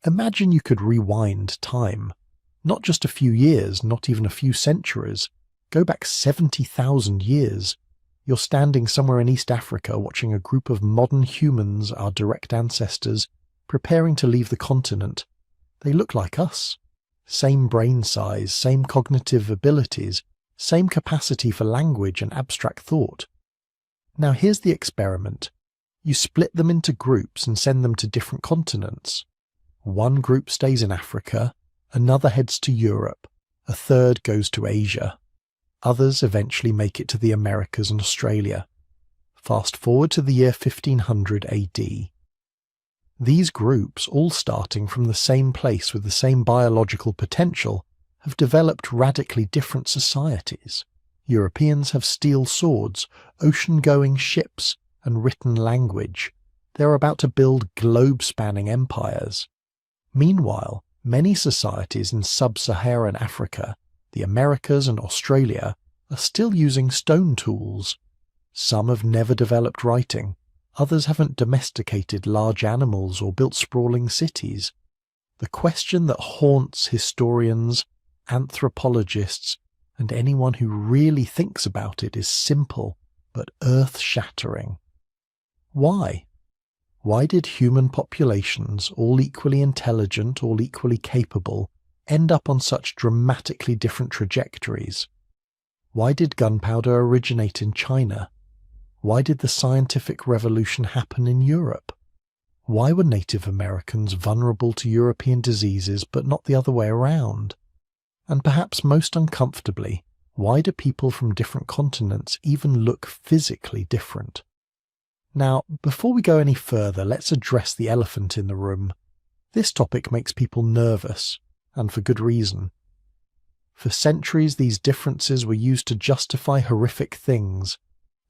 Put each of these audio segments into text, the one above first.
Imagine you could rewind time. Not just a few years, not even a few centuries. Go back 70,000 years. You're standing somewhere in East Africa watching a group of modern humans, our direct ancestors, preparing to leave the continent. They look like us. Same brain size, same cognitive abilities, same capacity for language and abstract thought. Now here's the experiment. You split them into groups and send them to different continents. One group stays in Africa, another heads to Europe, a third goes to Asia. Others eventually make it to the Americas and Australia. Fast forward to the year 1500 AD. These groups, all starting from the same place with the same biological potential, have developed radically different societies. Europeans have steel swords, ocean-going ships, and written language. They're about to build globe-spanning empires. Meanwhile, many societies in sub-Saharan Africa, the Americas and Australia, are still using stone tools. Some have never developed writing, others haven't domesticated large animals or built sprawling cities. The question that haunts historians, anthropologists, and anyone who really thinks about it is simple but earth-shattering. Why? Why did human populations, all equally intelligent, all equally capable, end up on such dramatically different trajectories? Why did gunpowder originate in China? Why did the scientific revolution happen in Europe? Why were Native Americans vulnerable to European diseases but not the other way around? And perhaps most uncomfortably, why do people from different continents even look physically different? Now, before we go any further, let's address the elephant in the room. This topic makes people nervous, and for good reason. For centuries, these differences were used to justify horrific things: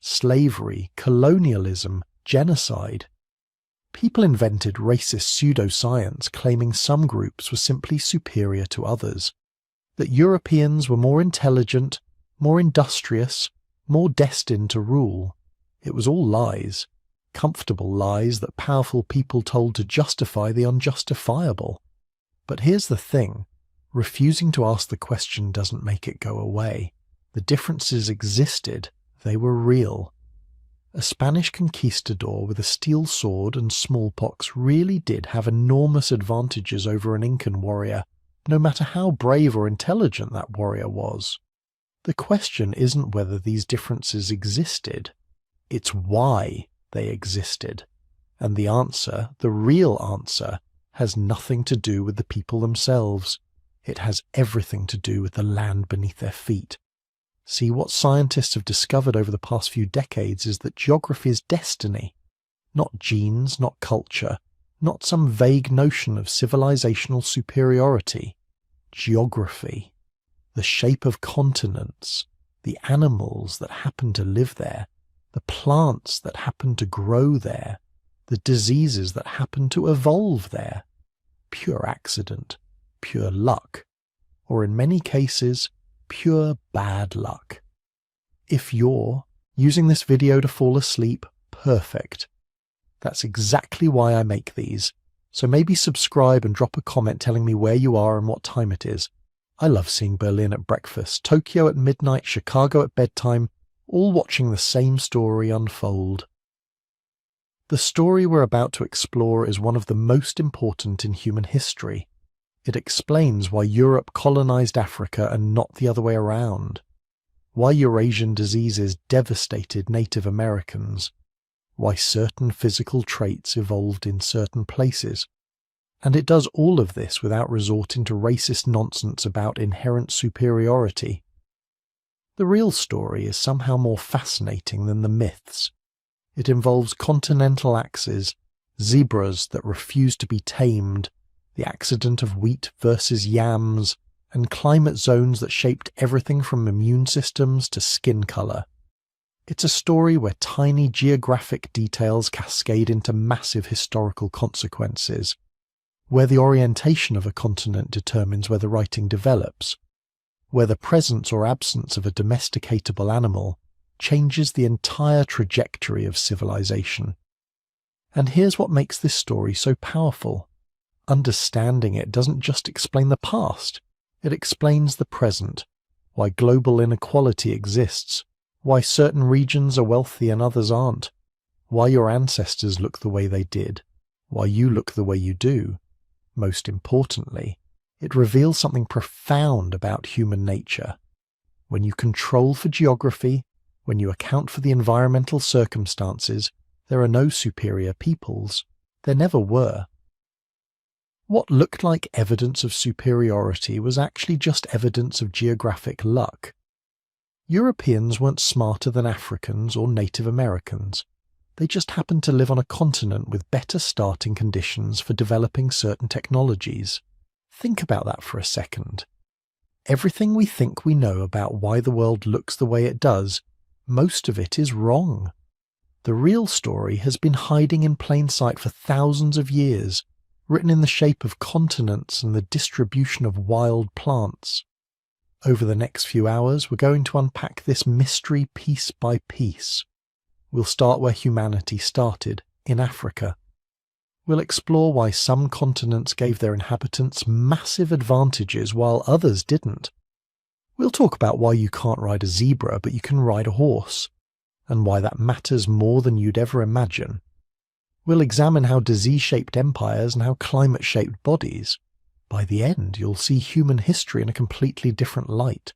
slavery, colonialism, genocide. People invented racist pseudoscience claiming some groups were simply superior to others, that Europeans were more intelligent, more industrious, more destined to rule. It was all lies. Comfortable lies that powerful people told to justify the unjustifiable. But here's the thing. Refusing to ask the question doesn't make it go away. The differences existed. They were real. A Spanish conquistador with a steel sword and smallpox really did have enormous advantages over an Incan warrior, no matter how brave or intelligent that warrior was. The question isn't whether these differences existed. It's why they existed. And the answer, the real answer, has nothing to do with the people themselves. It has everything to do with the land beneath their feet. See, what scientists have discovered over the past few decades is that geography is destiny. Not genes, not culture, not some vague notion of civilizational superiority. Geography. The shape of continents, the animals that happen to live there, the plants that happen to grow there, the diseases that happen to evolve there. Pure accident, pure luck, or in many cases, pure bad luck. If you're using this video to fall asleep, perfect. That's exactly why I make these, so maybe subscribe and drop a comment telling me where you are and what time it is. I love seeing Berlin at breakfast, Tokyo at midnight, Chicago at bedtime, all watching the same story unfold. The story we're about to explore is one of the most important in human history. It explains why Europe colonized Africa and not the other way around, why Eurasian diseases devastated Native Americans, why certain physical traits evolved in certain places. And it does all of this without resorting to racist nonsense about inherent superiority. The real story is somehow more fascinating than the myths. It involves continental axes, zebras that refuse to be tamed, the accident of wheat versus yams, and climate zones that shaped everything from immune systems to skin color. It's a story where tiny geographic details cascade into massive historical consequences, where the orientation of a continent determines whether writing develops, where the presence or absence of a domesticatable animal changes the entire trajectory of civilization. And here's what makes this story so powerful. Understanding it doesn't just explain the past, it explains the present, why global inequality exists, why certain regions are wealthy and others aren't, why your ancestors look the way they did, why you look the way you do. Most importantly, it reveals something profound about human nature. When you control for geography, when you account for the environmental circumstances, there are no superior peoples. There never were. What looked like evidence of superiority was actually just evidence of geographic luck. Europeans weren't smarter than Africans or Native Americans. They just happened to live on a continent with better starting conditions for developing certain technologies. Think about that for a second. Everything we think we know about why the world looks the way it does, most of it is wrong. The real story has been hiding in plain sight for thousands of years, written in the shape of continents and the distribution of wild plants. Over the next few hours, we're going to unpack this mystery piece by piece. We'll start where humanity started, in Africa. We'll explore why some continents gave their inhabitants massive advantages while others didn't. We'll talk about why you can't ride a zebra but you can ride a horse, and why that matters more than you'd ever imagine. We'll examine how disease-shaped empires and how climate-shaped bodies. By the end, you'll see human history in a completely different light.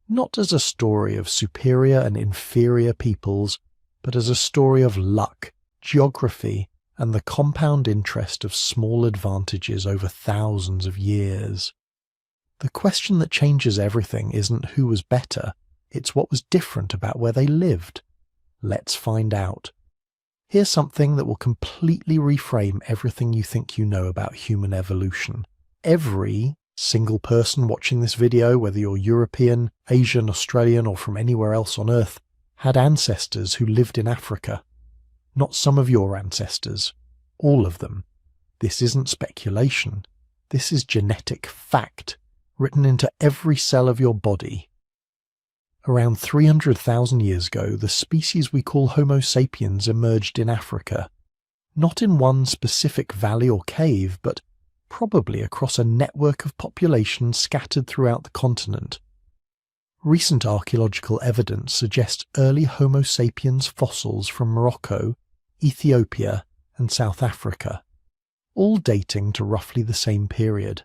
Not as a story of superior and inferior peoples, but as a story of luck, geography, and the compound interest of small advantages over thousands of years. The question that changes everything isn't who was better, it's what was different about where they lived. Let's find out. Here's something that will completely reframe everything you think you know about human evolution. Every single person watching this video, whether you're European, Asian, Australian, or from anywhere else on Earth, had ancestors who lived in Africa. Not some of your ancestors. All of them. This isn't speculation. This is genetic fact, written into every cell of your body. Around 300,000 years ago, the species we call Homo sapiens emerged in Africa. Not in one specific valley or cave, but probably across a network of populations scattered throughout the continent. Recent archaeological evidence suggests early Homo sapiens fossils from Morocco, Ethiopia, and South Africa, all dating to roughly the same period.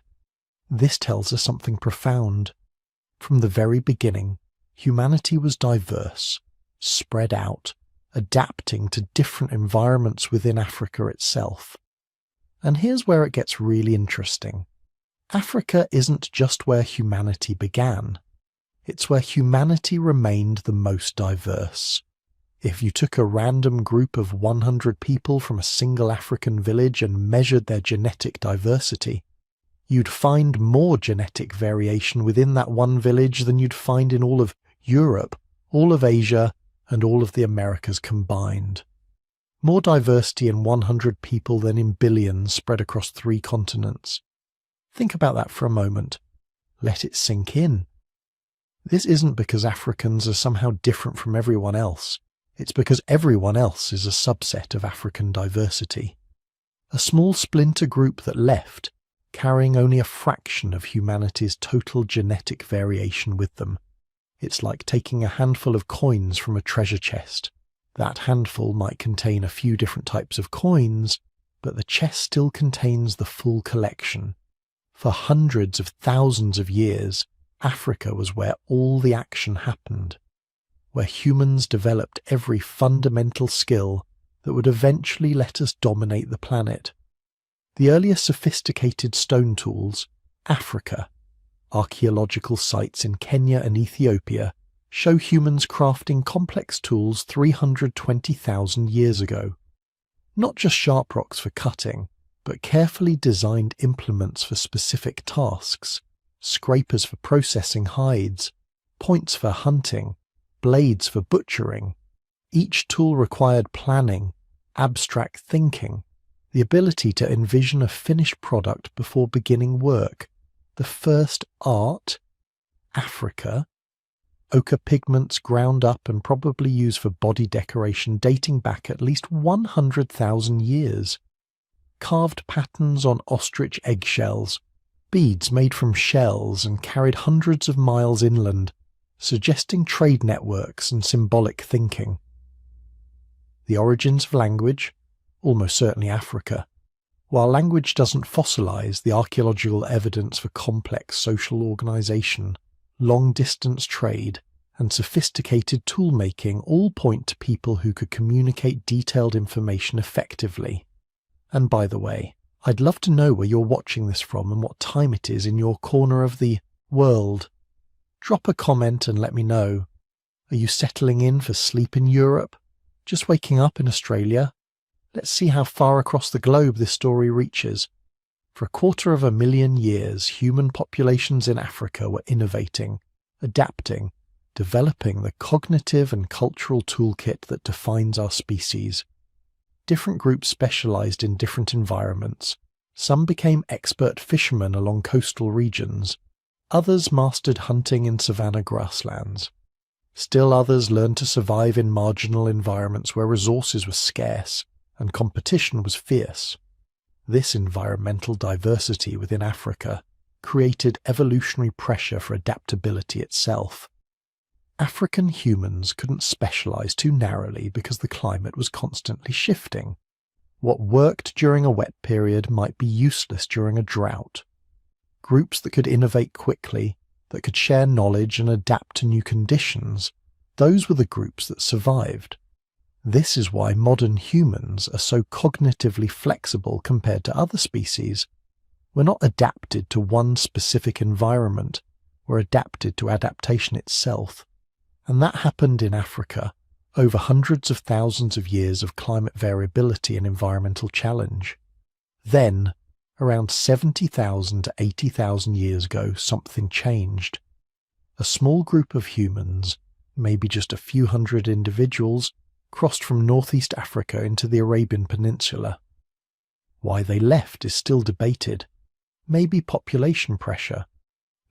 This tells us something profound. From the very beginning, humanity was diverse, spread out, adapting to different environments within Africa itself. And here's where it gets really interesting. Africa isn't just where humanity began. It's where humanity remained the most diverse. If you took a random group of 100 people from a single African village and measured their genetic diversity, you'd find more genetic variation within that one village than you'd find in all of Europe, all of Asia, and all of the Americas combined. More diversity in 100 people than in billions spread across 3 continents. Think about that for a moment. Let it sink in. This isn't because Africans are somehow different from everyone else. It's because everyone else is a subset of African diversity. A small splinter group that left, carrying only a fraction of humanity's total genetic variation with them. It's like taking a handful of coins from a treasure chest. That handful might contain a few different types of coins, but the chest still contains the full collection. For hundreds of thousands of years, Africa was where all the action happened, where humans developed every fundamental skill that would eventually let us dominate the planet. The earliest sophisticated stone tools, Africa, archaeological sites in Kenya and Ethiopia, show humans crafting complex tools 320,000 years ago. Not just sharp rocks for cutting, but carefully designed implements for specific tasks, scrapers for processing hides, points for hunting, blades for butchering. Each tool required planning, abstract thinking, the ability to envision a finished product before beginning work. The first art, Africa, ochre pigments ground up and probably used for body decoration dating back at least 100,000 years. carved patterns on ostrich eggshells, beads made from shells and carried hundreds of miles inland, suggesting trade networks and symbolic thinking. The origins of language? Almost certainly Africa. While language doesn't fossilize, the archaeological evidence for complex social organization, long-distance trade, and sophisticated tool-making all point to people who could communicate detailed information effectively. And by the way, I'd love to know where you're watching this from and what time it is in your corner of the world. Drop a comment and let me know. Are you settling in for sleep in Europe? Just waking up in Australia? Let's see how far across the globe this story reaches. For 250,000 years, human populations in Africa were innovating, adapting, developing the cognitive and cultural toolkit that defines our species. Different groups specialized in different environments. Some became expert fishermen along coastal regions. Others mastered hunting in savanna grasslands. Still others learned to survive in marginal environments where resources were scarce and competition was fierce. This environmental diversity within Africa created evolutionary pressure for adaptability itself. African humans couldn't specialize too narrowly because the climate was constantly shifting. What worked during a wet period might be useless during a drought. Groups that could innovate quickly, that could share knowledge and adapt to new conditions, those were the groups that survived. This is why modern humans are so cognitively flexible compared to other species. We're not adapted to one specific environment, we're adapted to adaptation itself. And that happened in Africa, over hundreds of thousands of years of climate variability and environmental challenge. Then, around 70,000 to 80,000 years ago, something changed. A small group of humans, maybe just a few hundred individuals, crossed from northeast Africa into the Arabian Peninsula. Why they left is still debated. Maybe population pressure,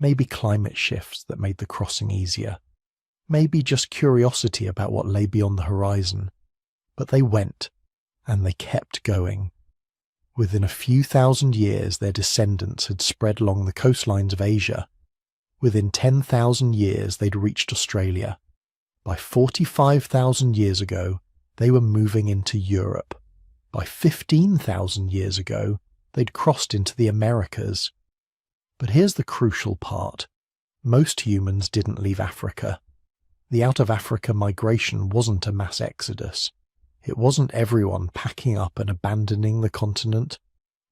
maybe climate shifts that made the crossing easier, maybe just curiosity about what lay beyond the horizon. But they went, and they kept going. Within a few thousand years, their descendants had spread along the coastlines of Asia. Within 10,000 years, they'd reached Australia. By 45,000 years ago, they were moving into Europe. By 15,000 years ago, they'd crossed into the Americas. But here's the crucial part. Most humans didn't leave Africa. The out-of-Africa migration wasn't a mass exodus. It wasn't everyone packing up and abandoning the continent.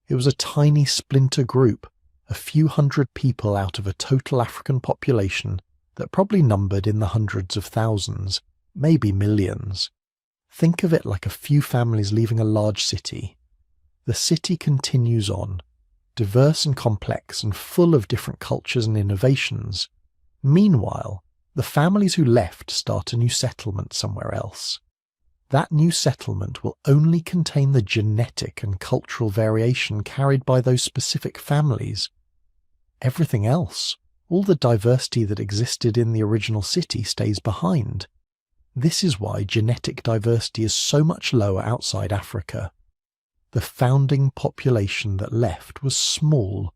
It was a tiny splinter group, a few hundred people out of a total African population that probably numbered in the hundreds of thousands, maybe millions. Think of it like a few families leaving a large city. The city continues on, diverse and complex and full of different cultures and innovations. Meanwhile, the families who left start a new settlement somewhere else. That new settlement will only contain the genetic and cultural variation carried by those specific families. Everything else, all the diversity that existed in the original city, stays behind. This is why genetic diversity is so much lower outside Africa. The founding population that left was small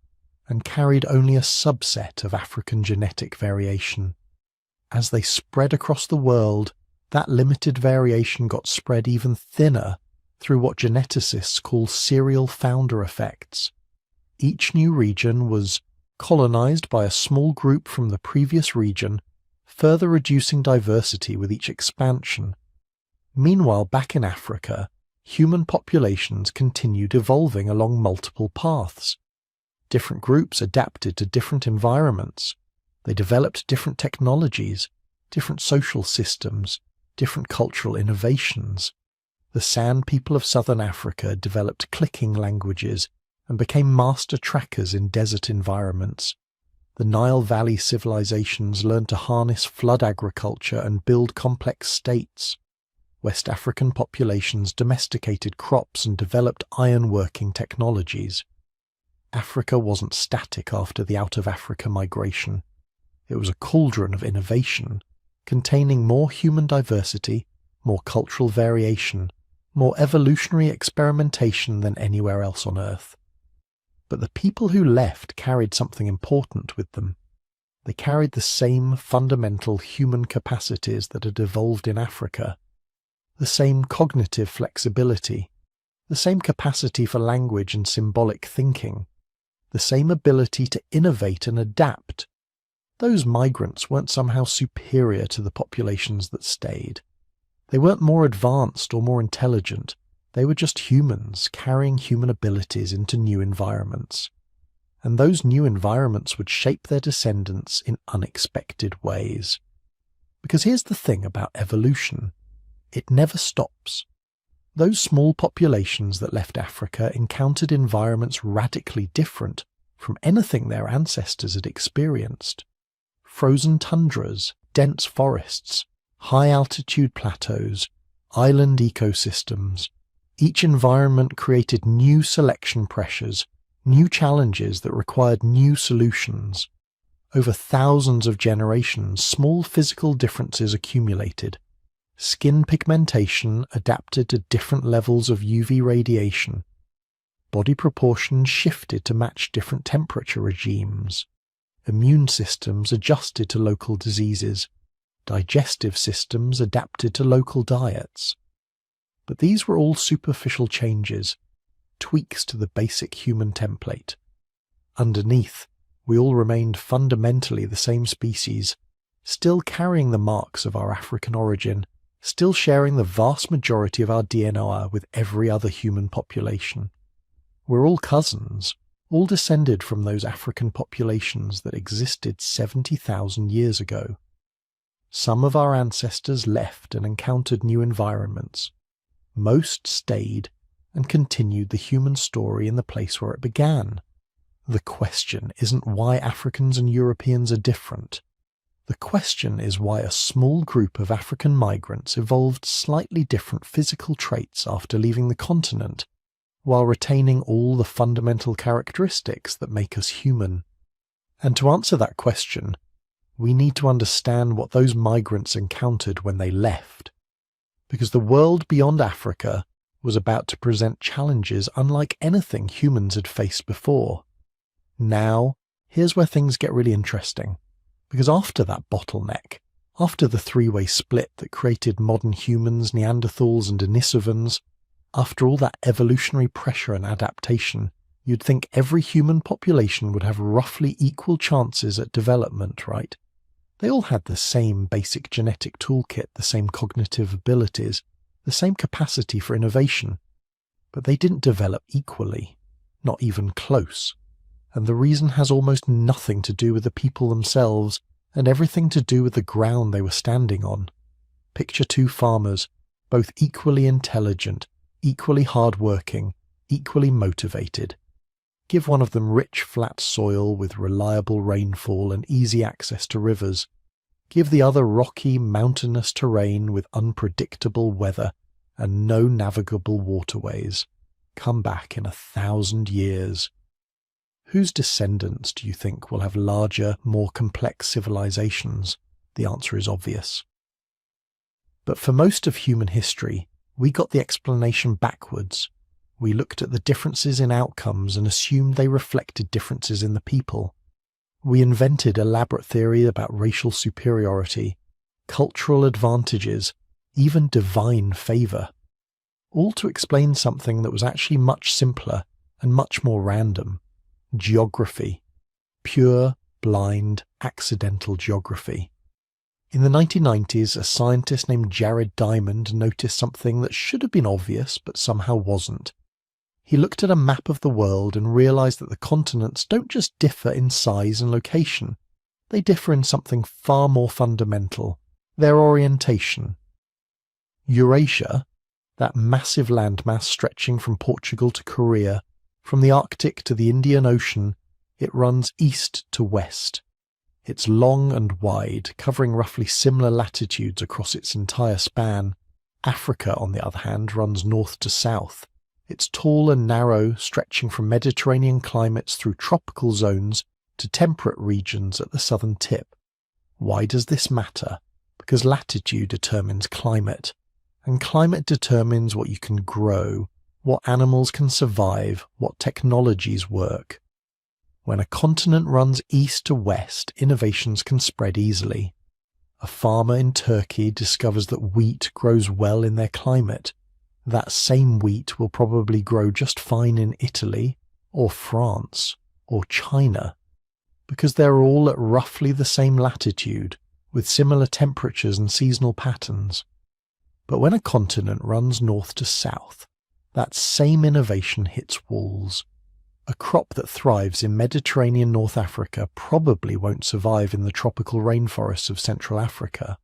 and carried only a subset of African genetic variation. As they spread across the world, that limited variation got spread even thinner through what geneticists call serial founder effects. Each new region was colonized by a small group from the previous region, further reducing diversity with each expansion. Meanwhile, back in Africa, human populations continued evolving along multiple paths. Different groups adapted to different environments. They developed different technologies, different social systems, different cultural innovations. The San people of southern Africa developed clicking languages and became master trackers in desert environments. The Nile Valley civilizations learned to harness flood agriculture and build complex states. West African populations domesticated crops and developed ironworking technologies. Africa wasn't static after the out-of-Africa migration. It was a cauldron of innovation, containing more human diversity, more cultural variation, more evolutionary experimentation than anywhere else on Earth. But the people who left carried something important with them. They carried the same fundamental human capacities that had evolved in Africa, the same cognitive flexibility, the same capacity for language and symbolic thinking, the same ability to innovate and adapt. Those migrants weren't somehow superior to the populations that stayed. They weren't more advanced or more intelligent. They were just humans carrying human abilities into new environments. And those new environments would shape their descendants in unexpected ways. Because here's the thing about evolution. It never stops. Those small populations that left Africa encountered environments radically different from anything their ancestors had experienced. Frozen tundras, dense forests, high-altitude plateaus, island ecosystems. Each environment created new selection pressures, new challenges that required new solutions. Over thousands of generations, small physical differences accumulated. Skin pigmentation adapted to different levels of UV radiation. Body proportions shifted to match different temperature regimes. Immune systems adjusted to local diseases. Digestive systems adapted to local diets. But these were all superficial changes, tweaks to the basic human template. Underneath, we all remained fundamentally the same species, still carrying the marks of our African origin, still sharing the vast majority of our DNA with every other human population. We're all cousins, all descended from those African populations that existed 70,000 years ago. Some of our ancestors left and encountered new environments. Most stayed and continued the human story in the place where it began. The question isn't why Africans and Europeans are different. The question is why a small group of African migrants evolved slightly different physical traits after leaving the continent, while retaining all the fundamental characteristics that make us human. And to answer that question, we need to understand what those migrants encountered when they left. Because the world beyond Africa was about to present challenges unlike anything humans had faced before. Now, here's where things get really interesting. Because after that bottleneck, after the three-way split that created modern humans, Neanderthals and Denisovans, after all that evolutionary pressure and adaptation, you'd think every human population would have roughly equal chances at development, right? They all had the same basic genetic toolkit, the same cognitive abilities, the same capacity for innovation. But they didn't develop equally, not even close. And the reason has almost nothing to do with the people themselves and everything to do with the ground they were standing on. Picture two farmers, both equally intelligent, equally hard-working, equally motivated. Give one of them rich, flat soil with reliable rainfall and easy access to rivers. Give the other rocky, mountainous terrain with unpredictable weather and no navigable waterways. Come back in 1,000 years. Whose descendants do you think will have larger, more complex civilizations? The answer is obvious. But for most of human history, we got the explanation backwards. We looked at the differences in outcomes and assumed they reflected differences in the people. We invented elaborate theory about racial superiority, cultural advantages, even divine favor, all to explain something that was actually much simpler and much more random. Geography. Pure, blind, accidental geography. In the 1990s, a scientist named Jared Diamond noticed something that should have been obvious but somehow wasn't. He looked at a map of the world and realized that the continents don't just differ in size and location. They differ in something far more fundamental, their orientation. Eurasia, that massive landmass stretching from Portugal to Korea, from the Arctic to the Indian Ocean, it runs east to west. It's long and wide, covering roughly similar latitudes across its entire span. Africa, on the other hand, runs north to south. It's tall and narrow, stretching from Mediterranean climates through tropical zones to temperate regions at the southern tip. Why does this matter? Because latitude determines climate. and climate determines what you can grow, what animals can survive, what technologies work. When a continent runs east to west, innovations can spread easily. A farmer in Turkey discovers that wheat grows well in their climate. That same wheat will probably grow just fine in Italy, or France, or China, because they're all at roughly the same latitude, with similar temperatures and seasonal patterns. But when a continent runs north to south, that same innovation hits walls. A crop that thrives in Mediterranean North Africa probably won't survive in the tropical rainforests of Central Africa.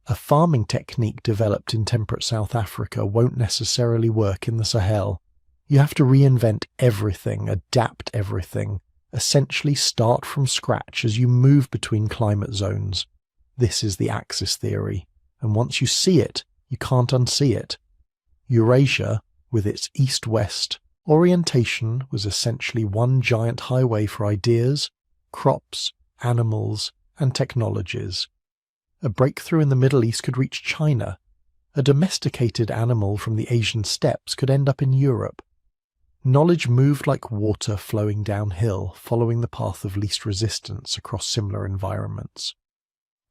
A farming technique developed in temperate South Africa won't necessarily work in the Sahel. You have to reinvent everything, adapt everything, essentially start from scratch as you move between climate zones. This is the axis theory, and once you see it, you can't unsee it. Eurasia, with its east-west orientation, was essentially one giant highway for ideas, crops, animals, and technologies. A breakthrough in the Middle East could reach China. A domesticated animal from the Asian steppes could end up in Europe. Knowledge moved like water flowing downhill, following the path of least resistance across similar environments.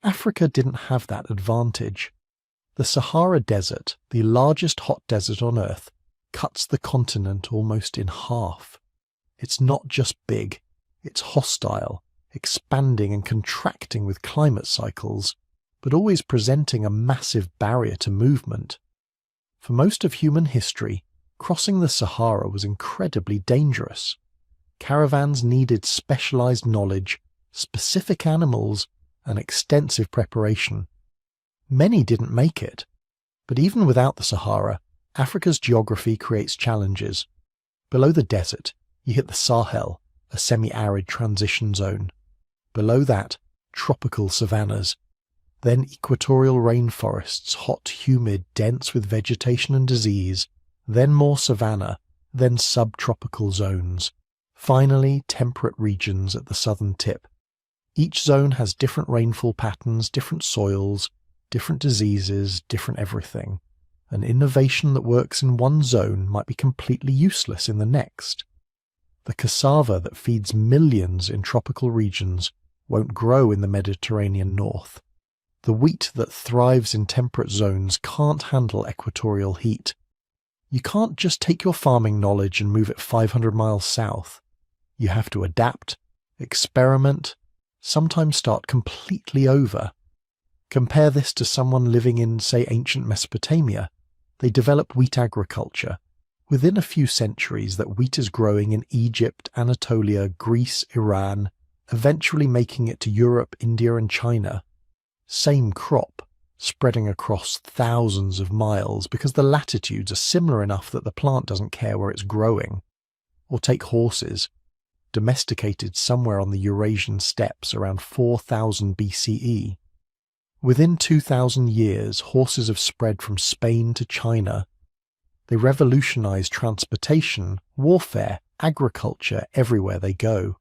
Africa didn't have that advantage. The Sahara Desert, the largest hot desert on Earth, cuts the continent almost in half. It's not just big, it's hostile, expanding and contracting with climate cycles, but always presenting a massive barrier to movement. For most of human history, crossing the Sahara was incredibly dangerous. Caravans needed specialized knowledge, specific animals, and extensive preparation. Many didn't make it, but even without the Sahara, Africa's geography creates challenges. Below the desert, you hit the Sahel, a semi-arid transition zone. Below that, tropical savannas. Then equatorial rainforests, hot, humid, dense with vegetation and disease. Then more savanna, then subtropical zones. Finally, temperate regions at the southern tip. Each zone has different rainfall patterns, different soils, different diseases, different everything. An innovation that works in one zone might be completely useless in the next. The cassava that feeds millions in tropical regions won't grow in the Mediterranean north. The wheat that thrives in temperate zones can't handle equatorial heat. You can't just take your farming knowledge and move it 500 miles south. You have to adapt, experiment, sometimes start completely over. Compare this to someone living in, say, ancient Mesopotamia. They develop wheat agriculture. Within a few centuries, that wheat is growing in Egypt, Anatolia, Greece, Iran, eventually making it to Europe, India, and China. Same crop, spreading across thousands of miles because the latitudes are similar enough that the plant doesn't care where it's growing. Or take horses, domesticated somewhere on the Eurasian steppes around 4000 BCE. Within 2000 years, horses have spread from Spain to China. They revolutionized transportation, warfare, agriculture everywhere they go.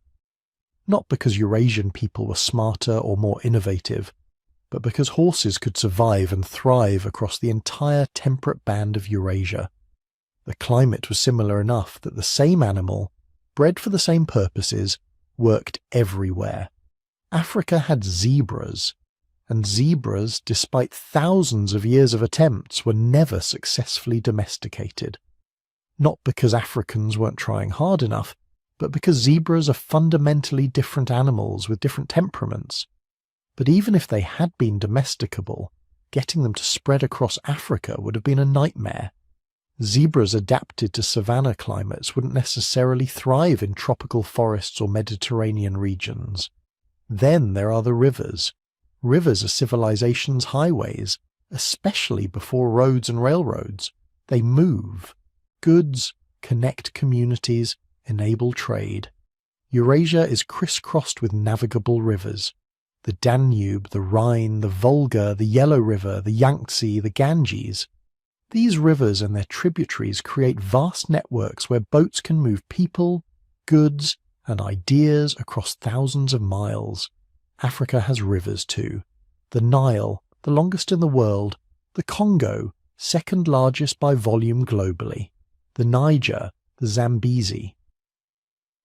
Not because Eurasian people were smarter or more innovative, but because horses could survive and thrive across the entire temperate band of Eurasia. The climate was similar enough that the same animal, bred for the same purposes, worked everywhere. Africa had zebras, and zebras, despite thousands of years of attempts, were never successfully domesticated. Not because Africans weren't trying hard enough, but because zebras are fundamentally different animals with different temperaments. But even if they had been domesticable, getting them to spread across Africa would have been a nightmare. Zebras adapted to savanna climates wouldn't necessarily thrive in tropical forests or Mediterranean regions. Then there are the rivers. Rivers are civilization's highways, especially before roads and railroads. They move. Goods, connect communities, enable trade. Eurasia is crisscrossed with navigable rivers. The Danube, the Rhine, the Volga, the Yellow River, the Yangtze, the Ganges. These rivers and their tributaries create vast networks where boats can move people, goods, and ideas across thousands of miles. Africa has rivers too. The Nile, the longest in the world, the Congo, second largest by volume globally, the Niger, the Zambezi.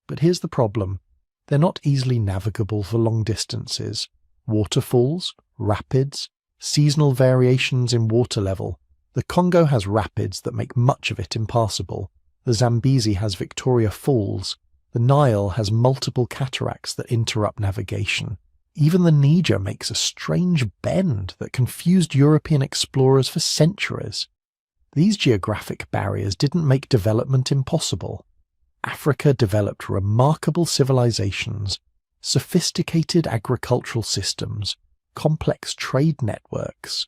But here's the problem. They're not easily navigable for long distances. Waterfalls, rapids, seasonal variations in water level. The Congo has rapids that make much of it impassable. The Zambezi has Victoria Falls. The Nile has multiple cataracts that interrupt navigation. Even the Niger makes a strange bend that confused European explorers for centuries. These geographic barriers didn't make development impossible. Africa developed remarkable civilizations, sophisticated agricultural systems, complex trade networks.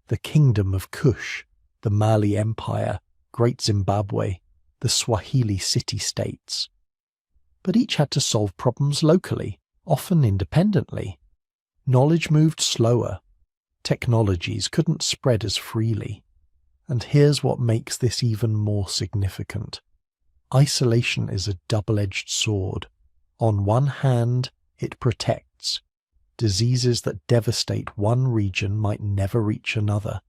The Kingdom of Kush, the Mali Empire, Great Zimbabwe, the Swahili city-states. But each had to solve problems locally, often independently. Knowledge moved slower. Technologies couldn't spread as freely. And here's what makes this even more significant. Isolation is a double-edged sword. On one hand, it protects. Diseases that devastate one region might never reach another.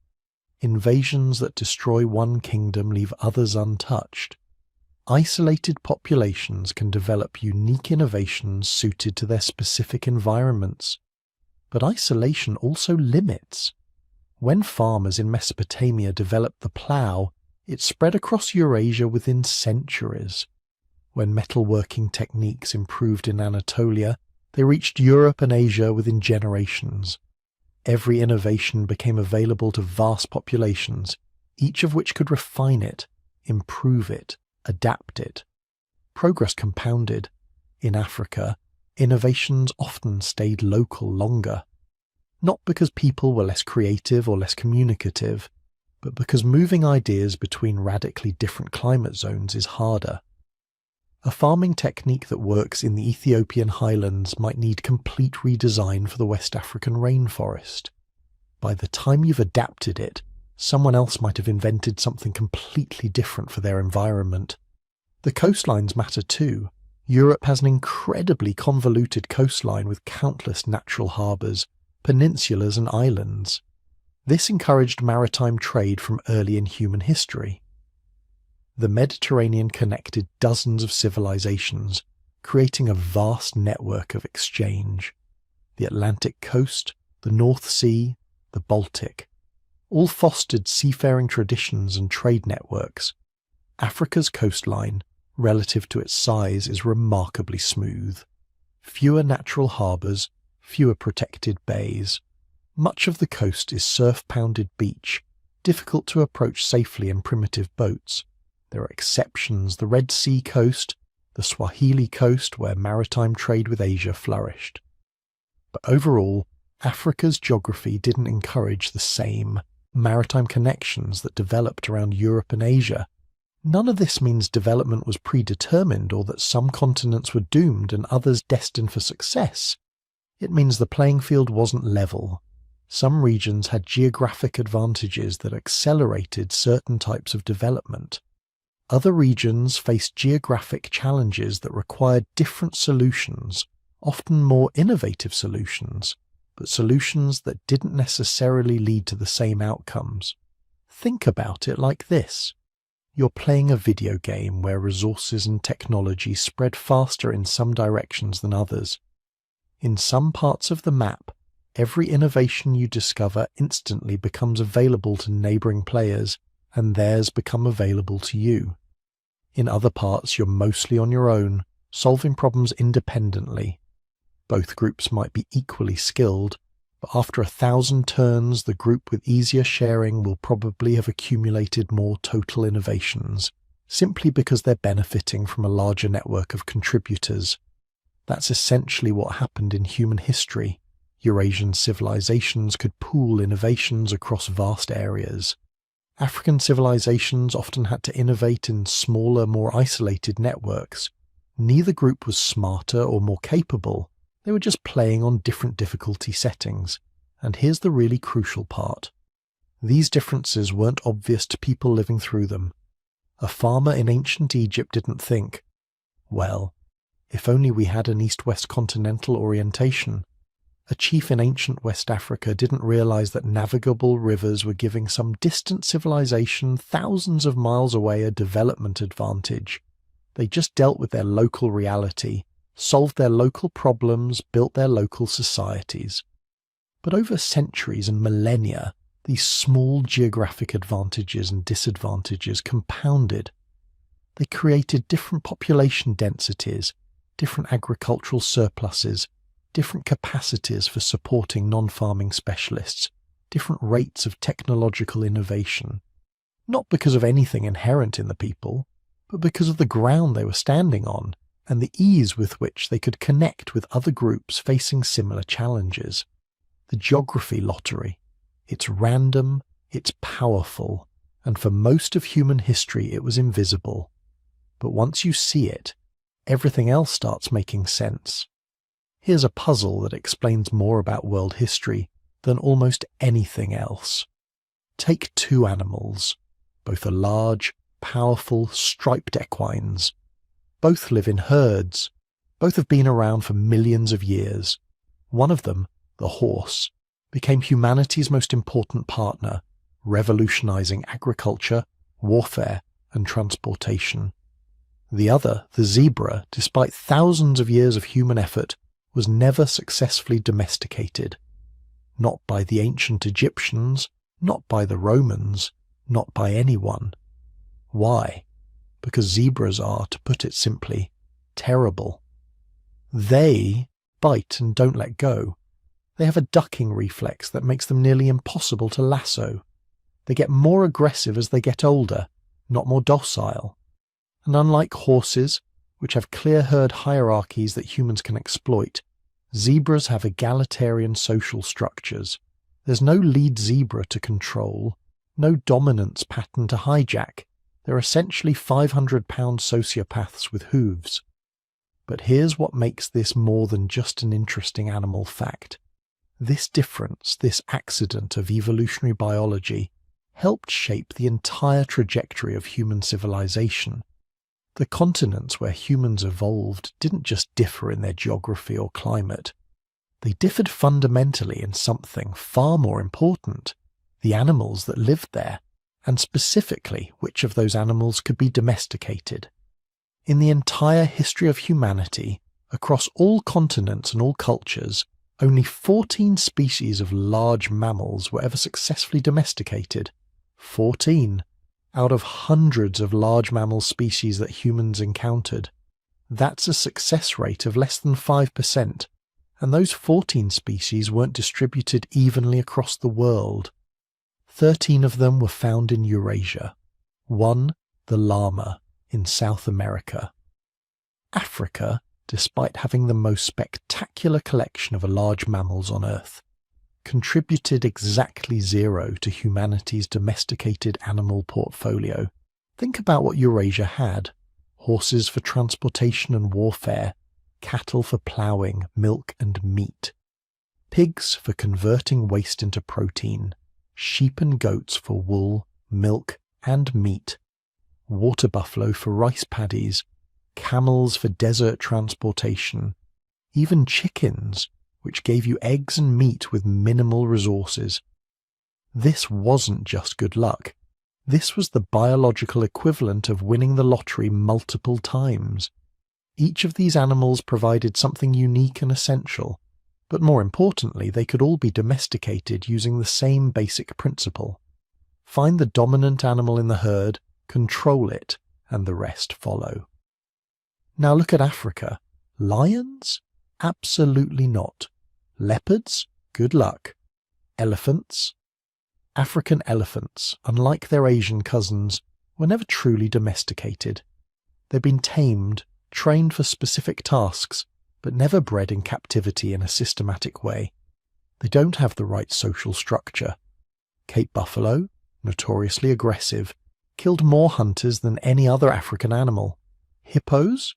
Invasions that destroy one kingdom leave others untouched. Isolated populations can develop unique innovations suited to their specific environments. But isolation also limits. When farmers in Mesopotamia developed the plough, it spread across Eurasia within centuries. When metalworking techniques improved in Anatolia, they reached Europe and Asia within generations. Every innovation became available to vast populations, each of which could refine it, improve it, adapt it. Progress compounded. In Africa, innovations often stayed local longer. Not because people were less creative or less communicative, but because moving ideas between radically different climate zones is harder. A farming technique that works in the Ethiopian highlands might need complete redesign for the West African rainforest. By the time you've adapted it, someone else might have invented something completely different for their environment. The coastlines matter too. Europe has an incredibly convoluted coastline with countless natural harbours, peninsulas and islands. This encouraged maritime trade from early in human history. The Mediterranean connected dozens of civilizations, creating a vast network of exchange. The Atlantic coast, the North Sea, the Baltic, all fostered seafaring traditions and trade networks. Africa's coastline, relative to its size, is remarkably smooth. Fewer natural harbours, fewer protected bays. Much of the coast is surf-pounded beach, difficult to approach safely in primitive boats. There are exceptions: the Red Sea coast, the Swahili coast where maritime trade with Asia flourished. But overall, Africa's geography didn't encourage the same maritime connections that developed around Europe and Asia. None of this means development was predetermined or that some continents were doomed and others destined for success. It means the playing field wasn't level. Some regions had geographic advantages that accelerated certain types of development. Other regions faced geographic challenges that required different solutions, often more innovative solutions, but solutions that didn't necessarily lead to the same outcomes. Think about it like this. You're playing a video game where resources and technology spread faster in some directions than others. In some parts of the map, every innovation you discover instantly becomes available to neighbouring players, and theirs become available to you. In other parts, you're mostly on your own, solving problems independently. Both groups might be equally skilled, but after 1,000 turns, the group with easier sharing will probably have accumulated more total innovations, simply because they're benefiting from a larger network of contributors. That's essentially what happened in human history. Eurasian civilizations could pool innovations across vast areas. African civilizations often had to innovate in smaller, more isolated networks. Neither group was smarter or more capable. They were just playing on different difficulty settings. And here's the really crucial part. These differences weren't obvious to people living through them. A farmer in ancient Egypt didn't think, well, if only we had an east-west continental orientation. A chief in ancient West Africa didn't realize that navigable rivers were giving some distant civilization thousands of miles away a development advantage. They just dealt with their local reality, solved their local problems, built their local societies. But over centuries and millennia, these small geographic advantages and disadvantages compounded. They created different population densities, different agricultural surpluses, different capacities for supporting non-farming specialists, different rates of technological innovation. Not because of anything inherent in the people, but because of the ground they were standing on and the ease with which they could connect with other groups facing similar challenges. The geography lottery. It's random, it's powerful, and for most of human history it was invisible. But once you see it, everything else starts making sense. Here's a puzzle that explains more about world history than almost anything else. Take two animals. Both are large, powerful, striped equines. Both live in herds. Both have been around for millions of years. One of them, the horse, became humanity's most important partner, revolutionizing agriculture, warfare, and transportation. The other, the zebra, despite thousands of years of human effort, was never successfully domesticated. Not by the ancient Egyptians, not by the Romans, not by anyone. Why? Because zebras are, to put it simply, terrible. They bite and don't let go. They have a ducking reflex that makes them nearly impossible to lasso. They get more aggressive as they get older, not more docile. And unlike horses, which have clear herd hierarchies that humans can exploit, zebras have egalitarian social structures. There's no lead zebra to control, no dominance pattern to hijack. They're essentially 500-pound sociopaths with hooves. But here's what makes this more than just an interesting animal fact. This difference, this accident of evolutionary biology, helped shape the entire trajectory of human civilization. The continents where humans evolved didn't just differ in their geography or climate. They differed fundamentally in something far more important: the animals that lived there, and specifically which of those animals could be domesticated. In the entire history of humanity, across all continents and all cultures, only 14 species of large mammals were ever successfully domesticated. 14. Out of hundreds of large mammal species that humans encountered. That's a success rate of less than 5%, and those 14 species weren't distributed evenly across the world. 13 of them were found in Eurasia. 1, the llama, in South America. Africa, despite having the most spectacular collection of large mammals on Earth, contributed exactly 0 to humanity's domesticated animal portfolio. Think about what Eurasia had: horses for transportation and warfare, cattle for ploughing, milk and meat, pigs for converting waste into protein, sheep and goats for wool, milk and meat, water buffalo for rice paddies, camels for desert transportation, even chickens, which gave you eggs and meat with minimal resources. This wasn't just good luck. This was the biological equivalent of winning the lottery multiple times. Each of these animals provided something unique and essential, but more importantly, they could all be domesticated using the same basic principle. Find the dominant animal in the herd, control it, and the rest follow. Now look at Africa. Lions? Absolutely not. Leopards? Good luck. Elephants? African elephants, unlike their Asian cousins, were never truly domesticated. They've been tamed, trained for specific tasks, but never bred in captivity in a systematic way. They don't have the right social structure. Cape buffalo, notoriously aggressive, killed more hunters than any other African animal. Hippos?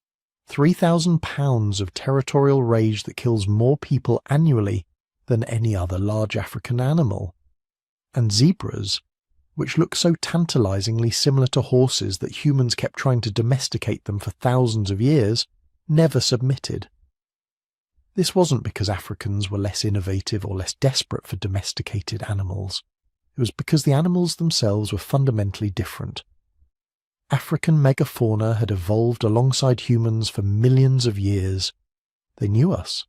3,000 pounds of territorial rage that kills more people annually than any other large African animal. And zebras, which look so tantalizingly similar to horses that humans kept trying to domesticate them for thousands of years, never submitted. This wasn't because Africans were less innovative or less desperate for domesticated animals. It was because the animals themselves were fundamentally different. African megafauna had evolved alongside humans for millions of years. They knew us.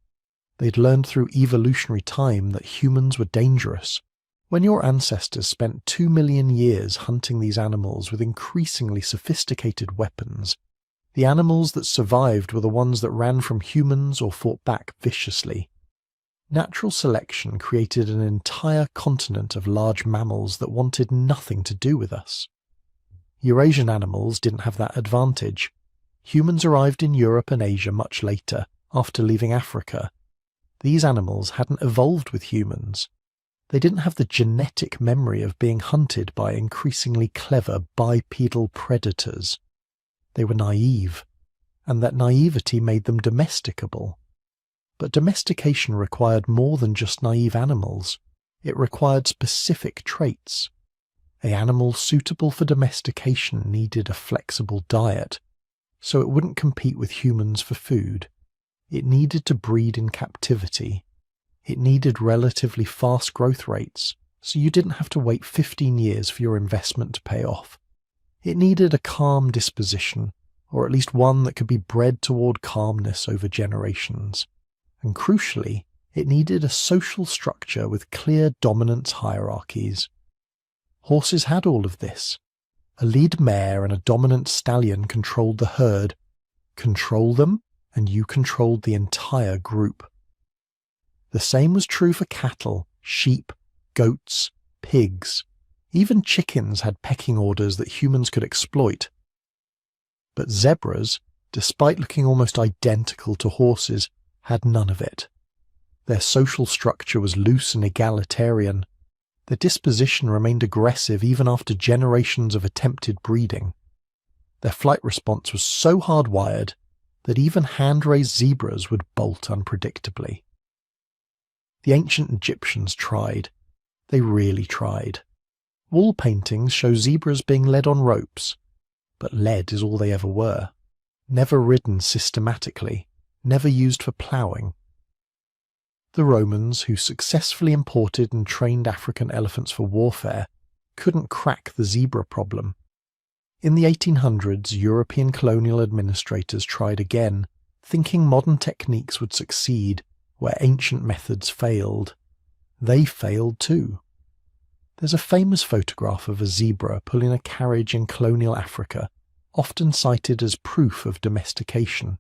They'd learned through evolutionary time that humans were dangerous. When your ancestors spent 2 million years hunting these animals with increasingly sophisticated weapons, the animals that survived were the ones that ran from humans or fought back viciously. Natural selection created an entire continent of large mammals that wanted nothing to do with us. Eurasian animals didn't have that advantage. Humans arrived in Europe and Asia much later, after leaving Africa. These animals hadn't evolved with humans. They didn't have the genetic memory of being hunted by increasingly clever bipedal predators. They were naive, and that naivety made them domesticable. But domestication required more than just naive animals. It required specific traits. An animal suitable for domestication needed a flexible diet, so it wouldn't compete with humans for food. It needed to breed in captivity. It needed relatively fast growth rates, so you didn't have to wait 15 years for your investment to pay off. It needed a calm disposition, or at least one that could be bred toward calmness over generations. And crucially, it needed a social structure with clear dominance hierarchies. Horses had all of this. A lead mare and a dominant stallion controlled the herd. Control them, and you controlled the entire group. The same was true for cattle, sheep, goats, pigs. Even chickens had pecking orders that humans could exploit. But zebras, despite looking almost identical to horses, had none of it. Their social structure was loose and egalitarian. Their disposition remained aggressive even after generations of attempted breeding. Their flight response was so hardwired that even hand-raised zebras would bolt unpredictably. The ancient Egyptians tried. They really tried. Wall paintings show zebras being led on ropes, but led is all they ever were. Never ridden systematically, never used for ploughing. The Romans, who successfully imported and trained African elephants for warfare, couldn't crack the zebra problem. In the 1800s, European colonial administrators tried again, thinking modern techniques would succeed where ancient methods failed. They failed too. There's a famous photograph of a zebra pulling a carriage in colonial Africa, often cited as proof of domestication.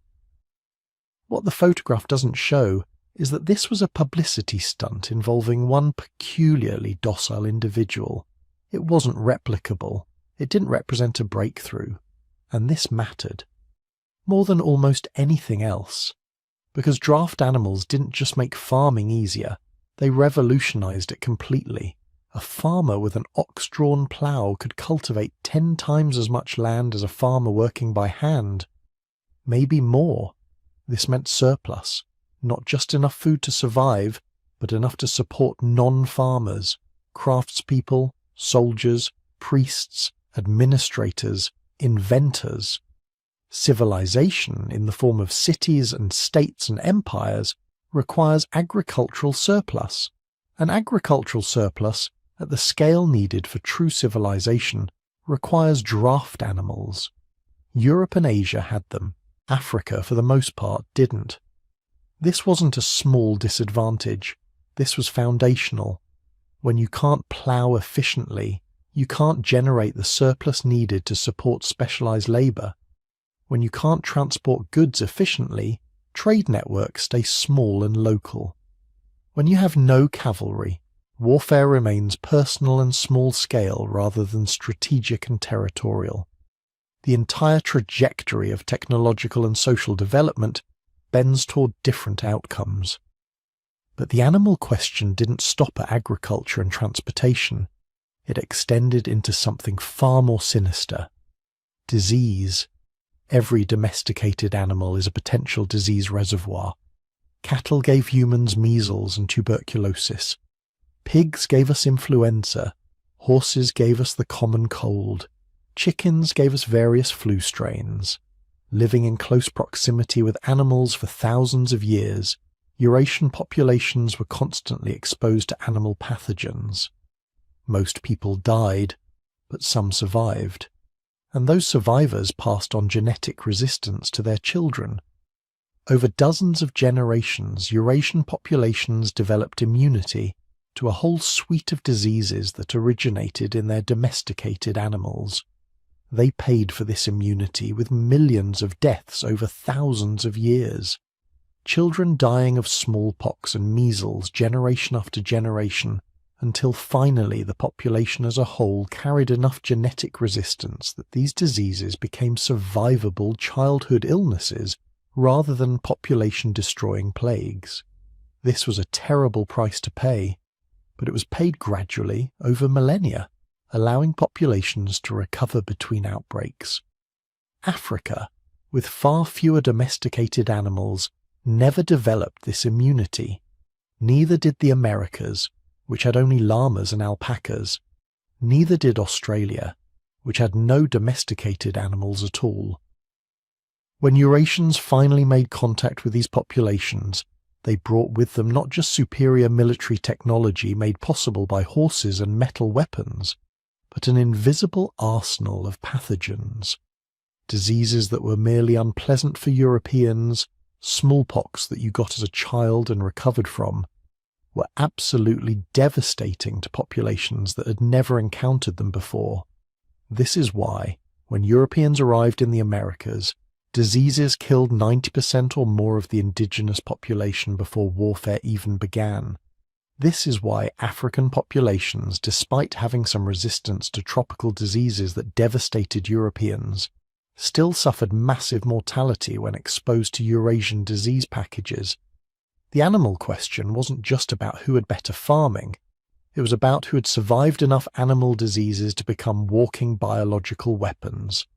What the photograph doesn't show is that this was a publicity stunt involving one peculiarly docile individual. It wasn't replicable. It didn't represent a breakthrough. And this mattered. More than almost anything else. Because draft animals didn't just make farming easier, they revolutionized it completely. A farmer with an ox-drawn plough could cultivate 10 times as much land as a farmer working by hand. Maybe more. This meant surplus. Not just enough food to survive, but enough to support non-farmers, craftspeople, soldiers, priests, administrators, inventors. Civilization, in the form of cities and states and empires, requires agricultural surplus. An agricultural surplus, at the scale needed for true civilization, requires draft animals. Europe and Asia had them. Africa, for the most part, didn't. This wasn't a small disadvantage. This was foundational. When you can't plough efficiently, you can't generate the surplus needed to support specialized labor. When you can't transport goods efficiently, trade networks stay small and local. When you have no cavalry, warfare remains personal and small-scale rather than strategic and territorial. The entire trajectory of technological and social development bends toward different outcomes. But the animal question didn't stop at agriculture and transportation. It extended into something far more sinister. Disease. Every domesticated animal is a potential disease reservoir. Cattle gave humans measles and tuberculosis. Pigs gave us influenza. Horses gave us the common cold. Chickens gave us various flu strains. Living in close proximity with animals for thousands of years, Eurasian populations were constantly exposed to animal pathogens. Most people died, but some survived, and those survivors passed on genetic resistance to their children. Over dozens of generations, Eurasian populations developed immunity to a whole suite of diseases that originated in their domesticated animals. They paid for this immunity with millions of deaths over thousands of years. Children dying of smallpox and measles generation after generation, until finally the population as a whole carried enough genetic resistance that these diseases became survivable childhood illnesses rather than population-destroying plagues. This was a terrible price to pay, but it was paid gradually over millennia, allowing populations to recover between outbreaks. Africa, with far fewer domesticated animals, never developed this immunity. Neither did the Americas, which had only llamas and alpacas. Neither did Australia, which had no domesticated animals at all. When Eurasians finally made contact with these populations, they brought with them not just superior military technology made possible by horses and metal weapons, but an invisible arsenal of pathogens. Diseases that were merely unpleasant for Europeans, smallpox that you got as a child and recovered from, were absolutely devastating to populations that had never encountered them before. This is why, when Europeans arrived in the Americas, diseases killed 90% or more of the indigenous population before warfare even began. This is why African populations, despite having some resistance to tropical diseases that devastated Europeans, still suffered massive mortality when exposed to Eurasian disease packages. The animal question wasn't just about who had better farming, it was about who had survived enough animal diseases to become walking biological weapons.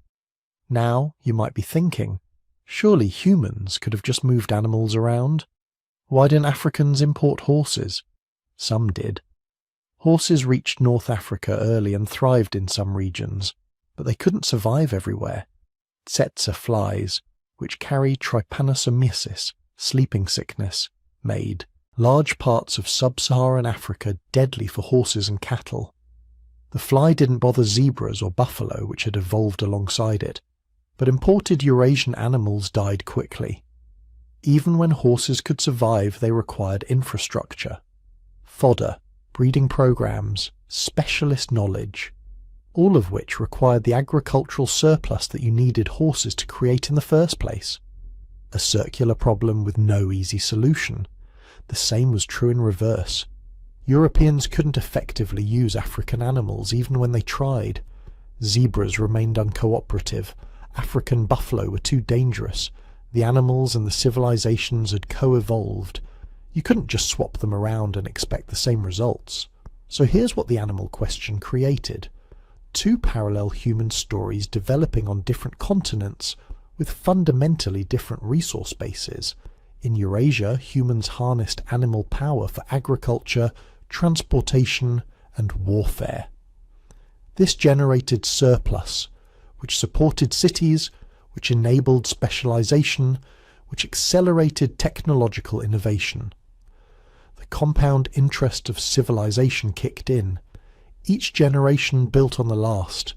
Now, you might be thinking, surely humans could have just moved animals around? Why didn't Africans import horses? Some did. Horses reached North Africa early and thrived in some regions, but they couldn't survive everywhere. Tsetse flies, which carry trypanosomiasis, sleeping sickness, made large parts of sub-Saharan Africa deadly for horses and cattle. The fly didn't bother zebras or buffalo, which had evolved alongside it, but imported Eurasian animals died quickly. Even when horses could survive, they required infrastructure, fodder, breeding programs, specialist knowledge, all of which required the agricultural surplus that you needed horses to create in the first place. A circular problem with no easy solution. The same was true in reverse. Europeans couldn't effectively use African animals even when they tried. Zebras remained uncooperative. African buffalo were too dangerous. The animals and the civilizations had co-evolved. You couldn't just swap them around and expect the same results. So here's what the animal question created. Two parallel human stories developing on different continents with fundamentally different resource bases. In Eurasia, humans harnessed animal power for agriculture, transportation, and warfare. This generated surplus, which supported cities, which enabled specialization, which accelerated technological innovation. The compound interest of civilization kicked in. Each generation built on the last.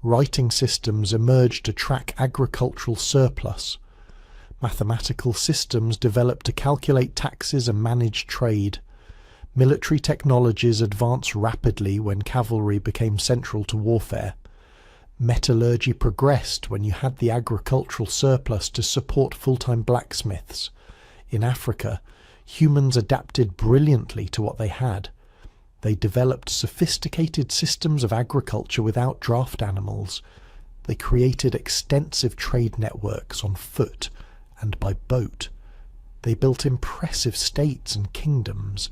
Writing systems emerged to track agricultural surplus. Mathematical systems developed to calculate taxes and manage trade. Military technologies advanced rapidly when cavalry became central to warfare. Metallurgy progressed when you had the agricultural surplus to support full-time blacksmiths. In Africa, humans adapted brilliantly to what they had. They developed sophisticated systems of agriculture without draft animals. They created extensive trade networks on foot and by boat. They built impressive states and kingdoms,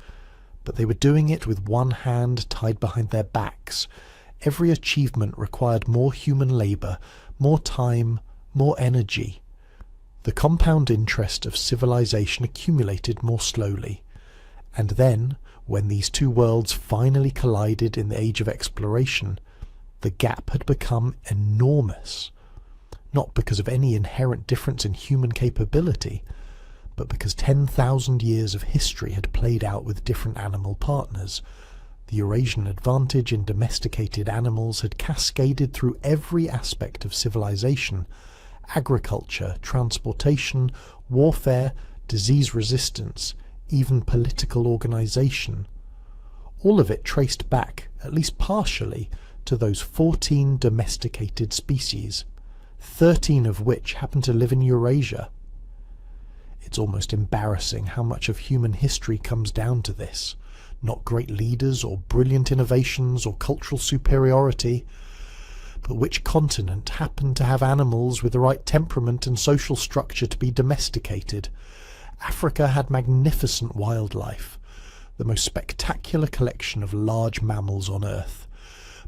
but they were doing it with one hand tied behind their backs. Every achievement required more human labour, more time, more energy. The compound interest of civilization accumulated more slowly, and then, when these two worlds finally collided in the age of exploration, the gap had become enormous, not because of any inherent difference in human capability, but because 10,000 years of history had played out with different animal partners. The Eurasian advantage in domesticated animals had cascaded through every aspect of civilization: agriculture, transportation, warfare, disease resistance, even political organization. All of it traced back, at least partially, to those 14 domesticated species, 13 of which happen to live in Eurasia. It's almost embarrassing how much of human history comes down to this. Not great leaders or brilliant innovations or cultural superiority, but which continent happened to have animals with the right temperament and social structure to be domesticated? Africa had magnificent wildlife, the most spectacular collection of large mammals on Earth.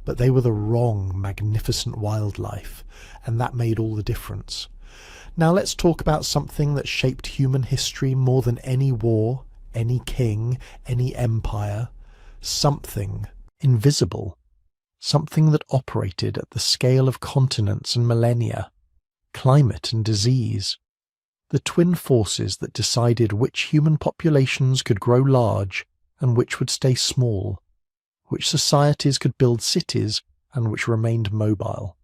But they were the wrong magnificent wildlife, and that made all the difference. Now let's talk about something that shaped human history more than any war, any king, any empire. Something invisible. Something that operated at the scale of continents and millennia. Climate and disease. The twin forces that decided which human populations could grow large and which would stay small, which societies could build cities and which remained mobile,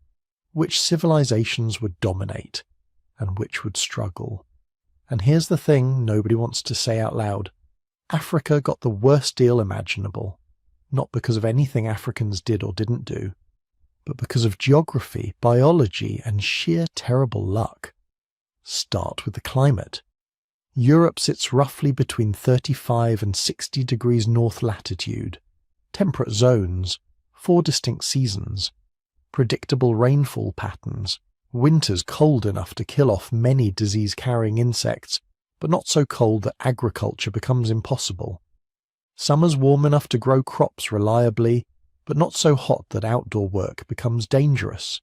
which civilizations would dominate and which would struggle. And here's the thing nobody wants to say out loud. Africa got the worst deal imaginable, not because of anything Africans did or didn't do, but because of geography, biology, and sheer terrible luck. Start with the climate. Europe sits roughly between 35 and 60 degrees north latitude, temperate zones, 4 distinct seasons, predictable rainfall patterns, winters cold enough to kill off many disease-carrying insects, but not so cold that agriculture becomes impossible. Summers warm enough to grow crops reliably, but not so hot that outdoor work becomes dangerous.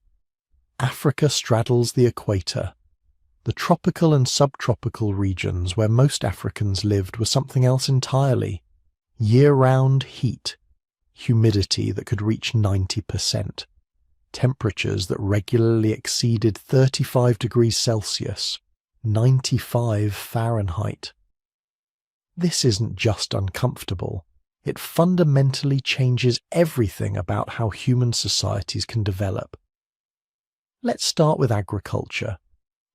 Africa straddles the equator. The tropical and subtropical regions where most Africans lived were something else entirely. Year-round heat, humidity that could reach 90%, temperatures that regularly exceeded 35 degrees Celsius, 95 Fahrenheit. This isn't just uncomfortable. It fundamentally changes everything about how human societies can develop. Let's start with agriculture.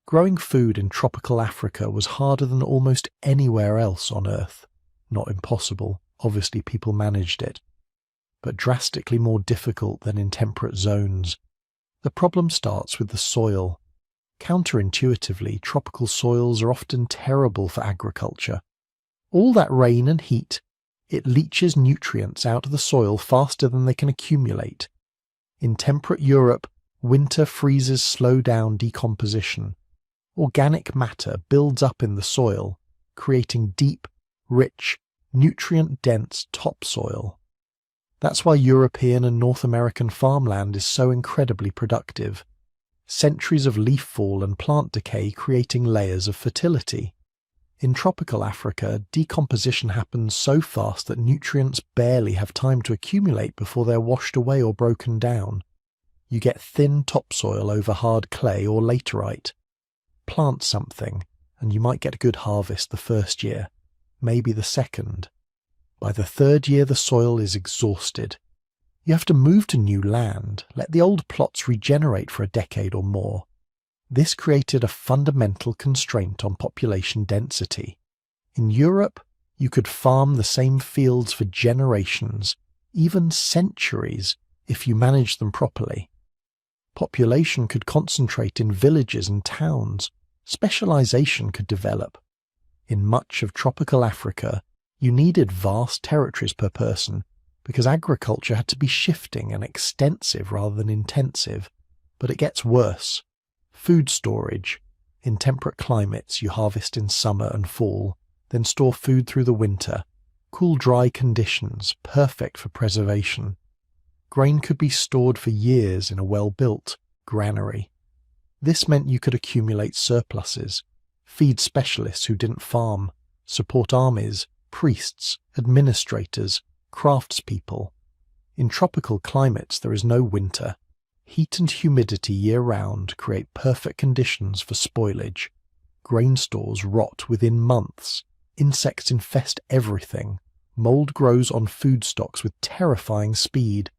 Growing food in tropical Africa was harder than almost anywhere else on Earth. Not impossible, obviously people managed it, but drastically more difficult than in temperate zones. The problem starts with the soil. Counterintuitively, tropical soils are often terrible for agriculture. All that rain and heat, it leaches nutrients out of the soil faster than they can accumulate. In temperate Europe, winter freezes slow down decomposition. Organic matter builds up in the soil, creating deep, rich, nutrient-dense topsoil. That's why European and North American farmland is so incredibly productive. Centuries of leaf fall and plant decay creating layers of fertility. In tropical Africa, decomposition happens so fast that nutrients barely have time to accumulate before they're washed away or broken down. You get thin topsoil over hard clay or laterite. Plant something, and you might get a good harvest the first year, maybe the second. By the third year, the soil is exhausted. You have to move to new land, let the old plots regenerate for a decade or more. This created a fundamental constraint on population density. In Europe, you could farm the same fields for generations, even centuries, if you managed them properly. Population could concentrate in villages and towns. Specialization could develop. In much of tropical Africa, you needed vast territories per person because agriculture had to be shifting and extensive rather than intensive. But it gets worse. Food storage. In temperate climates, you harvest in summer and fall, then store food through the winter. Cool, dry conditions, perfect for preservation. Grain could be stored for years in a well-built granary. This meant you could accumulate surpluses, feed specialists who didn't farm, support armies, priests, administrators, craftspeople. In tropical climates there is no winter. Heat and humidity year-round create perfect conditions for spoilage. grain stores rot within months, insects infest everything, mold grows on food stocks with terrifying speed.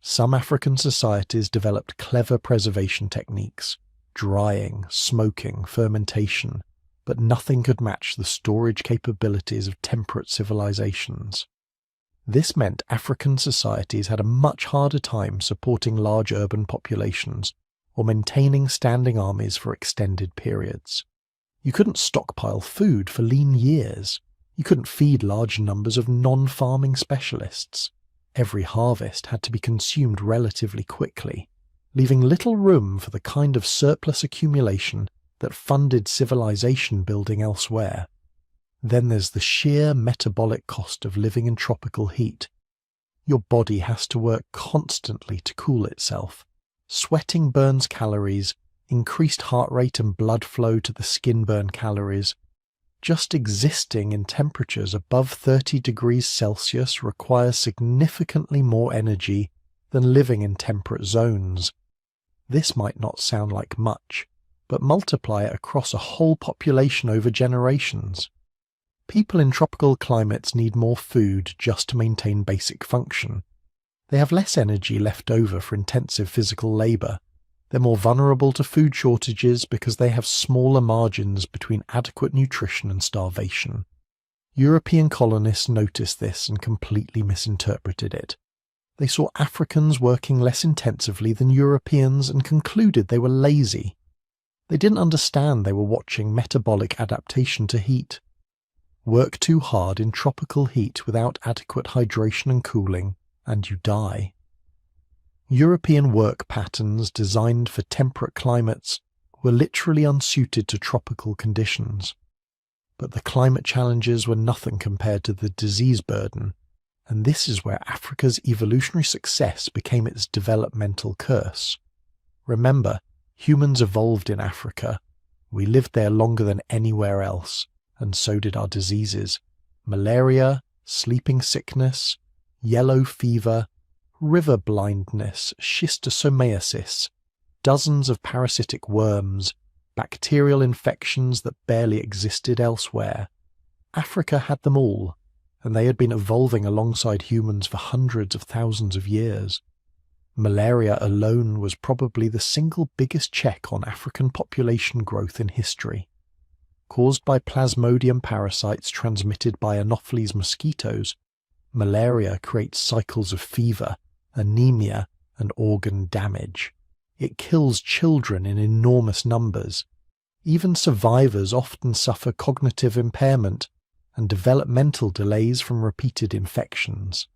Some African societies developed clever preservation techniques, drying, smoking, fermentation, but nothing could match the storage capabilities of temperate civilizations. This meant African societies had a much harder time supporting large urban populations or maintaining standing armies for extended periods. You couldn't stockpile food for lean years. You couldn't feed large numbers of non-farming specialists. Every harvest had to be consumed relatively quickly, leaving little room for the kind of surplus accumulation that funded civilization building elsewhere. Then there's the sheer metabolic cost of living in tropical heat. Your body has to work constantly to cool itself. Sweating burns calories, increased heart rate and blood flow to the skin burn calories. Just existing in temperatures above 30 degrees Celsius requires significantly more energy than living in temperate zones. This might not sound like much, but multiply it across a whole population over generations. People in tropical climates need more food just to maintain basic function. They have less energy left over for intensive physical labor. They're more vulnerable to food shortages because they have smaller margins between adequate nutrition and starvation. European colonists noticed this and completely misinterpreted it. They saw Africans working less intensively than Europeans and concluded they were lazy. They didn't understand they were watching metabolic adaptation to heat. Work too hard in tropical heat without adequate hydration and cooling, and you die. European work patterns designed for temperate climates were literally unsuited to tropical conditions. But the climate challenges were nothing compared to the disease burden, and this is where Africa's evolutionary success became its developmental curse. Remember, humans evolved in Africa. We lived there longer than anywhere else, and so did our diseases. Malaria, sleeping sickness, yellow fever, river blindness, schistosomiasis, dozens of parasitic worms, bacterial infections that barely existed elsewhere. Africa had them all, and they had been evolving alongside humans for hundreds of thousands of years. Malaria alone was probably the single biggest check on African population growth in history. Caused by Plasmodium parasites transmitted by Anopheles mosquitoes, malaria creates cycles of fever, anemia, and organ damage. It kills children in enormous numbers. Even survivors often suffer cognitive impairment and developmental delays from repeated infections.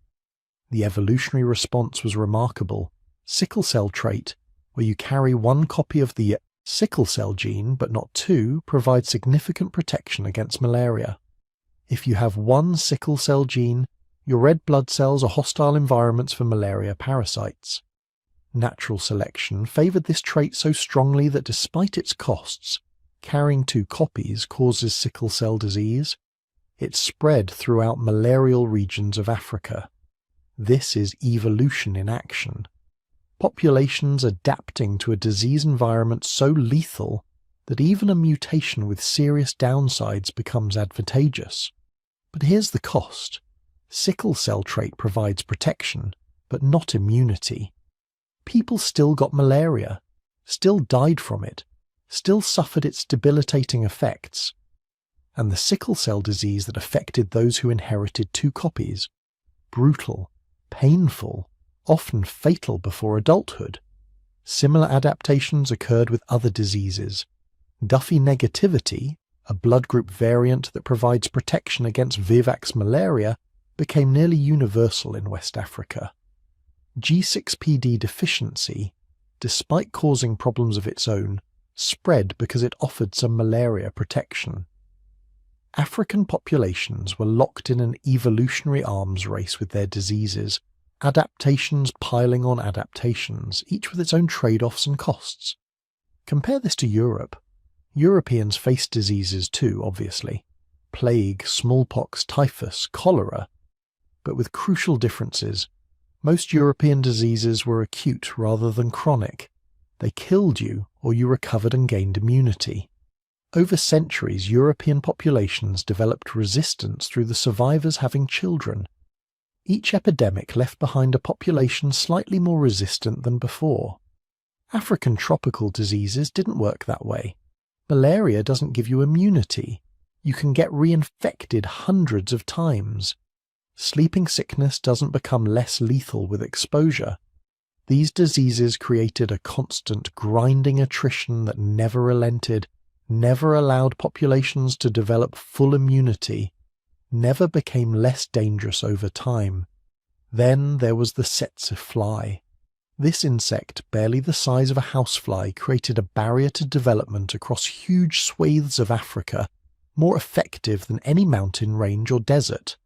The evolutionary response was remarkable. Sickle cell trait, where you carry one copy of the sickle cell gene but not two, provides significant protection against malaria. If you have one sickle cell gene, your red blood cells are hostile environments for malaria parasites. Natural selection favored this trait so strongly that despite its costs, carrying two copies causes sickle cell disease. It spread throughout malarial regions of Africa. This is evolution in action. Populations adapting to a disease environment so lethal that even a mutation with serious downsides becomes advantageous. But here's the cost. Sickle cell trait provides protection, but not immunity. People still got malaria, still died from it, still suffered its debilitating effects. And the sickle cell disease that affected those who inherited two copies, brutal, painful, often fatal before adulthood. Similar adaptations occurred with other diseases. Duffy negativity, a blood group variant that provides protection against Vivax malaria, became nearly universal in West Africa. G6PD deficiency, despite causing problems of its own, spread because it offered some malaria protection. African populations were locked in an evolutionary arms race with their diseases, adaptations piling on adaptations, each with its own trade-offs and costs. Compare this to Europe. Europeans faced diseases too, obviously. Plague, smallpox, typhus, cholera. But with crucial differences. Most European diseases were acute rather than chronic. They killed you, or you recovered and gained immunity. Over centuries, European populations developed resistance through the survivors having children. Each epidemic left behind a population slightly more resistant than before. African tropical diseases didn't work that way. Malaria doesn't give you immunity. You can get reinfected hundreds of times. Sleeping sickness doesn't become less lethal with exposure. These diseases created a constant grinding attrition that never relented, never allowed populations to develop full immunity, never became less dangerous over time. Then there was the tsetse fly. This insect, barely the size of a housefly, created a barrier to development across huge swathes of Africa, more effective than any mountain range or desert.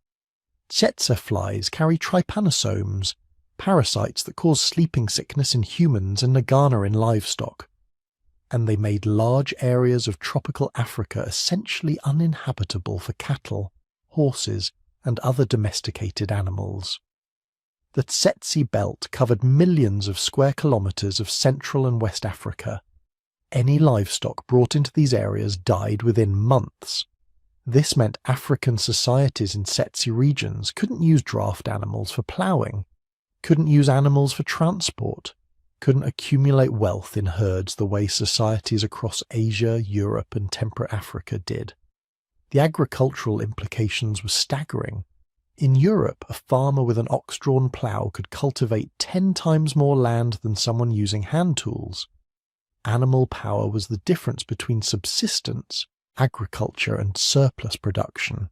Tsetse flies carry trypanosomes, parasites that cause sleeping sickness in humans and nagana in livestock. And they made large areas of tropical Africa essentially uninhabitable for cattle, horses, and other domesticated animals. The Tsetse belt covered millions of square kilometers of Central and West Africa. Any livestock brought into these areas died within months. This meant African societies in Tsetse regions couldn't use draft animals for ploughing, couldn't use animals for transport, couldn't accumulate wealth in herds the way societies across Asia, Europe, and temperate Africa did. The agricultural implications were staggering. In Europe, a farmer with an ox-drawn plough could cultivate 10 times more land than someone using hand tools. Animal power was the difference between subsistence, agriculture, and surplus production.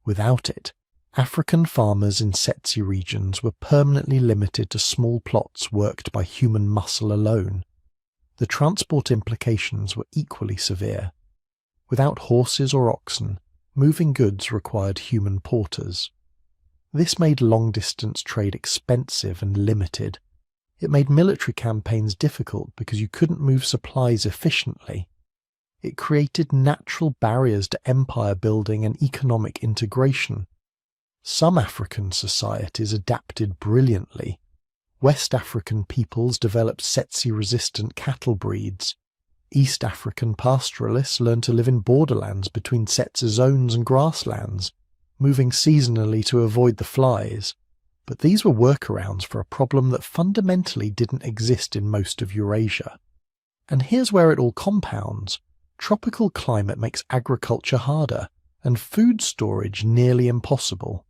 Without it, African farmers in Tsetse regions were permanently limited to small plots worked by human muscle alone. The transport implications were equally severe. Without horses or oxen, moving goods required human porters. This made long-distance trade expensive and limited. It made military campaigns difficult because you couldn't move supplies efficiently. It created natural barriers to empire building and economic integration. Some African societies adapted brilliantly. West African peoples developed tsetse-resistant cattle breeds. East African pastoralists learned to live in borderlands between tsetse zones and grasslands, moving seasonally to avoid the flies. But these were workarounds for a problem that fundamentally didn't exist in most of Eurasia. And here's where it all compounds. Tropical climate makes agriculture harder, and food storage nearly impossible.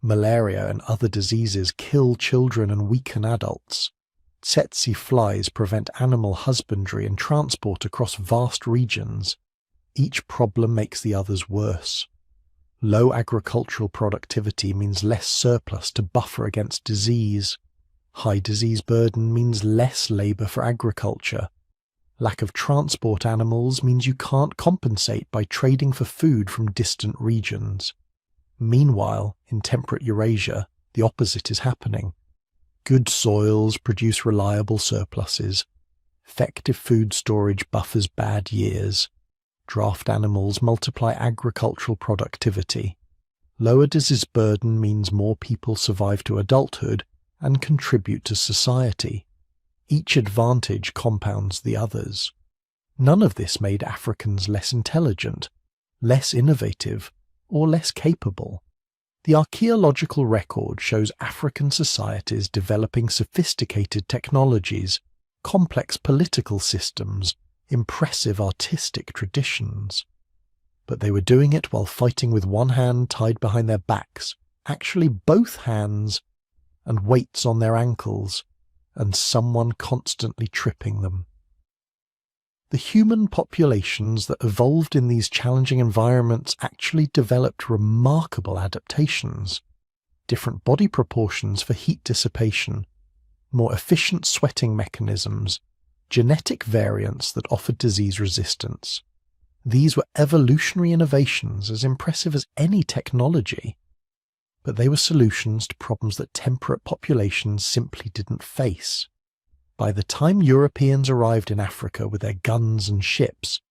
Malaria and other diseases kill children and weaken adults. Tsetse flies prevent animal husbandry and transport across vast regions. Each problem makes the others worse. Low agricultural productivity means less surplus to buffer against disease. High disease burden means less labour for agriculture. Lack of transport animals means you can't compensate by trading for food from distant regions. Meanwhile, in temperate Eurasia, the opposite is happening. Good soils produce reliable surpluses. Effective food storage buffers bad years. Draft animals multiply agricultural productivity. Lower disease burden means more people survive to adulthood and contribute to society. Each advantage compounds the others. None of this made Africans less intelligent, less innovative, or less capable. The archaeological record shows African societies developing sophisticated technologies, complex political systems, impressive artistic traditions. But they were doing it while fighting with one hand tied behind their backs, actually both hands, and weights on their ankles, and someone constantly tripping them. The human populations that evolved in these challenging environments actually developed remarkable adaptations. Different body proportions for heat dissipation, more efficient sweating mechanisms, genetic variants that offered disease resistance. These were evolutionary innovations as impressive as any technology. But they were solutions to problems that temperate populations simply didn't face. By the time Europeans arrived in Africa with their guns and ships,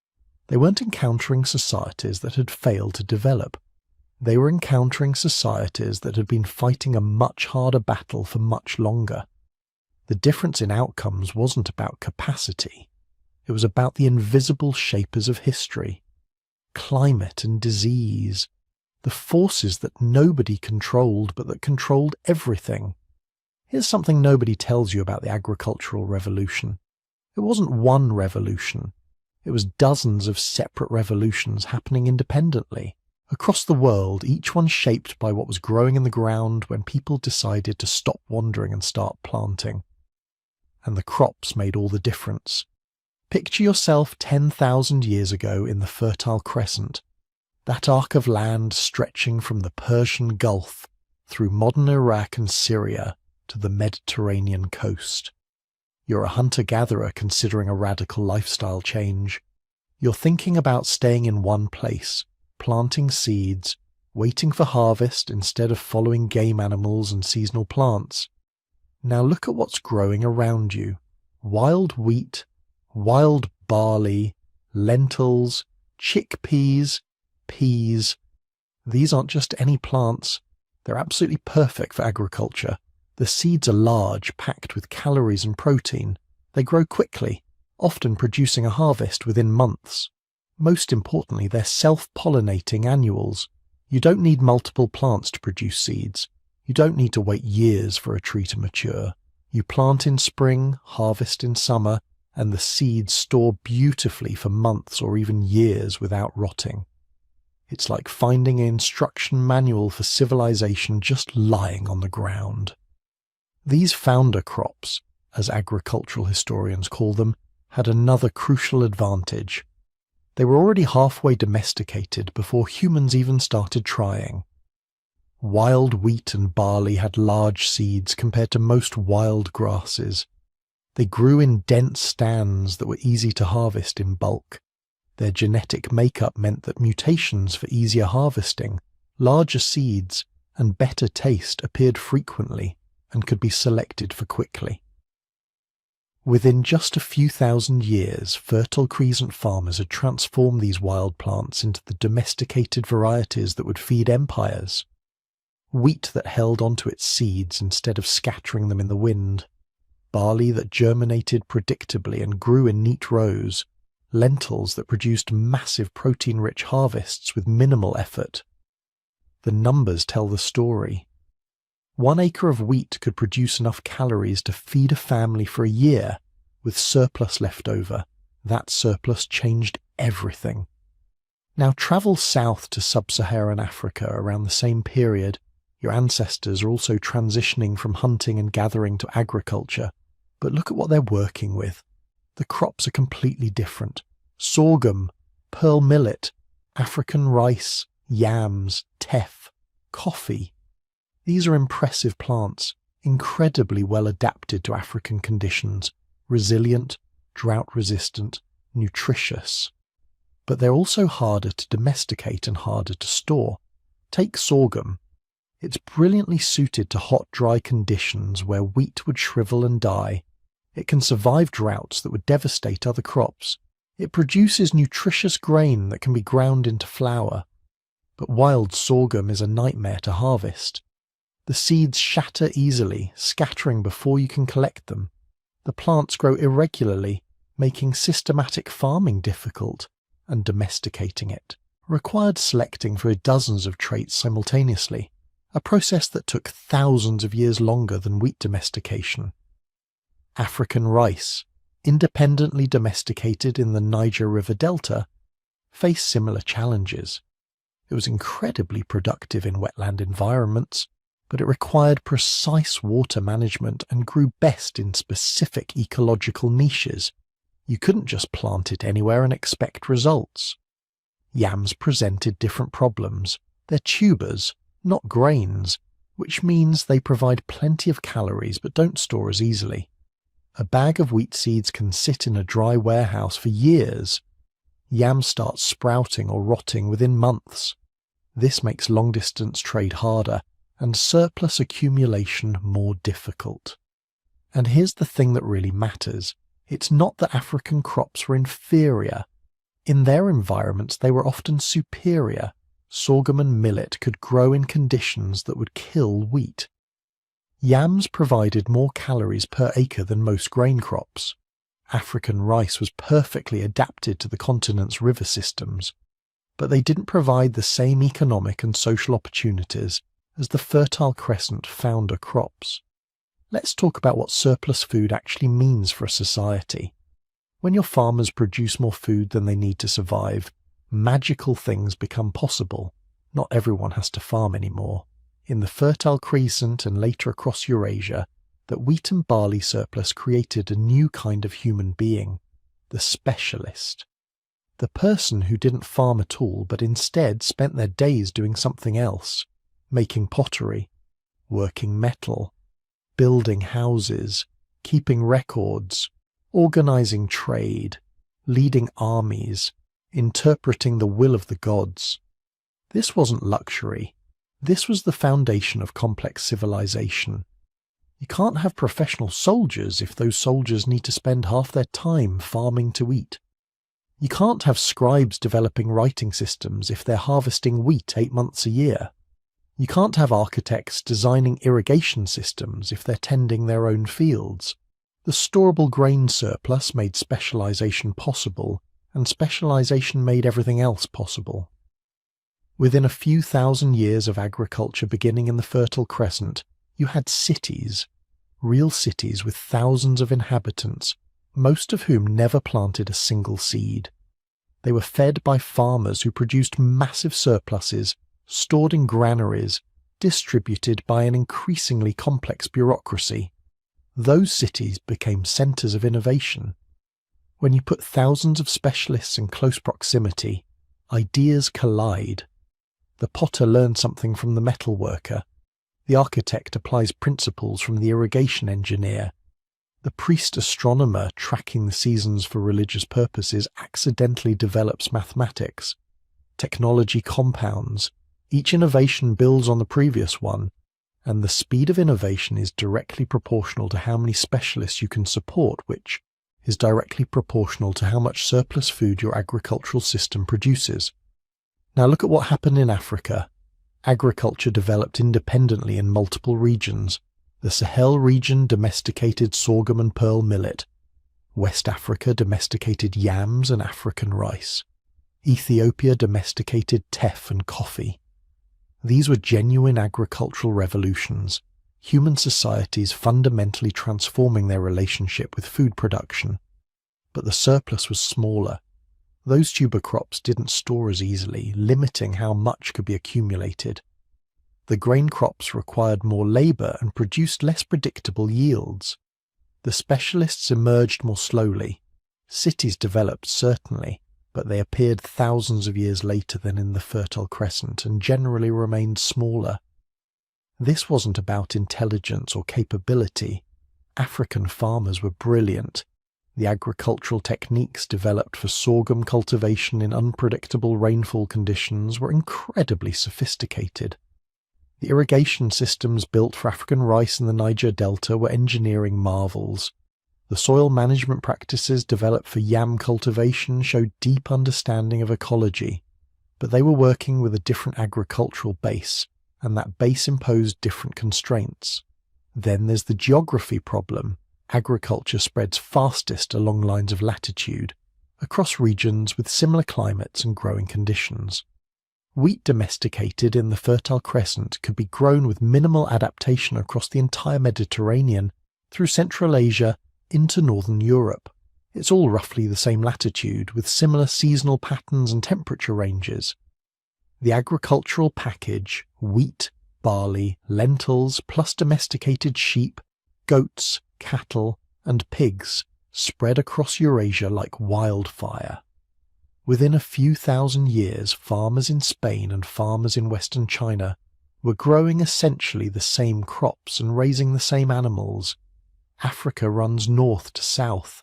they weren't encountering societies that had failed to develop. They were encountering societies that had been fighting a much harder battle for much longer. The difference in outcomes wasn't about capacity. It was about the invisible shapers of history, climate and disease, the forces that nobody controlled but that controlled everything. Here's something nobody tells you about the agricultural revolution. It wasn't one revolution. It was dozens of separate revolutions happening independently. Across the world, each one shaped by what was growing in the ground when people decided to stop wandering and start planting. And the crops made all the difference. Picture yourself 10,000 years ago in the Fertile Crescent, that arc of land stretching from the Persian Gulf through modern Iraq and Syria to the Mediterranean coast. You're a hunter-gatherer considering a radical lifestyle change. You're thinking about staying in one place, planting seeds, waiting for harvest instead of following game animals and seasonal plants. Now look at what's growing around you. Wild wheat, wild barley, lentils, chickpeas, peas. These aren't just any plants. They're absolutely perfect for agriculture. The seeds are large, packed with calories and protein. They grow quickly, often producing a harvest within months. Most importantly, they're self-pollinating annuals. You don't need multiple plants to produce seeds. You don't need to wait years for a tree to mature. You plant in spring, harvest in summer, and the seeds store beautifully for months or even years without rotting. It's like finding an instruction manual for civilization just lying on the ground. These founder crops, as agricultural historians call them, had another crucial advantage. They were already halfway domesticated before humans even started trying. Wild wheat and barley had large seeds compared to most wild grasses. They grew in dense stands that were easy to harvest in bulk. Their genetic makeup meant that mutations for easier harvesting, larger seeds, and better taste appeared frequently and could be selected for quickly. Within just a few thousand years, Fertile Crescent farmers had transformed these wild plants into the domesticated varieties that would feed empires. Wheat that held onto its seeds instead of scattering them in the wind, barley that germinated predictably and grew in neat rows, lentils that produced massive protein-rich harvests with minimal effort. The numbers tell the story. 1 acre of wheat could produce enough calories to feed a family for a year, with surplus left over. That surplus changed everything. Now travel south to sub-Saharan Africa around the same period. Your ancestors are also transitioning from hunting and gathering to agriculture, but look at what they're working with. The crops are completely different. Sorghum, pearl millet, African rice, yams, teff, coffee. These are impressive plants, incredibly well adapted to African conditions, resilient, drought-resistant, nutritious. But they're also harder to domesticate and harder to store. Take sorghum. It's brilliantly suited to hot, dry conditions where wheat would shrivel and die. It can survive droughts that would devastate other crops. It produces nutritious grain that can be ground into flour. But wild sorghum is a nightmare to harvest. The seeds shatter easily, scattering before you can collect them. The plants grow irregularly, making systematic farming difficult, and domesticating it required selecting for dozens of traits simultaneously, a process that took thousands of years longer than wheat domestication. African rice, independently domesticated in the Niger River Delta, faced similar challenges. It was incredibly productive in wetland environments, but it required precise water management and grew best in specific ecological niches. You couldn't just plant it anywhere and expect results. Yams presented different problems. They're tubers, not grains, which means they provide plenty of calories but don't store as easily. A bag of wheat seeds can sit in a dry warehouse for years. Yams start sprouting or rotting within months. This makes long-distance trade harder and surplus accumulation more difficult. And here's the thing that really matters. It's not that African crops were inferior. In their environments, they were often superior. Sorghum and millet could grow in conditions that would kill wheat. Yams provided more calories per acre than most grain crops. African rice was perfectly adapted to the continent's river systems, but they didn't provide the same economic and social opportunities as the Fertile Crescent founder crops. Let's talk about what surplus food actually means for a society. When your farmers produce more food than they need to survive, magical things become possible. Not everyone has to farm anymore. In the Fertile Crescent and later across Eurasia, that wheat and barley surplus created a new kind of human being, the specialist. The person who didn't farm at all but instead spent their days doing something else, making pottery, working metal, building houses, keeping records, organizing trade, leading armies, interpreting the will of the gods. This wasn't luxury. This was the foundation of complex civilization. You can't have professional soldiers if those soldiers need to spend half their time farming to eat. You can't have scribes developing writing systems if they're harvesting wheat 8 months a year. You can't have architects designing irrigation systems if they're tending their own fields. The storable grain surplus made specialization possible, and specialization made everything else possible. Within a few thousand years of agriculture beginning in the Fertile Crescent, you had cities, real cities with thousands of inhabitants, most of whom never planted a single seed. They were fed by farmers who produced massive surpluses, stored in granaries, distributed by an increasingly complex bureaucracy. Those cities became centres of innovation. When you put thousands of specialists in close proximity, ideas collide. The potter learns something from the metal worker. The architect applies principles from the irrigation engineer. The priest astronomer tracking the seasons for religious purposes accidentally develops mathematics. Technology compounds. Each innovation builds on the previous one, and the speed of innovation is directly proportional to how many specialists you can support, which is directly proportional to how much surplus food your agricultural system produces. Now look at what happened in Africa. Agriculture developed independently in multiple regions. The Sahel region domesticated sorghum and pearl millet. West Africa domesticated yams and African rice. Ethiopia domesticated teff and coffee. These were genuine agricultural revolutions, human societies fundamentally transforming their relationship with food production. But the surplus was smaller. Those tuber crops didn't store as easily, limiting how much could be accumulated. The grain crops required more labour and produced less predictable yields. The specialists emerged more slowly. Cities developed, certainly, but they appeared thousands of years later than in the Fertile Crescent and generally remained smaller. This wasn't about intelligence or capability. African farmers were brilliant. The agricultural techniques developed for sorghum cultivation in unpredictable rainfall conditions were incredibly sophisticated. The irrigation systems built for African rice in the Niger Delta were engineering marvels. The soil management practices developed for yam cultivation showed deep understanding of ecology, but they were working with a different agricultural base, and that base imposed different constraints. Then there's the geography problem. Agriculture spreads fastest along lines of latitude, across regions with similar climates and growing conditions. Wheat domesticated in the Fertile Crescent could be grown with minimal adaptation across the entire Mediterranean, through Central Asia, into northern Europe. It's all roughly the same latitude, with similar seasonal patterns and temperature ranges. The agricultural package, wheat, barley, lentils, plus domesticated sheep, goats, cattle, and pigs, spread across Eurasia like wildfire. Within a few thousand years, farmers in Spain and farmers in Western China were growing essentially the same crops and raising the same animals. Africa runs north to south.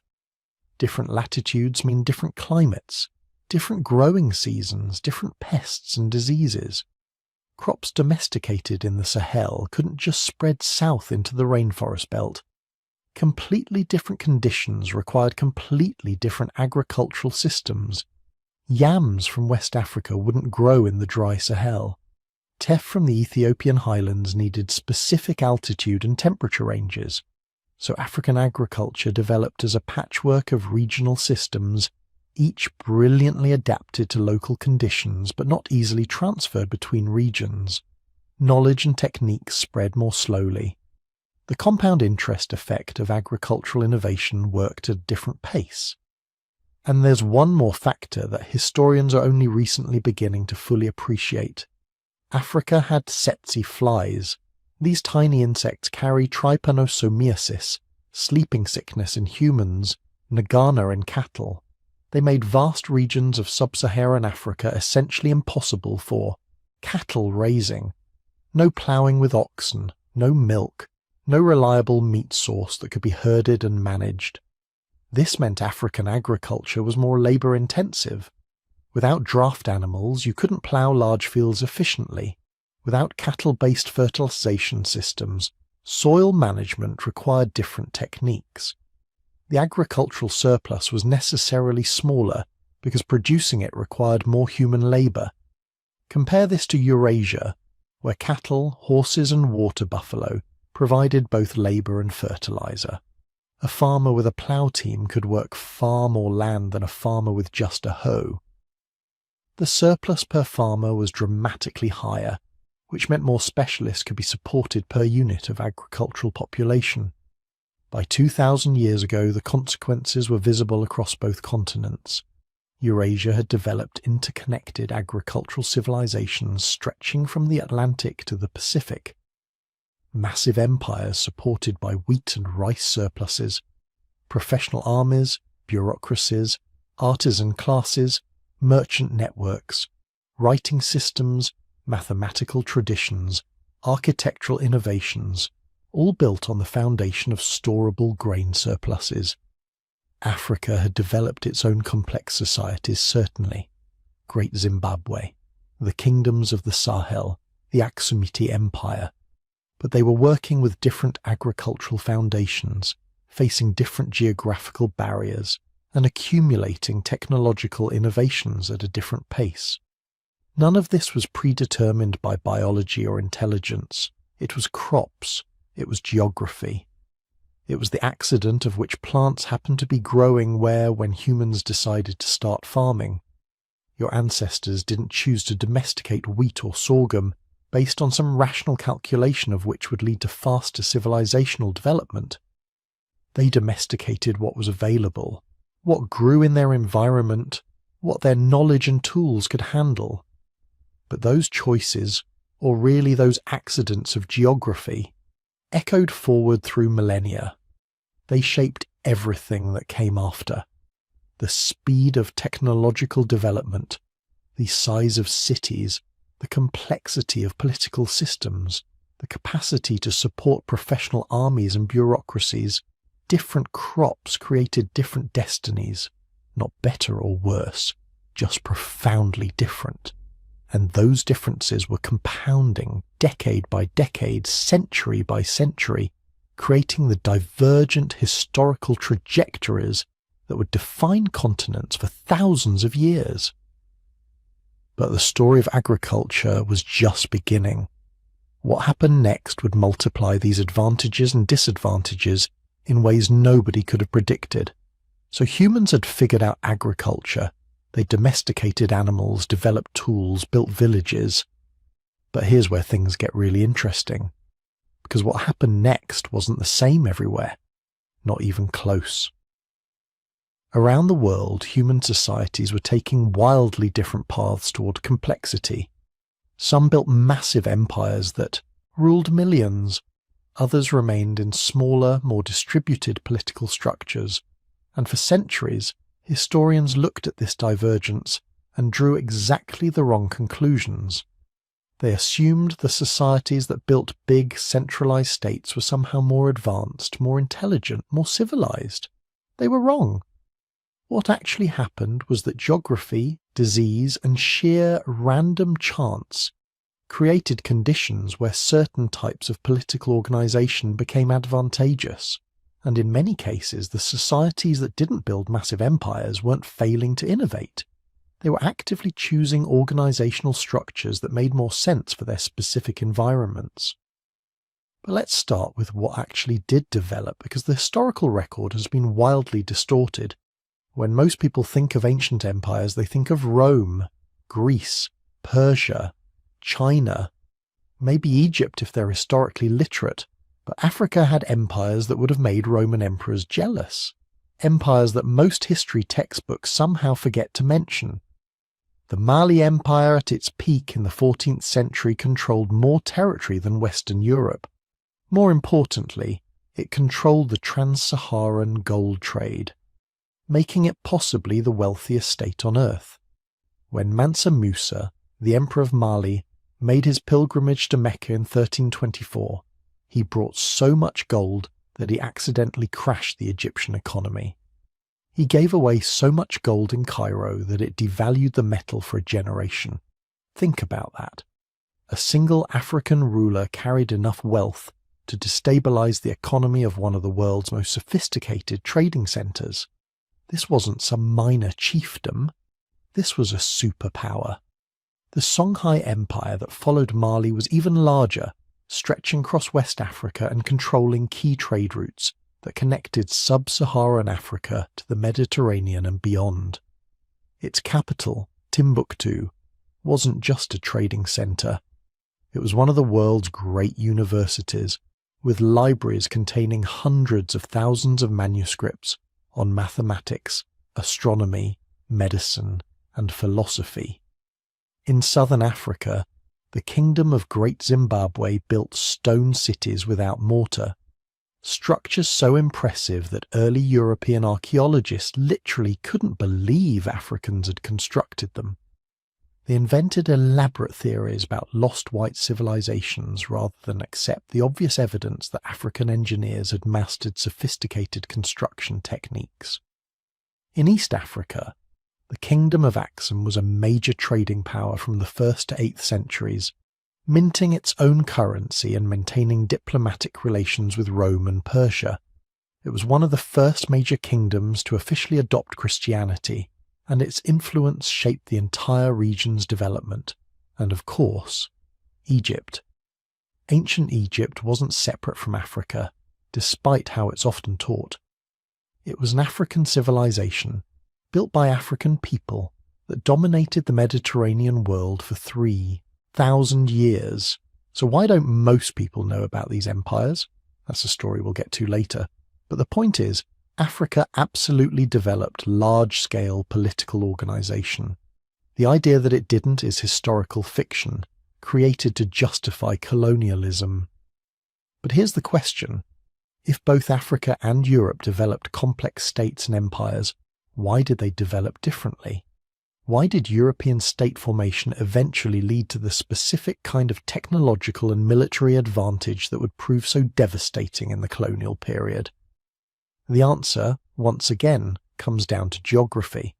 Different latitudes mean different climates, different growing seasons, different pests and diseases. Crops domesticated in the Sahel couldn't just spread south into the rainforest belt. Completely different conditions required completely different agricultural systems. Yams from West Africa wouldn't grow in the dry Sahel. Teff from the Ethiopian highlands needed specific altitude and temperature ranges. So African agriculture developed as a patchwork of regional systems, each brilliantly adapted to local conditions but not easily transferred between regions. Knowledge and techniques spread more slowly. The compound interest effect of agricultural innovation worked at a different pace. And there's one more factor that historians are only recently beginning to fully appreciate. Africa had tsetse flies. These tiny insects carry trypanosomiasis, sleeping sickness in humans, nagana in cattle. They made vast regions of sub-Saharan Africa essentially impossible for cattle raising. No ploughing with oxen, no milk, no reliable meat source that could be herded and managed. This meant African agriculture was more labour-intensive. Without draft animals, you couldn't plough large fields efficiently. Without cattle-based fertilisation systems, soil management required different techniques. The agricultural surplus was necessarily smaller because producing it required more human labour. Compare this to Eurasia, where cattle, horses and water buffalo provided both labour and fertiliser. A farmer with a plough team could work far more land than a farmer with just a hoe. The surplus per farmer was dramatically higher, which meant more specialists could be supported per unit of agricultural population. By 2,000 years ago, the consequences were visible across both continents. Eurasia had developed interconnected agricultural civilizations stretching from the Atlantic to the Pacific. Massive empires supported by wheat and rice surpluses, professional armies, bureaucracies, artisan classes, merchant networks, writing systems, mathematical traditions, architectural innovations, all built on the foundation of storable grain surpluses. Africa had developed its own complex societies, certainly. Great Zimbabwe, the kingdoms of the Sahel, the Aksumite Empire. But they were working with different agricultural foundations, facing different geographical barriers, and accumulating technological innovations at a different pace. None of this was predetermined by biology or intelligence. It was crops. It was geography. It was the accident of which plants happened to be growing when humans decided to start farming. Your ancestors didn't choose to domesticate wheat or sorghum based on some rational calculation of which would lead to faster civilizational development. They domesticated what was available, what grew in their environment, what their knowledge and tools could handle. But those choices, or really those accidents of geography, echoed forward through millennia. They shaped everything that came after. The speed of technological development, the size of cities, the complexity of political systems, the capacity to support professional armies and bureaucracies. Different crops created different destinies, not better or worse, just profoundly different. And those differences were compounding decade by decade, century by century, creating the divergent historical trajectories that would define continents for thousands of years. But the story of agriculture was just beginning. What happened next would multiply these advantages and disadvantages in ways nobody could have predicted. So humans had figured out agriculture. They domesticated animals, developed tools, built villages. But here's where things get really interesting. Because what happened next wasn't the same everywhere. Not even close. Around the world, human societies were taking wildly different paths toward complexity. Some built massive empires that ruled millions. Others remained in smaller, more distributed political structures. And for centuries, historians looked at this divergence and drew exactly the wrong conclusions. They assumed the societies that built big, centralized states were somehow more advanced, more intelligent, more civilized. They were wrong. What actually happened was that geography, disease, and sheer random chance created conditions where certain types of political organization became advantageous. And in many cases, the societies that didn't build massive empires weren't failing to innovate. They were actively choosing organizational structures that made more sense for their specific environments. But let's start with what actually did develop, because the historical record has been wildly distorted. When most people think of ancient empires, they think of Rome, Greece, Persia, China, maybe Egypt if they're historically literate. But Africa had empires that would have made Roman emperors jealous. Empires that most history textbooks somehow forget to mention. The Mali Empire at its peak in the 14th century controlled more territory than Western Europe. More importantly, it controlled the trans-Saharan gold trade, making it possibly the wealthiest state on earth. When Mansa Musa, the Emperor of Mali, made his pilgrimage to Mecca in 1324, he brought so much gold that he accidentally crashed the Egyptian economy. He gave away so much gold in Cairo that it devalued the metal for a generation. Think about that. A single African ruler carried enough wealth to destabilize the economy of one of the world's most sophisticated trading centers. This wasn't some minor chiefdom. This was a superpower. The Songhai Empire that followed Mali was even larger, stretching across West Africa and controlling key trade routes that connected sub-Saharan Africa to the Mediterranean and beyond. Its capital, Timbuktu, wasn't just a trading centre. It was one of the world's great universities, with libraries containing hundreds of thousands of manuscripts on mathematics, astronomy, medicine, and philosophy. In southern Africa, the Kingdom of Great Zimbabwe built stone cities without mortar, structures so impressive that early European archaeologists literally couldn't believe Africans had constructed them. They invented elaborate theories about lost white civilizations rather than accept the obvious evidence that African engineers had mastered sophisticated construction techniques. In East Africa, the Kingdom of Axum was a major trading power from the 1st to 8th centuries, minting its own currency and maintaining diplomatic relations with Rome and Persia. It was one of the first major kingdoms to officially adopt Christianity, and its influence shaped the entire region's development, and of course, Egypt. Ancient Egypt wasn't separate from Africa, despite how it's often taught. It was an African civilization, built by African people, that dominated the Mediterranean world for 3,000 years. So why don't most people know about these empires? That's a story we'll get to later. But the point is, Africa absolutely developed large-scale political organization. The idea that it didn't is historical fiction, created to justify colonialism. But here's the question. If both Africa and Europe developed complex states and empires, why did they develop differently? Why did European state formation eventually lead to the specific kind of technological and military advantage that would prove so devastating in the colonial period? The answer, once again, comes down to geography.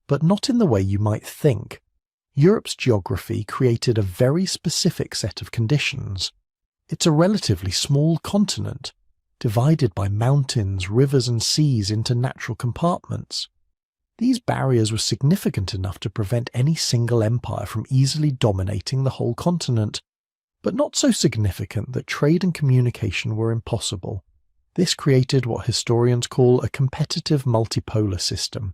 But not in the way you might think. Europe's geography created a very specific set of conditions. It's a relatively small continent, divided by mountains, rivers and seas into natural compartments. These barriers were significant enough to prevent any single empire from easily dominating the whole continent, but not so significant that trade and communication were impossible. This created what historians call a competitive multipolar system.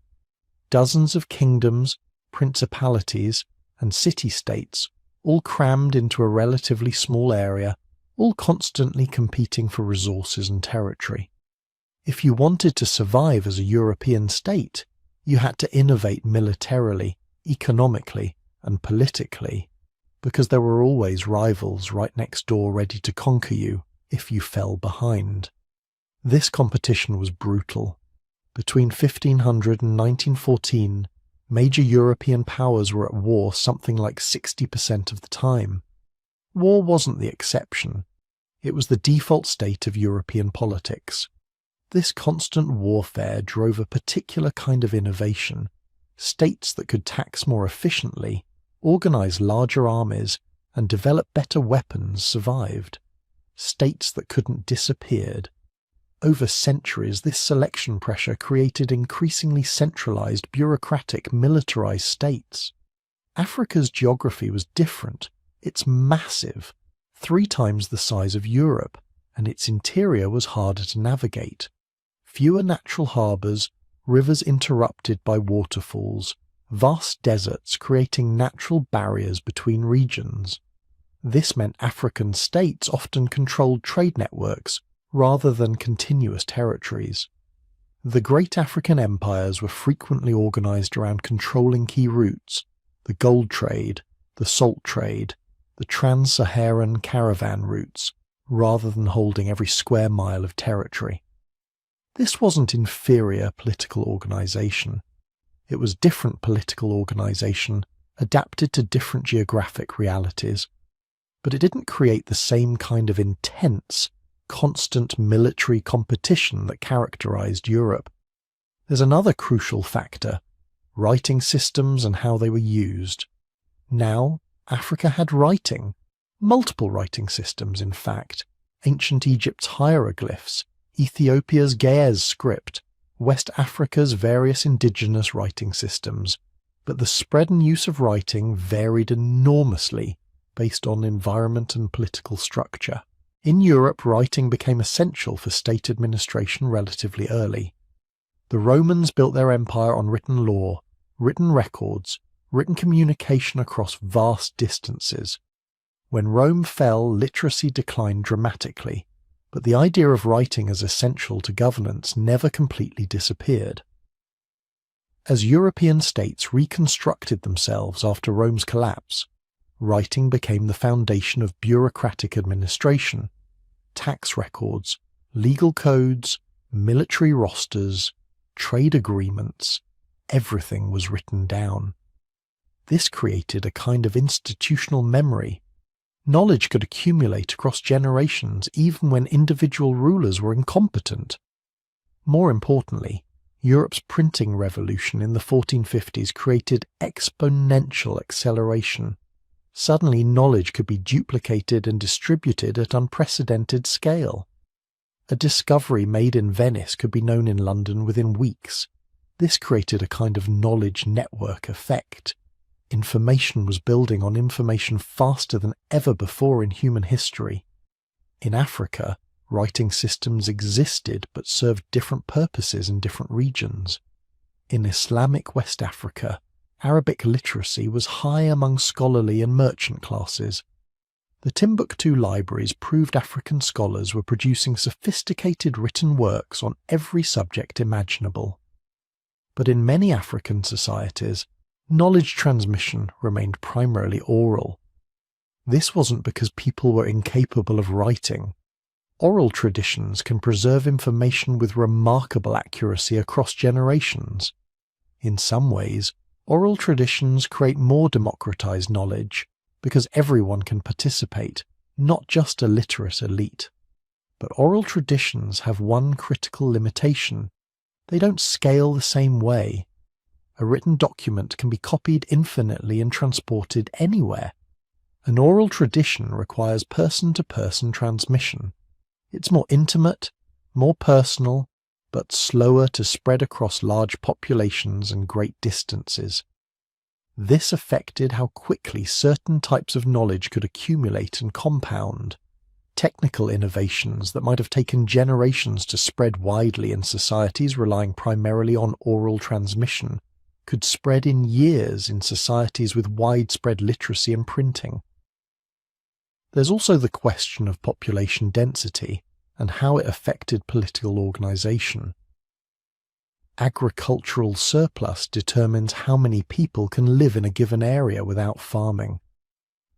Dozens of kingdoms, principalities, and city-states, all crammed into a relatively small area, all constantly competing for resources and territory. If you wanted to survive as a European state, you had to innovate militarily, economically, and politically, because there were always rivals right next door ready to conquer you if you fell behind. This competition was brutal. Between 1500 and 1914, major European powers were at war something like 60% of the time. War wasn't the exception. It was the default state of European politics. This constant warfare drove a particular kind of innovation. States that could tax more efficiently, organize larger armies, and develop better weapons survived. States that couldn't disappeared. Over centuries, this selection pressure created increasingly centralized, bureaucratic, militarized states. Africa's geography was different. It's massive. 3 times the size of Europe, and its interior was harder to navigate. Fewer natural harbours, rivers interrupted by waterfalls, vast deserts creating natural barriers between regions. This meant African states often controlled trade networks rather than continuous territories. The great African empires were frequently organized around controlling key routes: the gold trade, the salt trade, the trans-Saharan caravan routes, rather than holding every square mile of territory. This wasn't inferior political organization. It was different political organization adapted to different geographic realities. But it didn't create the same kind of intense, constant military competition that characterized Europe. There's another crucial factor: writing systems and how they were used. Now, Africa had writing, multiple writing systems in fact: ancient Egypt's hieroglyphs, Ethiopia's Ge'ez script, West Africa's various indigenous writing systems, but the spread and use of writing varied enormously based on environment and political structure. In Europe, writing became essential for state administration relatively early. The Romans built their empire on written law, written records, written communication across vast distances. When Rome fell, literacy declined dramatically, but the idea of writing as essential to governance never completely disappeared. As European states reconstructed themselves after Rome's collapse, writing became the foundation of bureaucratic administration. Tax records, legal codes, military rosters, trade agreements, everything was written down. This created a kind of institutional memory. Knowledge could accumulate across generations even when individual rulers were incompetent. More importantly, Europe's printing revolution in the 1450s created exponential acceleration. Suddenly, knowledge could be duplicated and distributed at unprecedented scale. A discovery made in Venice could be known in London within weeks. This created a kind of knowledge network effect. Information was building on information faster than ever before in human history. In Africa, writing systems existed but served different purposes in different regions. In Islamic West Africa, Arabic literacy was high among scholarly and merchant classes. The Timbuktu libraries proved African scholars were producing sophisticated written works on every subject imaginable. But in many African societies, knowledge transmission remained primarily oral. This wasn't because people were incapable of writing. Oral traditions can preserve information with remarkable accuracy across generations. In some ways, oral traditions create more democratized knowledge because everyone can participate, not just a literate elite. But oral traditions have one critical limitation: they don't scale the same way. A written document can be copied infinitely and transported anywhere. An oral tradition requires person-to-person transmission. It's more intimate, more personal, but slower to spread across large populations and great distances. This affected how quickly certain types of knowledge could accumulate and compound. Technical innovations that might have taken generations to spread widely in societies relying primarily on oral transmission could spread in years in societies with widespread literacy and printing. There's also the question of population density and how it affected political organization. Agricultural surplus determines how many people can live in a given area without farming.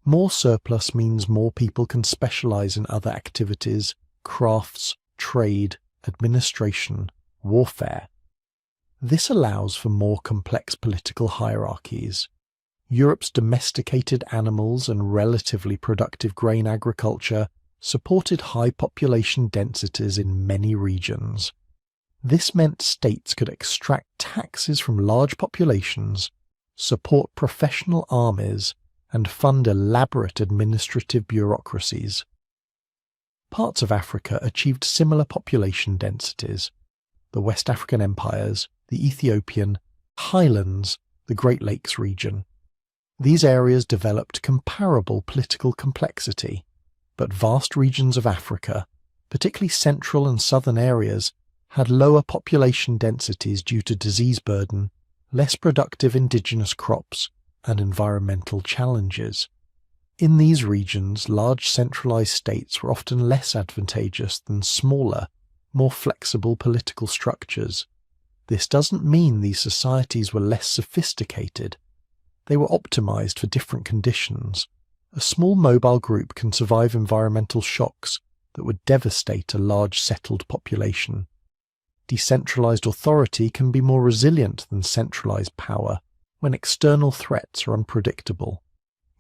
More surplus means more people can specialize in other activities, crafts, trade, administration, warfare. This allows for more complex political hierarchies. Europe's domesticated animals and relatively productive grain agriculture supported high population densities in many regions. This meant states could extract taxes from large populations, support professional armies, and fund elaborate administrative bureaucracies. Parts of Africa achieved similar population densities: the West African empires, the Ethiopian, highlands, the Great Lakes region. These areas developed comparable political complexity. but vast regions of Africa, particularly central and southern areas, had lower population densities due to disease burden, less productive indigenous crops, and environmental challenges. In these regions, large centralized states were often less advantageous than smaller, more flexible political structures. This doesn't mean these societies were less sophisticated. They were optimized for different conditions. A small mobile group can survive environmental shocks that would devastate a large settled population. Decentralized authority can be more resilient than centralized power when external threats are unpredictable.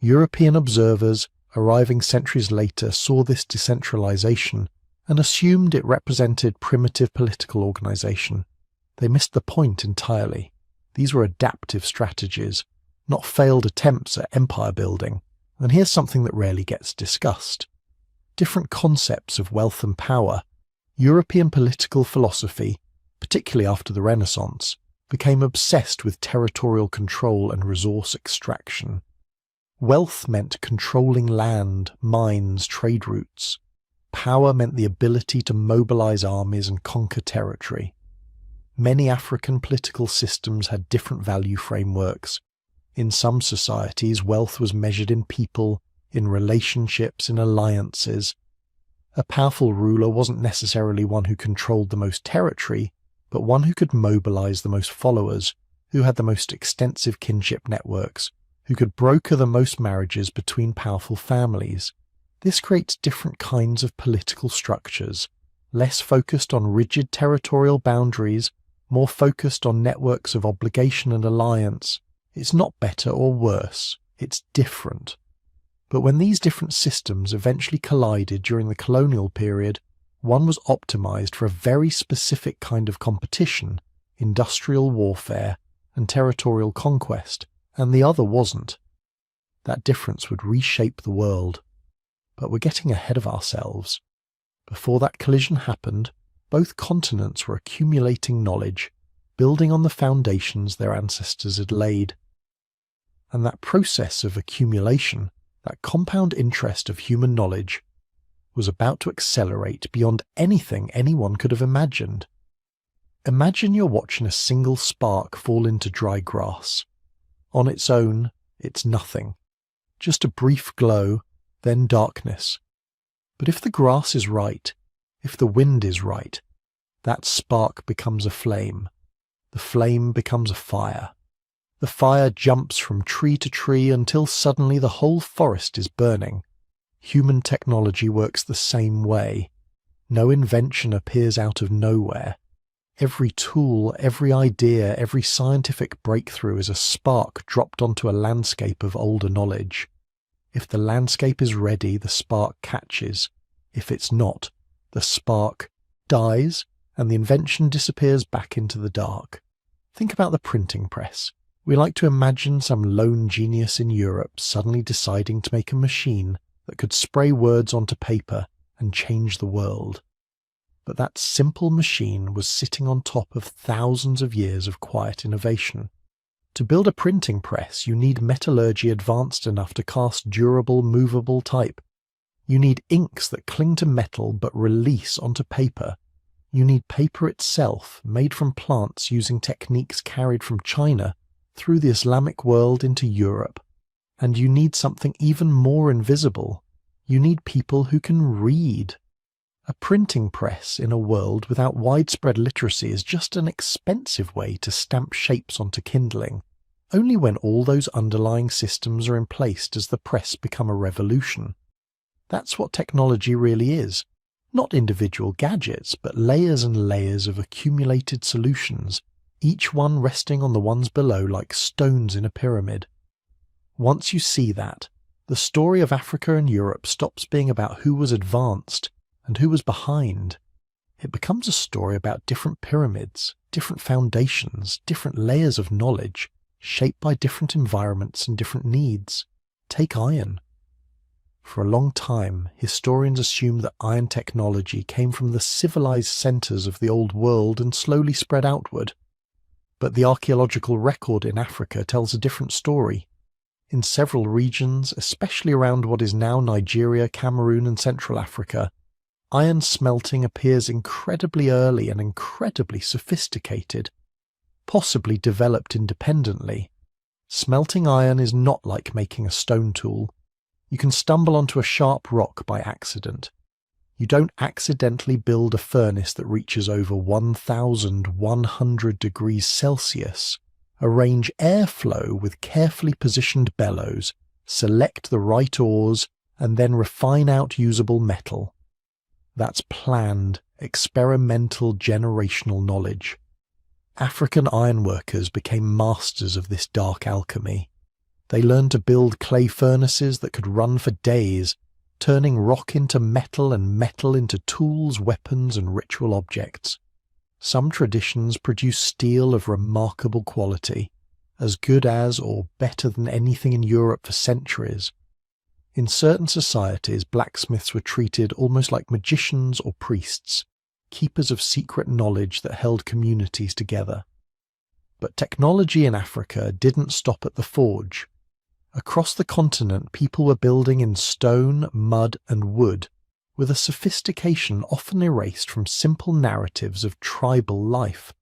European observers arriving centuries later saw this decentralization and assumed it represented primitive political organization. They missed the point entirely. These were adaptive strategies, not failed attempts at empire building. And here's something that rarely gets discussed. Different concepts of wealth and power. European political philosophy, particularly after the Renaissance, became obsessed with territorial control and resource extraction. Wealth meant controlling land, mines, trade routes. Power meant the ability to mobilize armies and conquer territory. Many African political systems had different value frameworks. In some societies, wealth was measured in people, in relationships, in alliances. A powerful ruler wasn't necessarily one who controlled the most territory, but one who could mobilize the most followers, who had the most extensive kinship networks, who could broker the most marriages between powerful families. This creates different kinds of political structures, less focused on rigid territorial boundaries, more focused on networks of obligation and alliance. It's not better or worse, it's different. But when these different systems eventually collided during the colonial period, one was optimized for a very specific kind of competition, industrial warfare and territorial conquest, and the other wasn't. That difference would reshape the world. But we're getting ahead of ourselves. Before that collision happened, both continents were accumulating knowledge, building on the foundations their ancestors had laid. And that process of accumulation, that compound interest of human knowledge, was about to accelerate beyond anything anyone could have imagined. Imagine you're watching a single spark fall into dry grass. On its own, it's nothing. Just a brief glow, then darkness. But if the grass is right, if the wind is right, that spark becomes a flame. The flame becomes a fire. The fire jumps from tree to tree until suddenly the whole forest is burning. Human technology works the same way. No invention appears out of nowhere. Every tool, every idea, every scientific breakthrough is a spark dropped onto a landscape of older knowledge. If the landscape is ready, the spark catches. If it's not, the spark dies and the invention disappears back into the dark. Think about the printing press. We like to imagine some lone genius in Europe suddenly deciding to make a machine that could spray words onto paper and change the world. But that simple machine was sitting on top of thousands of years of quiet innovation. To build a printing press, you need metallurgy advanced enough to cast durable, movable type. You need inks that cling to metal but release onto paper. You need paper itself, made from plants using techniques carried from China through the Islamic world into Europe. And you need something even more invisible. You need people who can read. A printing press in a world without widespread literacy is just an expensive way to stamp shapes onto kindling. Only when all those underlying systems are in place does the press become a revolution. That's what technology really is. Not individual gadgets, but layers and layers of accumulated solutions, each one resting on the ones below like stones in a pyramid. Once you see that, the story of Africa and Europe stops being about who was advanced and who was behind. It becomes a story about different pyramids, different foundations, different layers of knowledge, shaped by different environments and different needs. Take iron. For a long time, historians assumed that iron technology came from the civilized centers of the old world and slowly spread outward. But the archaeological record in Africa tells a different story. In several regions, especially around what is now Nigeria, Cameroon and Central Africa, iron smelting appears incredibly early and incredibly sophisticated, possibly developed independently. Smelting iron is not like making a stone tool. You can stumble onto a sharp rock by accident. You don't accidentally build a furnace that reaches over 1,100 degrees Celsius, arrange airflow with carefully positioned bellows, select the right ores, and then refine out usable metal. That's planned, experimental generational knowledge. African ironworkers became masters of this dark alchemy. They learned to build clay furnaces that could run for days, turning rock into metal and metal into tools, weapons, and ritual objects. Some traditions produce steel of remarkable quality, as good as or better than anything in Europe for centuries. In certain societies, blacksmiths were treated almost like magicians or priests, keepers of secret knowledge that held communities together. But technology in Africa didn't stop at the forge. Across the continent, people were building in stone, mud, and wood, with a sophistication often erased from simple narratives of tribal life.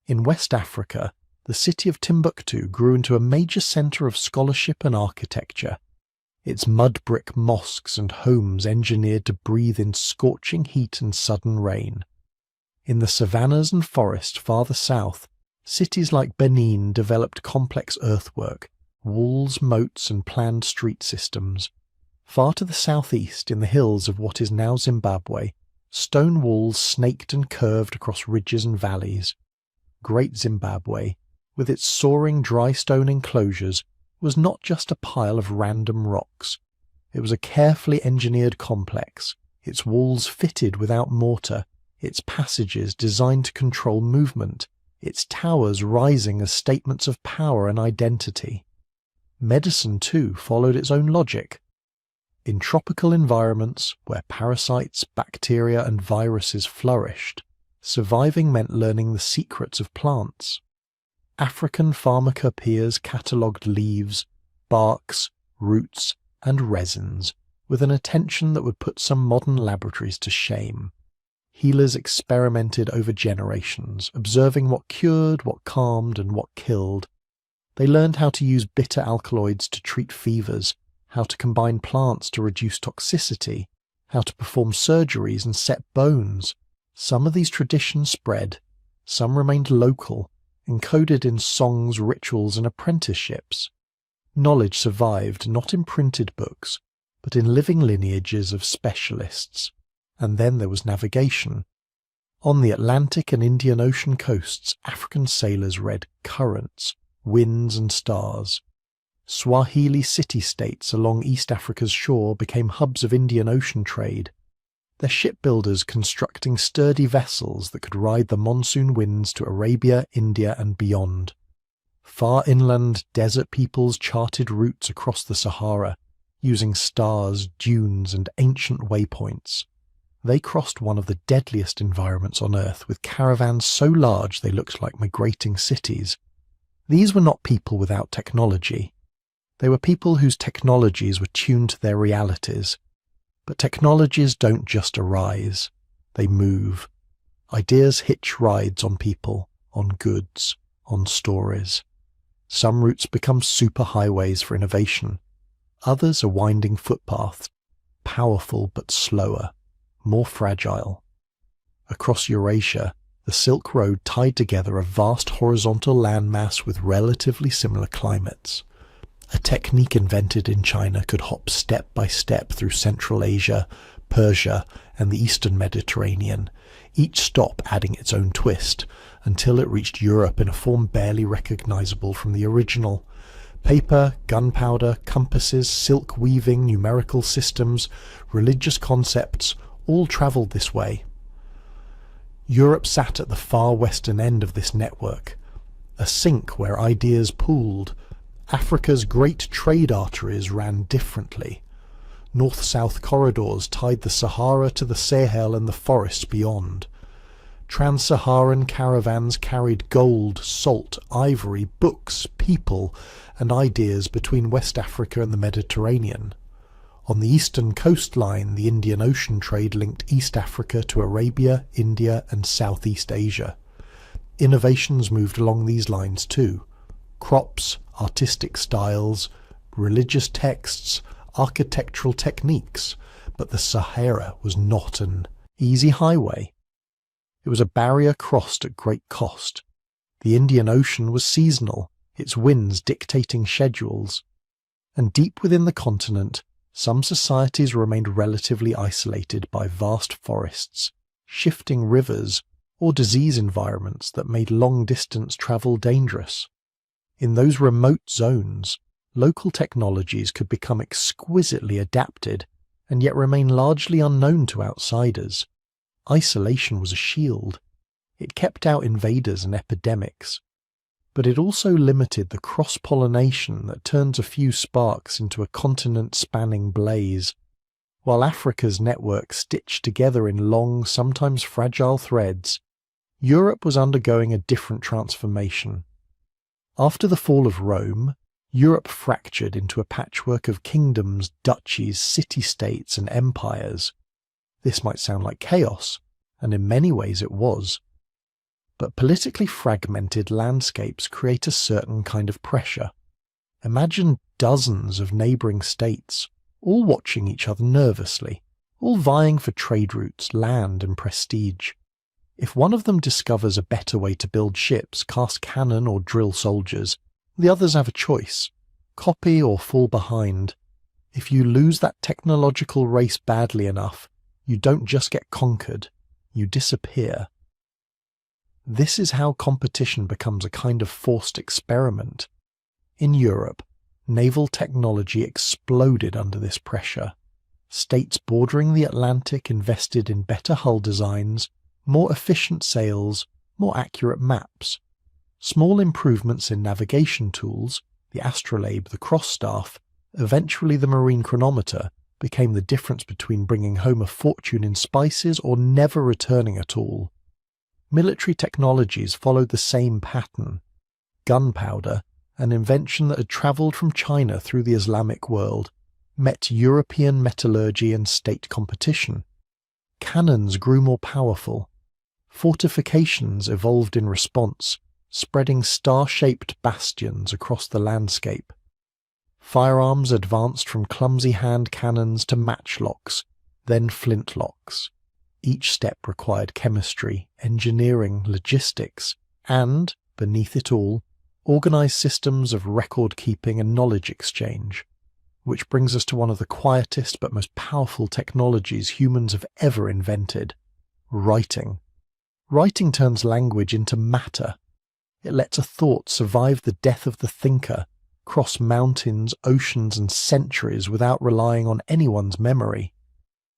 In West Africa, the city of Timbuktu grew into a major centre of scholarship and architecture, its mud brick mosques and homes engineered to breathe in scorching heat and sudden rain. In the savannas and forest farther south, cities like Benin developed complex earthwork, walls, moats, and planned street systems. Far to the southeast, in the hills of what is now Zimbabwe, stone walls snaked and curved across ridges and valleys. Great Zimbabwe, with its soaring dry stone enclosures, was not just a pile of random rocks. It was a carefully engineered complex, its walls fitted without mortar, its passages designed to control movement, its towers rising as statements of power and identity. Medicine, too, followed its own logic. In tropical environments, where parasites, bacteria and viruses flourished, surviving meant learning the secrets of plants. African pharmacopoeias catalogued leaves, barks, roots, and resins with an attention that would put some modern laboratories to shame. Healers experimented over generations, observing what cured, what calmed, and what killed. They learned how to use bitter alkaloids to treat fevers, how to combine plants to reduce toxicity, how to perform surgeries and set bones. Some of these traditions spread, some remained local, encoded in songs, rituals, and apprenticeships. Knowledge survived not in printed books, but in living lineages of specialists. And then there was navigation. On the Atlantic and Indian Ocean coasts, African sailors read currents, winds, and stars. Swahili city-states along East Africa's shore became hubs of Indian Ocean trade, their shipbuilders constructing sturdy vessels that could ride the monsoon winds to Arabia, India, and beyond. Far inland desert peoples charted routes across the Sahara, using stars, dunes, and ancient waypoints. They crossed one of the deadliest environments on Earth with caravans so large they looked like migrating cities. These were not people without technology. They were people whose technologies were tuned to their realities. But technologies don't just arise, they move. Ideas hitch rides on people, on goods, on stories. Some routes become superhighways for innovation. Others are winding footpaths, powerful but slower, more fragile. Across Eurasia, the Silk Road tied together a vast horizontal landmass with relatively similar climates. A technique invented in China could hop step by step through Central Asia, Persia, and the Eastern Mediterranean, each stop adding its own twist, until it reached Europe in a form barely recognizable from the original. Paper, gunpowder, compasses, silk weaving, numerical systems, religious concepts, all travelled this way. Europe sat at the far western end of this network, a sink where ideas pooled. Africa's great trade arteries ran differently. North-south corridors tied the Sahara to the Sahel and the forests beyond. Trans-Saharan caravans carried gold, salt, ivory, books, people, and ideas between West Africa and the Mediterranean. On the eastern coastline, the Indian Ocean trade linked East Africa to Arabia, India, and Southeast Asia. Innovations moved along these lines too. Crops, artistic styles, religious texts, architectural techniques, but the Sahara was not an easy highway. It was a barrier crossed at great cost. The Indian Ocean was seasonal, its winds dictating schedules. And deep within the continent, some societies remained relatively isolated by vast forests, shifting rivers, or disease environments that made long-distance travel dangerous. In those remote zones, local technologies could become exquisitely adapted and yet remain largely unknown to outsiders. Isolation was a shield. It kept out invaders and epidemics. But it also limited the cross-pollination that turns a few sparks into a continent-spanning blaze. While Africa's network stitched together in long, sometimes fragile threads, Europe was undergoing a different transformation. After the fall of Rome, Europe fractured into a patchwork of kingdoms, duchies, city-states, and empires. This might sound like chaos, and in many ways it was. But politically fragmented landscapes create a certain kind of pressure. Imagine dozens of neighbouring states, all watching each other nervously, all vying for trade routes, land, and prestige. If one of them discovers a better way to build ships, cast cannon, or drill soldiers, the others have a choice: copy or fall behind. If you lose that technological race badly enough, you don't just get conquered, you disappear. This is how competition becomes a kind of forced experiment. In Europe, naval technology exploded under this pressure. States bordering the Atlantic invested in better hull designs, more efficient sails, more accurate maps. Small improvements in navigation tools, the astrolabe, the cross-staff, eventually the marine chronometer, became the difference between bringing home a fortune in spices or never returning at all. Military technologies followed the same pattern. Gunpowder, an invention that had travelled from China through the Islamic world, met European metallurgy and state competition. Cannons grew more powerful. Fortifications evolved in response, spreading star-shaped bastions across the landscape. Firearms advanced from clumsy hand cannons to matchlocks, then flintlocks. Each step required chemistry, engineering, logistics, and, beneath it all, organised systems of record-keeping and knowledge exchange. Which brings us to one of the quietest but most powerful technologies humans have ever invented: writing. Writing turns language into matter. It lets a thought survive the death of the thinker, cross mountains, oceans, and centuries without relying on anyone's memory.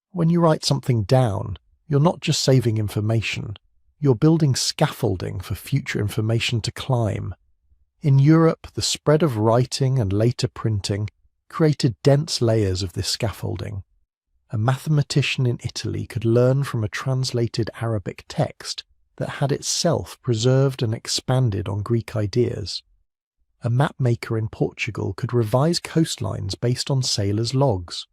When you write something down, you're not just saving information, you're building scaffolding for future information to climb. In Europe, the spread of writing and later printing created dense layers of this scaffolding. A mathematician in Italy could learn from a translated Arabic text that had itself preserved and expanded on Greek ideas. A mapmaker in Portugal could revise coastlines based on sailors' logs.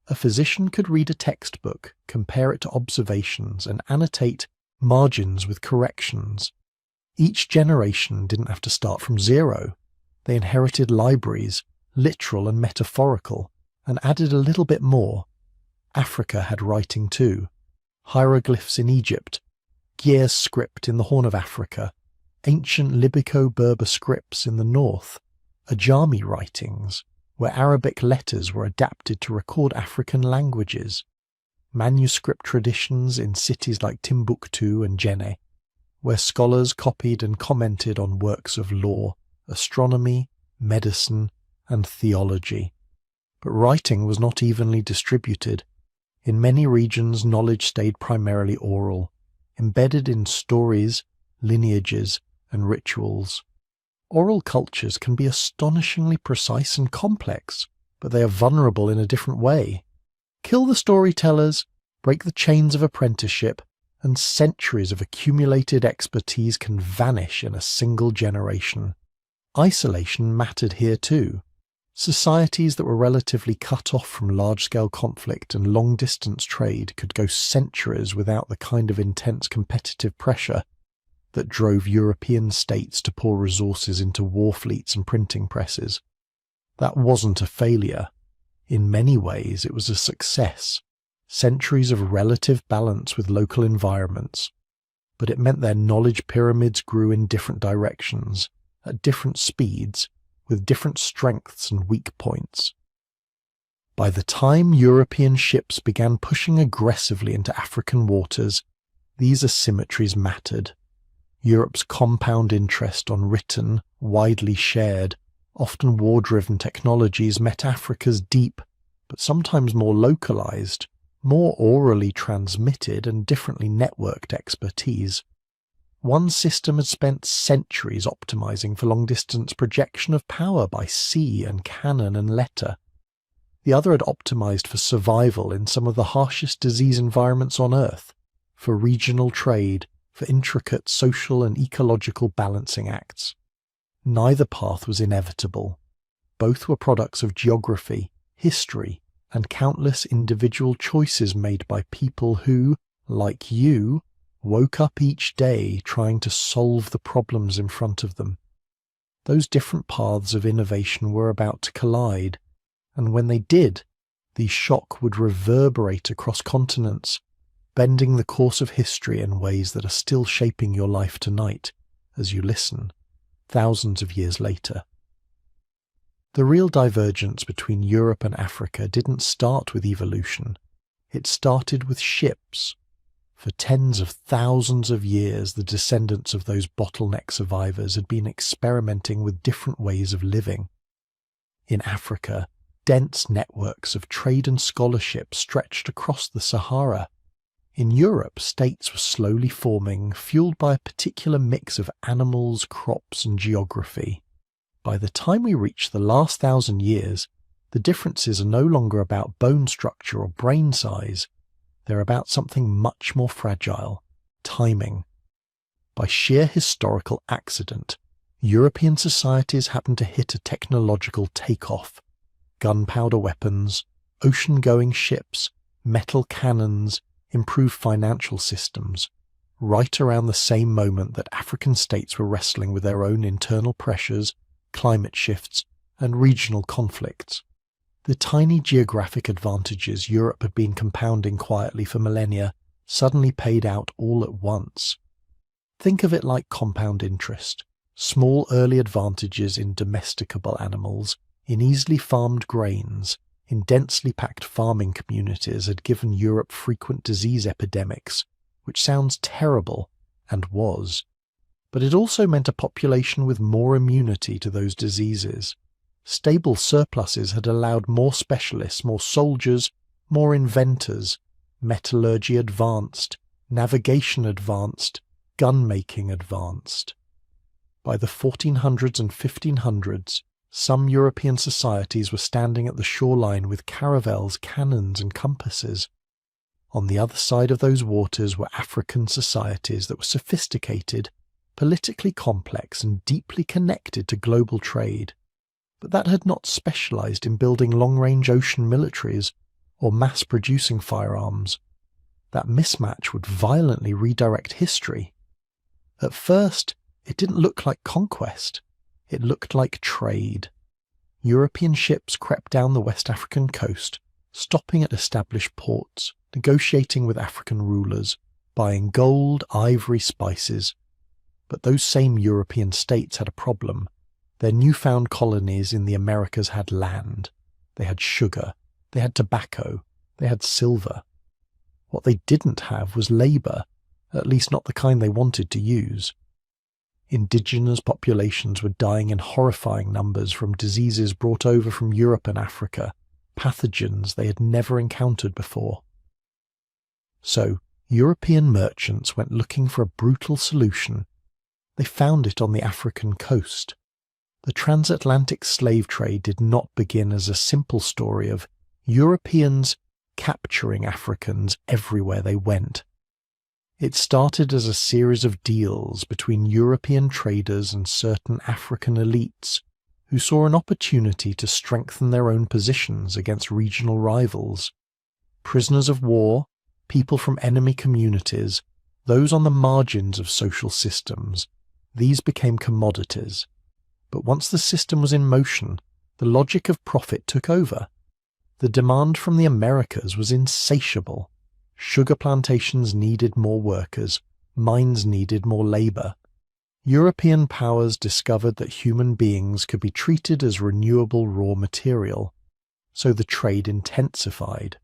A physician could read a textbook, compare it to observations, and annotate margins with corrections. Each generation didn't have to start from zero. They inherited libraries, literal and metaphorical, and added a little bit more. Africa had writing too. Hieroglyphs in Egypt, Gier script in the Horn of Africa, ancient Libico-Berber scripts in the north, Ajami writings, where Arabic letters were adapted to record African languages, manuscript traditions in cities like Timbuktu and Djenné, where scholars copied and commented on works of law, astronomy, medicine, and theology. But writing was not evenly distributed. In many regions, knowledge stayed primarily oral, embedded in stories, lineages, and rituals. Oral cultures can be astonishingly precise and complex, but they are vulnerable in a different way. Kill the storytellers, break the chains of apprenticeship, and centuries of accumulated expertise can vanish in a single generation. Isolation mattered here too. Societies that were relatively cut off from large-scale conflict and long-distance trade could go centuries without the kind of intense competitive pressure that drove European states to pour resources into war fleets and printing presses. That wasn't a failure. In many ways, it was a success. Centuries of relative balance with local environments. But it meant their knowledge pyramids grew in different directions, at different speeds, with different strengths and weak points. By the time European ships began pushing aggressively into African waters, these asymmetries mattered. Europe's compound interest on written, widely shared, often war-driven technologies met Africa's deep, but sometimes more localized, more orally transmitted and differently networked expertise. One system had spent centuries optimizing for long-distance projection of power by sea and cannon and letter. The other had optimized for survival in some of the harshest disease environments on Earth, for regional trade, for intricate social and ecological balancing acts. Neither path was inevitable. Both were products of geography, history, and countless individual choices made by people who, like you, woke up each day trying to solve the problems in front of them. Those different paths of innovation were about to collide, and when they did, the shock would reverberate across continents, bending the course of history in ways that are still shaping your life tonight as you listen, thousands of years later. The real divergence between Europe and Africa didn't start with evolution. It started with ships. For tens of thousands of years, the descendants of those bottleneck survivors had been experimenting with different ways of living. In Africa, dense networks of trade and scholarship stretched across the Sahara. In Europe, states were slowly forming, fueled by a particular mix of animals, crops, and geography. By the time we reach the last 1,000 years, the differences are no longer about bone structure or brain size. They're about something much more fragile: timing. By sheer historical accident, European societies happened to hit a technological takeoff. Gunpowder weapons, ocean-going ships, metal cannons, improved financial systems, right around the same moment that African states were wrestling with their own internal pressures, climate shifts, and regional conflicts. The tiny geographic advantages Europe had been compounding quietly for millennia suddenly paid out all at once. Think of it like compound interest. Small early advantages in domesticable animals, in easily farmed grains, in densely packed farming communities had given Europe frequent disease epidemics, which sounds terrible, and was. But it also meant a population with more immunity to those diseases. Stable surpluses had allowed more specialists, more soldiers, more inventors. Metallurgy advanced, navigation advanced, gun-making advanced. By the 1400s and 1500s, some European societies were standing at the shoreline with caravels, cannons, and compasses. On the other side of those waters were African societies that were sophisticated, politically complex, and deeply connected to global trade, but that had not specialized in building long-range ocean militaries or mass-producing firearms. That mismatch would violently redirect history. At first, it didn't look like conquest. It looked like trade. European ships crept down the West African coast, stopping at established ports, negotiating with African rulers, buying gold, ivory, spices. But those same European states had a problem. Their newfound colonies in the Americas had land. They had sugar. They had tobacco. They had silver. What they didn't have was labour, at least not the kind they wanted to use. Indigenous populations were dying in horrifying numbers from diseases brought over from Europe and Africa, pathogens they had never encountered before. So, European merchants went looking for a brutal solution. They found it on the African coast. The transatlantic slave trade did not begin as a simple story of Europeans capturing Africans everywhere they went. It started as a series of deals between European traders and certain African elites who saw an opportunity to strengthen their own positions against regional rivals. Prisoners of war, people from enemy communities, those on the margins of social systems, these became commodities. But once the system was in motion, the logic of profit took over. The demand from the Americas was insatiable. Sugar plantations needed more workers, mines needed more labour. European powers discovered that human beings could be treated as renewable raw material, so the trade intensified.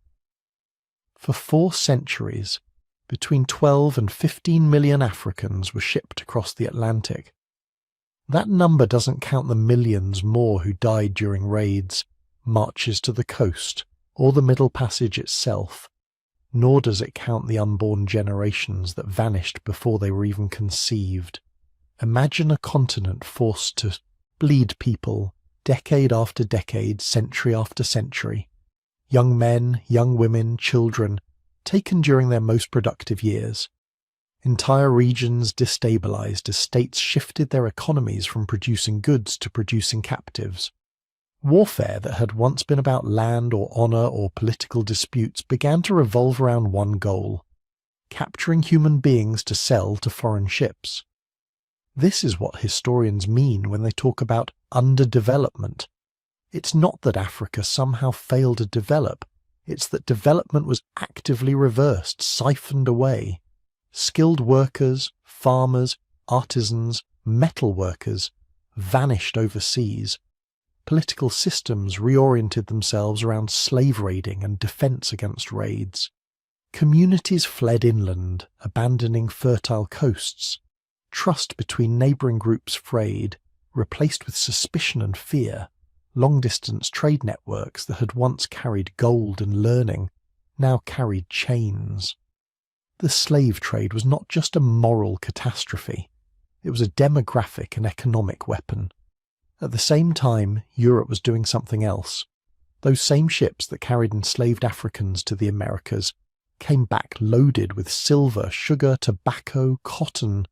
For 4 centuries, between 12 and 15 million Africans were shipped across the Atlantic. That number doesn't count the millions more who died during raids, marches to the coast, or the Middle Passage itself, nor does it count the unborn generations that vanished before they were even conceived. Imagine a continent forced to bleed people decade after decade, century after century. Young men, young women, children, taken during their most productive years. Entire regions destabilized as states shifted their economies from producing goods to producing captives. Warfare that had once been about land or honor or political disputes began to revolve around one goal: capturing human beings to sell to foreign ships. This is what historians mean when they talk about underdevelopment. It's not that Africa somehow failed to develop, it's that development was actively reversed, siphoned away. Skilled workers, farmers, artisans, metal workers vanished overseas. Political systems reoriented themselves around slave raiding and defense against raids. Communities fled inland, abandoning fertile coasts. Trust between neighbouring groups frayed, replaced with suspicion and fear. Long-distance trade networks that had once carried gold and learning now carried chains. The slave trade was not just a moral catastrophe, it was a demographic and economic weapon. At the same time, Europe was doing something else. Those same ships that carried enslaved Africans to the Americas came back loaded with silver, sugar, tobacco, cotton.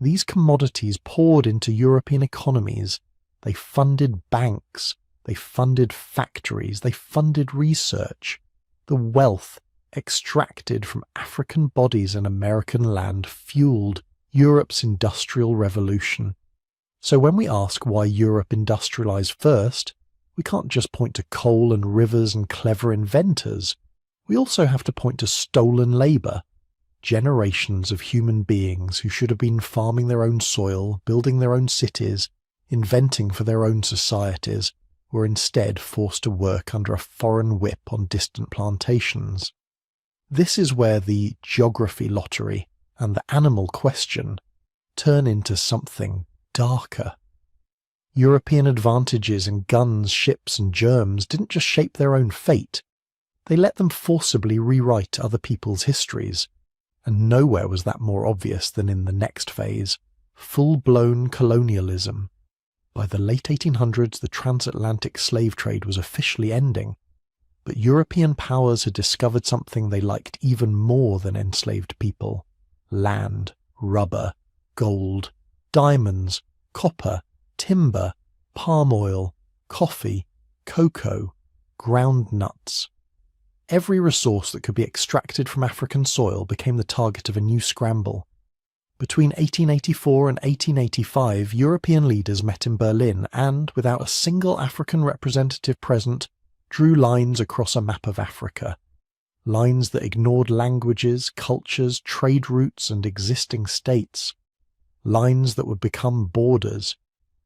These commodities poured into European economies. They funded banks, they funded factories, they funded research. The wealth extracted from African bodies and American land fueled Europe's industrial revolution. So when we ask why Europe industrialized first, we can't just point to coal and rivers and clever inventors. We also have to point to stolen labor. Generations of human beings who should have been farming their own soil, building their own cities, inventing for their own societies, were instead forced to work under a foreign whip on distant plantations. This is where the geography lottery and the animal question turn into something darker. European advantages in guns, ships, and germs didn't just shape their own fate, they let them forcibly rewrite other people's histories, and nowhere was that more obvious than in the next phase, full-blown colonialism. By the late 1800s, the transatlantic slave trade was officially ending, but European powers had discovered something they liked even more than enslaved people: land, rubber, gold, diamonds, copper, timber, palm oil, coffee, cocoa, ground nuts. Every resource that could be extracted from African soil became the target of a new scramble. Between 1884 and 1885, European leaders met in Berlin and, without a single African representative present, drew lines across a map of Africa. Lines that ignored languages, cultures, trade routes, and existing states. Lines that would become borders.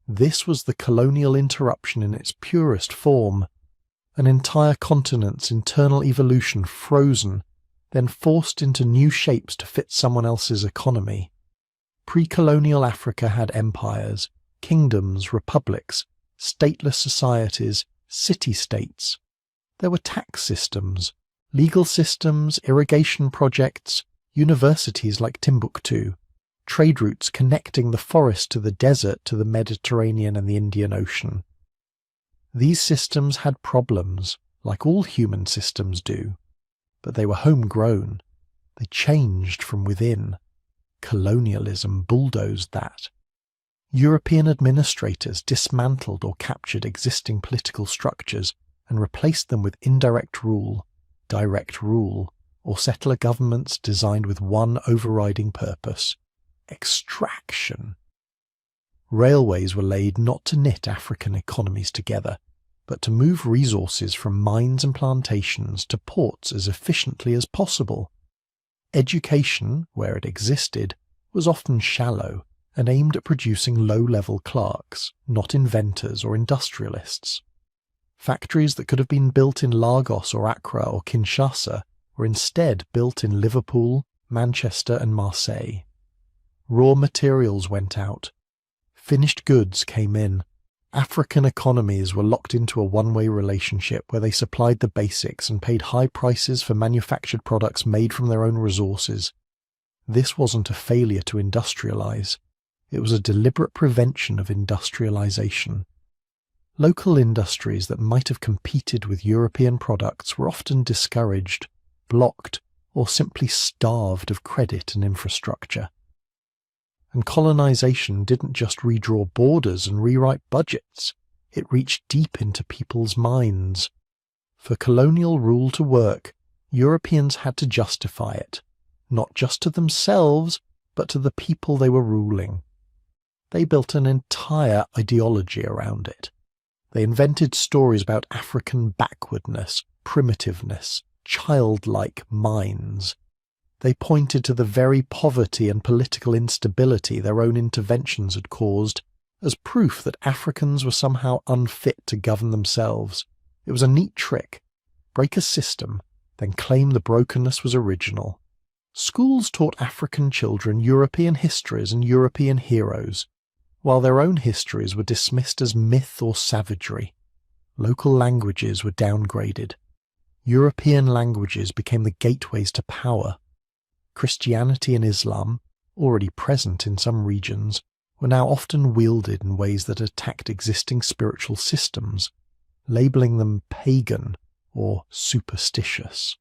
This was the colonial interruption in its purest form. An entire continent's internal evolution frozen, then forced into new shapes to fit someone else's economy. Pre-colonial Africa had empires, kingdoms, republics, stateless societies, city-states. There were tax systems, legal systems, irrigation projects, universities like Timbuktu, trade routes connecting the forest to the desert to the Mediterranean and the Indian Ocean. These systems had problems, like all human systems do, but they were homegrown. They changed from within. Colonialism bulldozed that. European administrators dismantled or captured existing political structures and replaced them with indirect rule, direct rule, or settler governments designed with one overriding purpose: extraction. Railways were laid not to knit African economies together, but to move resources from mines and plantations to ports as efficiently as possible. Education, where it existed, was often shallow and aimed at producing low-level clerks, not inventors or industrialists. Factories that could have been built in Lagos or Accra or Kinshasa were instead built in Liverpool, Manchester and Marseille. Raw materials went out. Finished goods came in. African economies were locked into a one-way relationship where they supplied the basics and paid high prices for manufactured products made from their own resources. This wasn't a failure to industrialize. It was a deliberate prevention of industrialization. Local industries that might have competed with European products were often discouraged, blocked, or simply starved of credit and infrastructure. And colonization didn't just redraw borders and rewrite budgets, it reached deep into people's minds. For colonial rule to work, Europeans had to justify it, not just to themselves, but to the people they were ruling. They built an entire ideology around it. They invented stories about African backwardness, primitiveness, childlike minds. They pointed to the very poverty and political instability their own interventions had caused as proof that Africans were somehow unfit to govern themselves. It was a neat trick. Break a system, then claim the brokenness was original. Schools taught African children European histories and European heroes, while their own histories were dismissed as myth or savagery. Local languages were downgraded. European languages became the gateways to power. Christianity and Islam, already present in some regions, were now often wielded in ways that attacked existing spiritual systems, labeling them pagan or superstitious.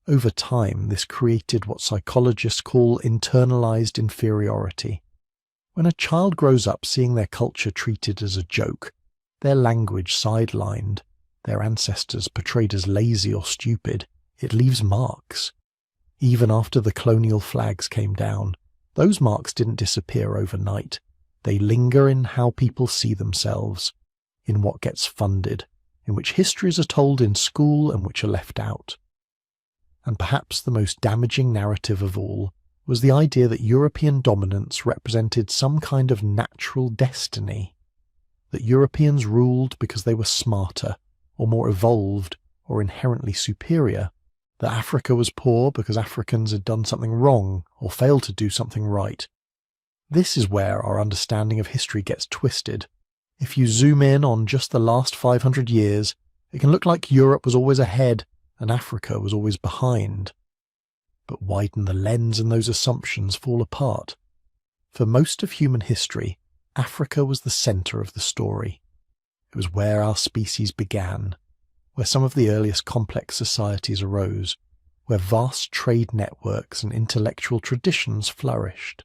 Over time, this created what psychologists call internalized inferiority. When a child grows up seeing their culture treated as a joke, their language sidelined, their ancestors portrayed as lazy or stupid, it leaves marks. Even after the colonial flags came down, those marks didn't disappear overnight. They linger in how people see themselves, in what gets funded, in which histories are told in school and which are left out. And perhaps the most damaging narrative of all was the idea that European dominance represented some kind of natural destiny, that Europeans ruled because they were smarter, or more evolved, or inherently superior, that Africa was poor because Africans had done something wrong or failed to do something right. This is where our understanding of history gets twisted. If you zoom in on just the last 500 years, it can look like Europe was always ahead and Africa was always behind. But widen the lens and those assumptions fall apart. For most of human history, Africa was the centre of the story. It was where our species began, where some of the earliest complex societies arose, where vast trade networks and intellectual traditions flourished.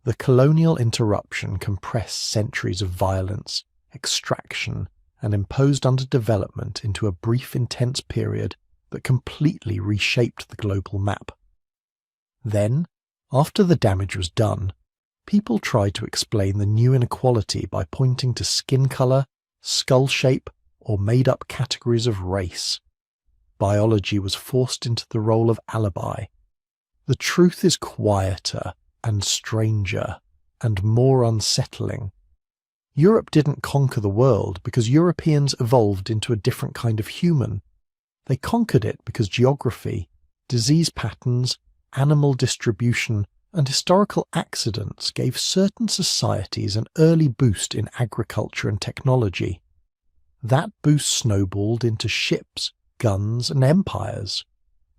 The colonial interruption compressed centuries of violence, extraction, and imposed underdevelopment into a brief, intense period that completely reshaped the global map. Then, after the damage was done, people tried to explain the new inequality by pointing to skin colour, skull shape, or made-up categories of race. Biology was forced into the role of alibi. The truth is quieter and stranger and more unsettling. Europe didn't conquer the world because Europeans evolved into a different kind of human. They conquered it because geography, disease patterns, animal distribution, and historical accidents gave certain societies an early boost in agriculture and technology. That boost snowballed into ships, guns, and empires.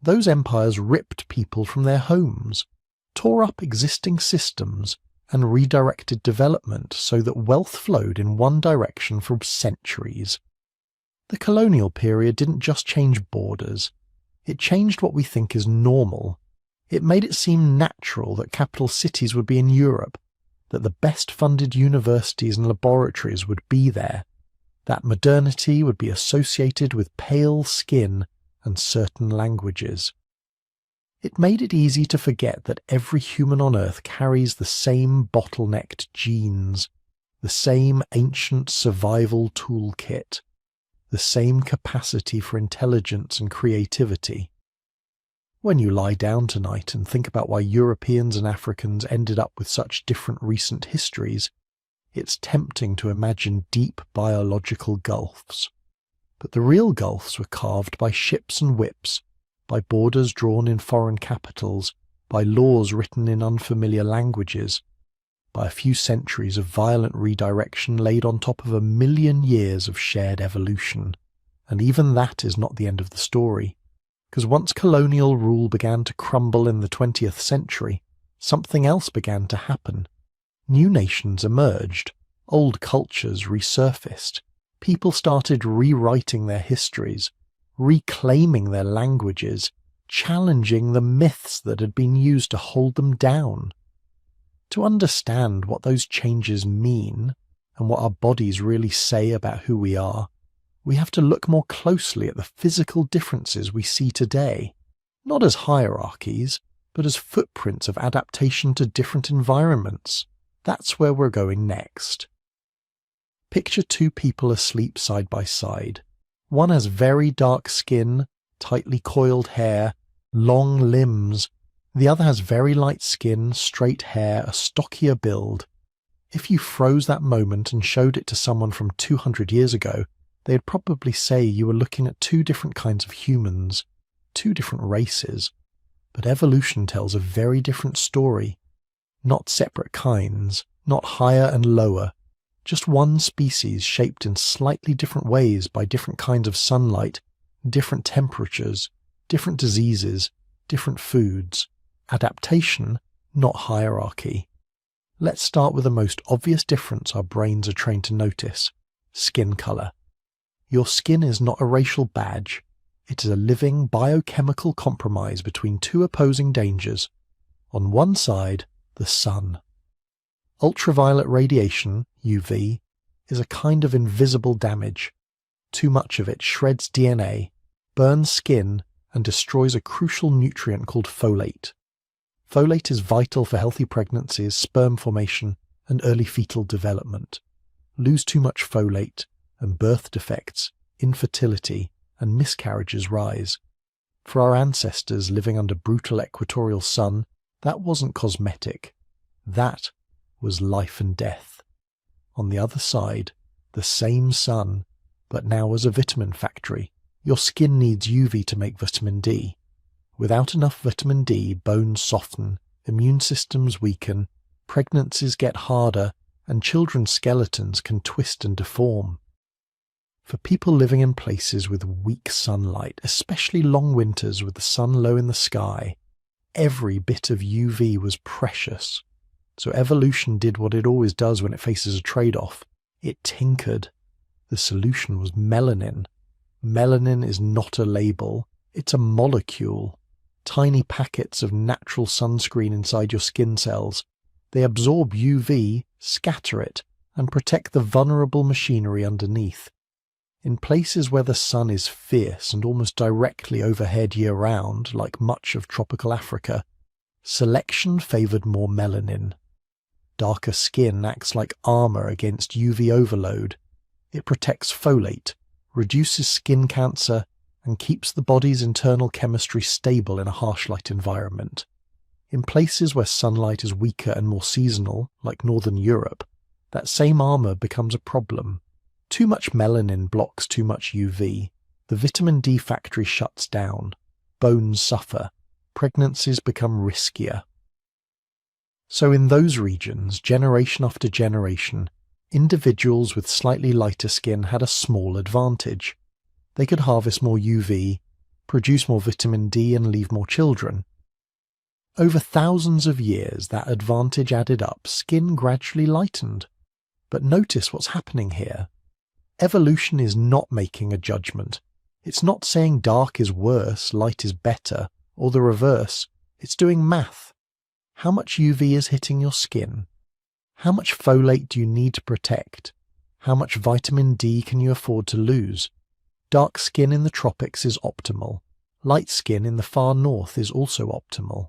Those empires ripped people from their homes, tore up existing systems, and redirected development so that wealth flowed in one direction for centuries. The colonial period didn't just change borders, it changed what we think is normal It made it seem natural that capital cities would be in Europe, that the best-funded universities and laboratories would be there, that modernity would be associated with pale skin and certain languages. It made it easy to forget that every human on Earth carries the same bottlenecked genes, the same ancient survival toolkit, the same capacity for intelligence and creativity. When you lie down tonight and think about why Europeans and Africans ended up with such different recent histories, it's tempting to imagine deep biological gulfs. But the real gulfs were carved by ships and whips, by borders drawn in foreign capitals, by laws written in unfamiliar languages, by a few centuries of violent redirection laid on top of 1,000,000 years of shared evolution. And even that is not the end of the story, because once colonial rule began to crumble in the 20th century, something else began to happen. New nations emerged, old cultures resurfaced, people started rewriting their histories, reclaiming their languages, challenging the myths that had been used to hold them down. To understand what those changes mean, and what our bodies really say about who we are, we have to look more closely at the physical differences we see today, not as hierarchies, but as footprints of adaptation to different environments. That's where we're going next. Picture two people asleep side by side. One has very dark skin, tightly coiled hair, long limbs. The other has very light skin, straight hair, a stockier build. If you froze that moment and showed it to someone from 200 years ago, they'd probably say you were looking at two different kinds of humans, two different races. But evolution tells a very different story. Not separate kinds, not higher and lower, just one species shaped in slightly different ways by different kinds of sunlight, different temperatures, different diseases, different foods. Adaptation, not hierarchy. Let's start with the most obvious difference our brains are trained to notice: skin color. Your skin is not a racial badge. It is a living biochemical compromise between two opposing dangers. On one side, the sun. Ultraviolet radiation, UV, is a kind of invisible damage. Too much of it shreds DNA, burns skin, and destroys a crucial nutrient called folate. Folate is vital for healthy pregnancies, sperm formation, and early fetal development. Lose too much folate, and birth defects, infertility, and miscarriages rise. For our ancestors living under brutal equatorial sun, that wasn't cosmetic. That was life and death. On the other side, the same sun, but now as a vitamin factory. Your skin needs UV to make vitamin D. Without enough vitamin D, bones soften, immune systems weaken, pregnancies get harder, and children's skeletons can twist and deform. For people living in places with weak sunlight, especially long winters with the sun low in the sky, every bit of UV was precious. So evolution did what it always does when it faces a trade-off. It tinkered. The solution was melanin. Melanin is not a label, it's a molecule. Tiny packets of natural sunscreen inside your skin cells. They absorb UV, scatter it, and protect the vulnerable machinery underneath. In places where the sun is fierce and almost directly overhead year-round, like much of tropical Africa, selection favoured more melanin. Darker skin acts like armour against UV overload. It protects folate, reduces skin cancer, and keeps the body's internal chemistry stable in a harsh light environment. In places where sunlight is weaker and more seasonal, like northern Europe, that same armour becomes a problem. Too much melanin blocks too much UV. The vitamin D factory shuts down. Bones suffer. Pregnancies become riskier. So in those regions, generation after generation, individuals with slightly lighter skin had a small advantage. They could harvest more UV, produce more vitamin D, and leave more children. Over thousands of years, that advantage added up, skin gradually lightened. But notice what's happening here. Evolution is not making a judgment. It's not saying dark is worse, light is better, or the reverse. It's doing math. How much UV is hitting your skin? How much folate do you need to protect? How much vitamin D can you afford to lose? Dark skin in the tropics is optimal. Light skin in the far north is also optimal.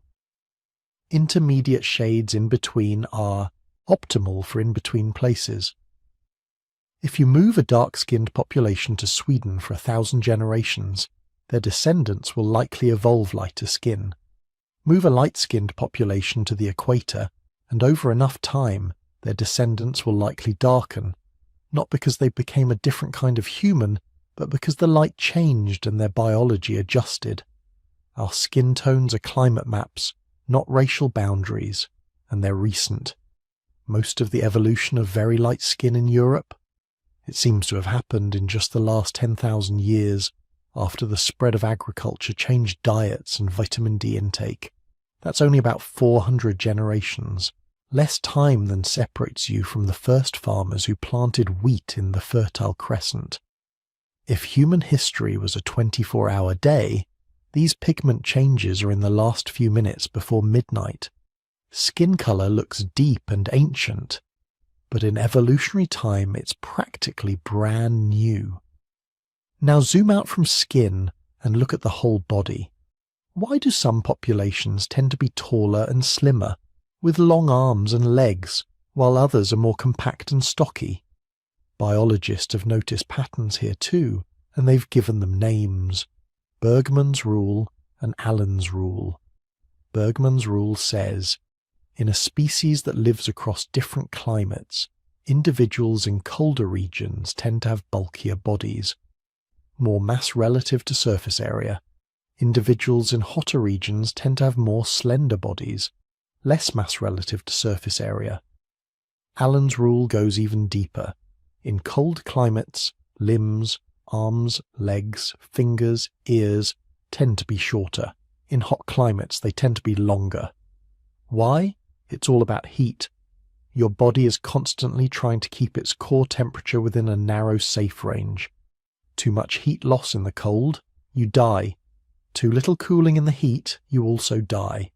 Intermediate shades in between are optimal for in-between places. If you move a dark-skinned population to Sweden for 1,000 generations, their descendants will likely evolve lighter skin. Move a light-skinned population to the equator, and over enough time, their descendants will likely darken, not because they became a different kind of human, but because the light changed and their biology adjusted. Our skin tones are climate maps, not racial boundaries, and they're recent. Most of the evolution of very light skin in Europe, it seems to have happened in just the last 10,000 years after the spread of agriculture changed diets and vitamin D intake. That's only about 400 generations, less time than separates you from the first farmers who planted wheat in the Fertile Crescent. If human history was a 24-hour day, these pigment changes are in the last few minutes before midnight. Skin color looks deep and ancient, but in evolutionary time it's practically brand new. Now zoom out from skin and look at the whole body. Why do some populations tend to be taller and slimmer, with long arms and legs, while others are more compact and stocky? Biologists have noticed patterns here too, and they've given them names. Bergmann's rule and Allen's rule. Bergmann's rule says, in a species that lives across different climates, individuals in colder regions tend to have bulkier bodies, more mass relative to surface area. Individuals in hotter regions tend to have more slender bodies, less mass relative to surface area. Allen's rule goes even deeper. In cold climates, limbs, arms, legs, fingers, ears tend to be shorter. In hot climates, they tend to be longer. Why? It's all about heat. Your body is constantly trying to keep its core temperature within a narrow, safe range. Too much heat loss in the cold, you die. Too little cooling in the heat, you also die.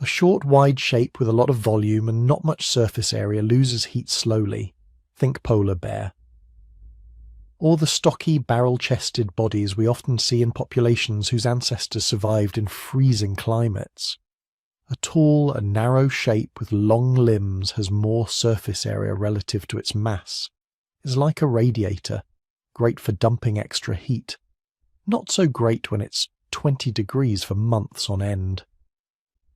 A short, wide shape with a lot of volume and not much surface area loses heat slowly. Think polar bear. Or the stocky, barrel-chested bodies we often see in populations whose ancestors survived in freezing climates. A tall and narrow shape with long limbs has more surface area relative to its mass. It's like a radiator, great for dumping extra heat. Not so great when it's 20 degrees for months on end.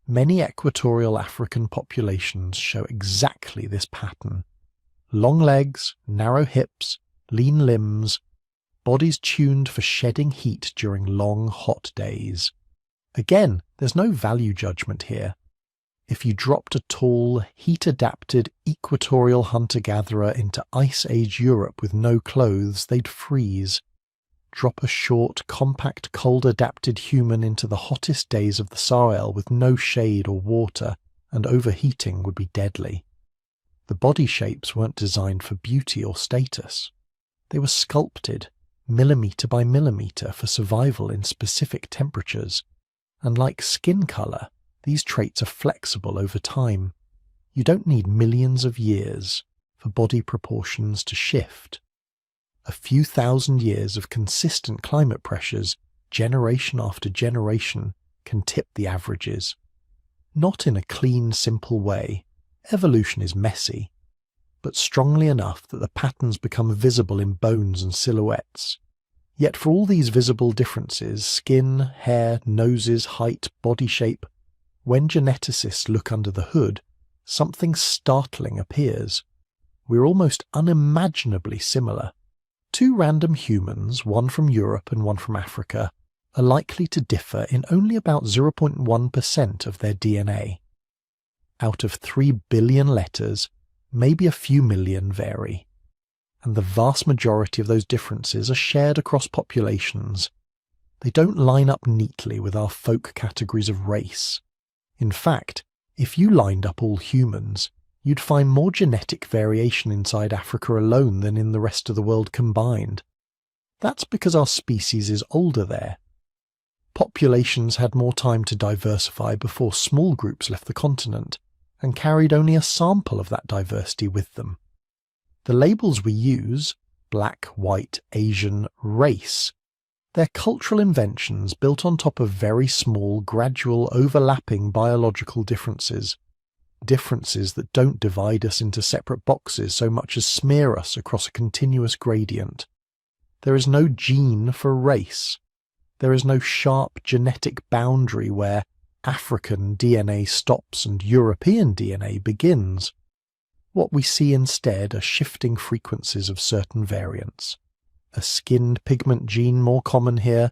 Many equatorial African populations show exactly this pattern. Long legs, narrow hips, lean limbs, bodies tuned for shedding heat during long, hot days. Again, there's no value judgment here. If you dropped a tall, heat-adapted equatorial hunter-gatherer into Ice Age Europe with no clothes, they'd freeze. Drop a short, compact, cold-adapted human into the hottest days of the Sahel with no shade or water, and overheating would be deadly. The body shapes weren't designed for beauty or status. They were sculpted, millimetre by millimetre, for survival in specific temperatures. And like skin colour, these traits are flexible over time. You don't need millions of years for body proportions to shift. A few thousand years of consistent climate pressures, generation after generation, can tip the averages. Not in a clean, simple way. Evolution is messy, but strongly enough that the patterns become visible in bones and silhouettes. Yet for all these visible differences, skin, hair, noses, height, body shape, when geneticists look under the hood, something startling appears. We're almost unimaginably similar. Two random humans, one from Europe and one from Africa, are likely to differ in only about 0.1% of their DNA. Out of 3 billion letters, maybe a few million vary. And the vast majority of those differences are shared across populations. They don't line up neatly with our folk categories of race. In fact, if you lined up all humans, you'd find more genetic variation inside Africa alone than in the rest of the world combined. That's because our species is older there. Populations had more time to diversify before small groups left the continent, and carried only a sample of that diversity with them. The labels we use, black, white, Asian, race, they're cultural inventions built on top of very small, gradual, overlapping biological differences. Differences that don't divide us into separate boxes so much as smear us across a continuous gradient. There is no gene for race. There is no sharp genetic boundary where African DNA stops and European DNA begins. What we see instead are shifting frequencies of certain variants. A skinned pigment gene more common here,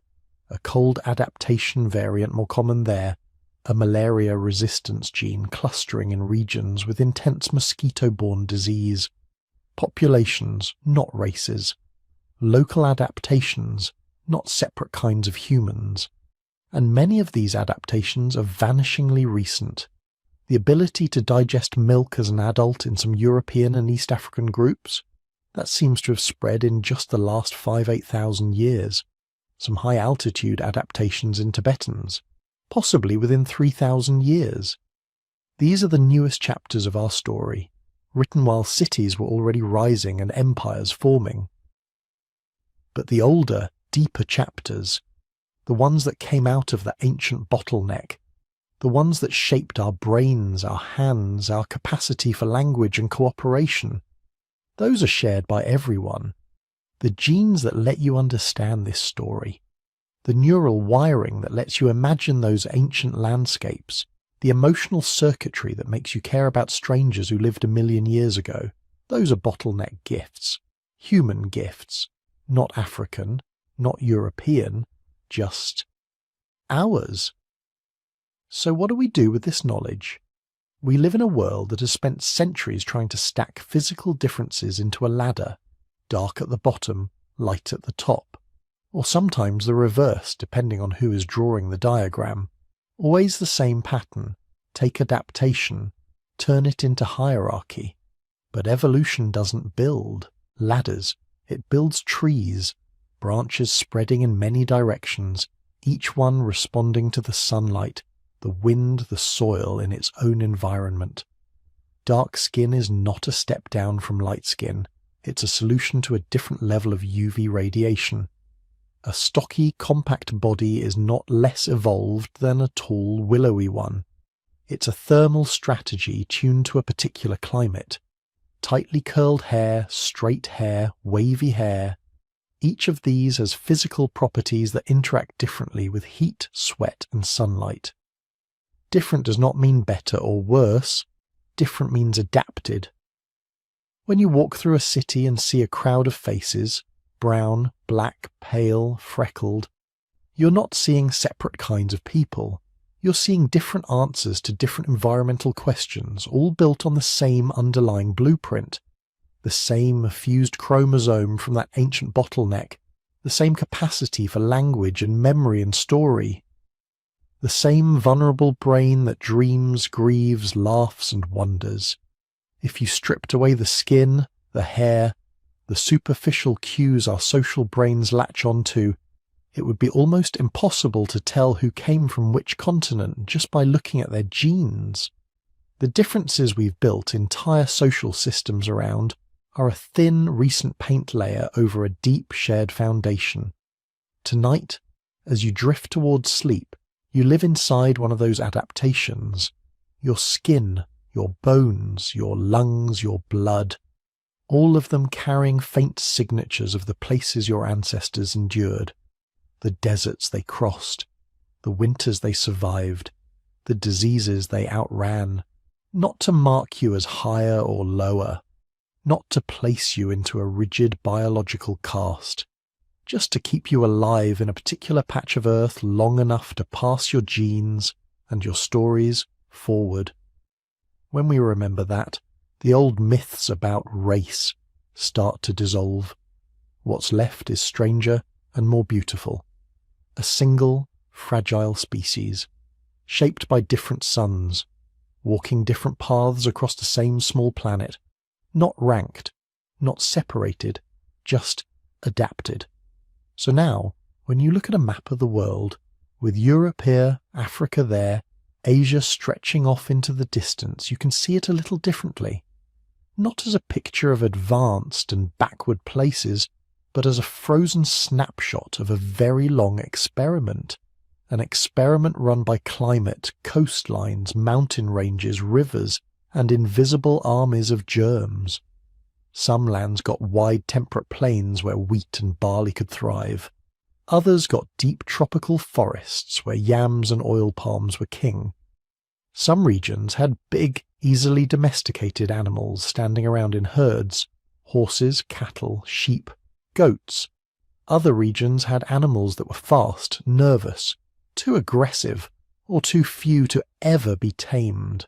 a cold adaptation variant more common there, a malaria resistance gene clustering in regions with intense mosquito-borne disease. Populations, not races. Local adaptations, not separate kinds of humans. And many of these adaptations are vanishingly recent. The ability to digest milk as an adult in some European and East African groups, that seems to have spread in just the last 8,000 years. Some high-altitude adaptations in Tibetans, possibly within 3,000 years. These are the newest chapters of our story, written while cities were already rising and empires forming. But the older, deeper chapters, the ones that came out of the ancient bottleneck, the ones that shaped our brains, our hands, our capacity for language and cooperation, those are shared by everyone. The genes that let you understand this story, the neural wiring that lets you imagine those ancient landscapes, the emotional circuitry that makes you care about strangers who lived 1 million years ago, those are bottleneck gifts, human gifts, not African, not European, just ours. So what do we do with this knowledge? We live in a world that has spent centuries trying to stack physical differences into a ladder, dark at the bottom, light at the top, or sometimes the reverse depending on who is drawing the diagram. Always the same pattern, take adaptation, turn it into hierarchy. But evolution doesn't build ladders, it builds trees, branches spreading in many directions, each one responding to the sunlight, the wind, the soil in its own environment. Dark skin is not a step down from light skin, it's a solution to a different level of UV radiation. A stocky, compact body is not less evolved than a tall, willowy one. It's a thermal strategy tuned to a particular climate. Tightly curled hair, straight hair, wavy hair. Each of these has physical properties that interact differently with heat, sweat, and sunlight. Different does not mean better or worse. Different means adapted. When you walk through a city and see a crowd of faces, brown, black, pale, freckled, you're not seeing separate kinds of people. You're seeing different answers to different environmental questions, all built on the same underlying blueprint. The same fused chromosome from that ancient bottleneck, the same capacity for language and memory and story. The same vulnerable brain that dreams, grieves, laughs and wonders. If you stripped away the skin, the hair, the superficial cues our social brains latch onto, it would be almost impossible to tell who came from which continent just by looking at their genes. The differences we've built entire social systems around are a thin, recent paint layer over a deep, shared foundation. Tonight, as you drift towards sleep, you live inside one of those adaptations. Your skin, your bones, your lungs, your blood, all of them carrying faint signatures of the places your ancestors endured, the deserts they crossed, the winters they survived, the diseases they outran, not to mark you as higher or lower, not to place you into a rigid biological caste, just to keep you alive in a particular patch of earth long enough to pass your genes and your stories forward. When we remember that, the old myths about race start to dissolve. What's left is stranger and more beautiful. A single, fragile species, shaped by different suns, walking different paths across the same small planet, not ranked, not separated, just adapted. So now, when you look at a map of the world, With Europe here, Africa there, Asia stretching off into the distance, you can see it a little differently. Not as a picture of advanced and backward places, but as a frozen snapshot of a very long experiment. An experiment run by climate, coastlines, mountain ranges, rivers, and invisible armies of germs. Some lands got wide temperate plains where wheat and barley could thrive. Others got deep tropical forests where yams and oil palms were king. Some regions had big, easily domesticated animals standing around in herds: horses, cattle, sheep, goats. Other regions had animals that were fast, nervous, too aggressive, or too few to ever be tamed.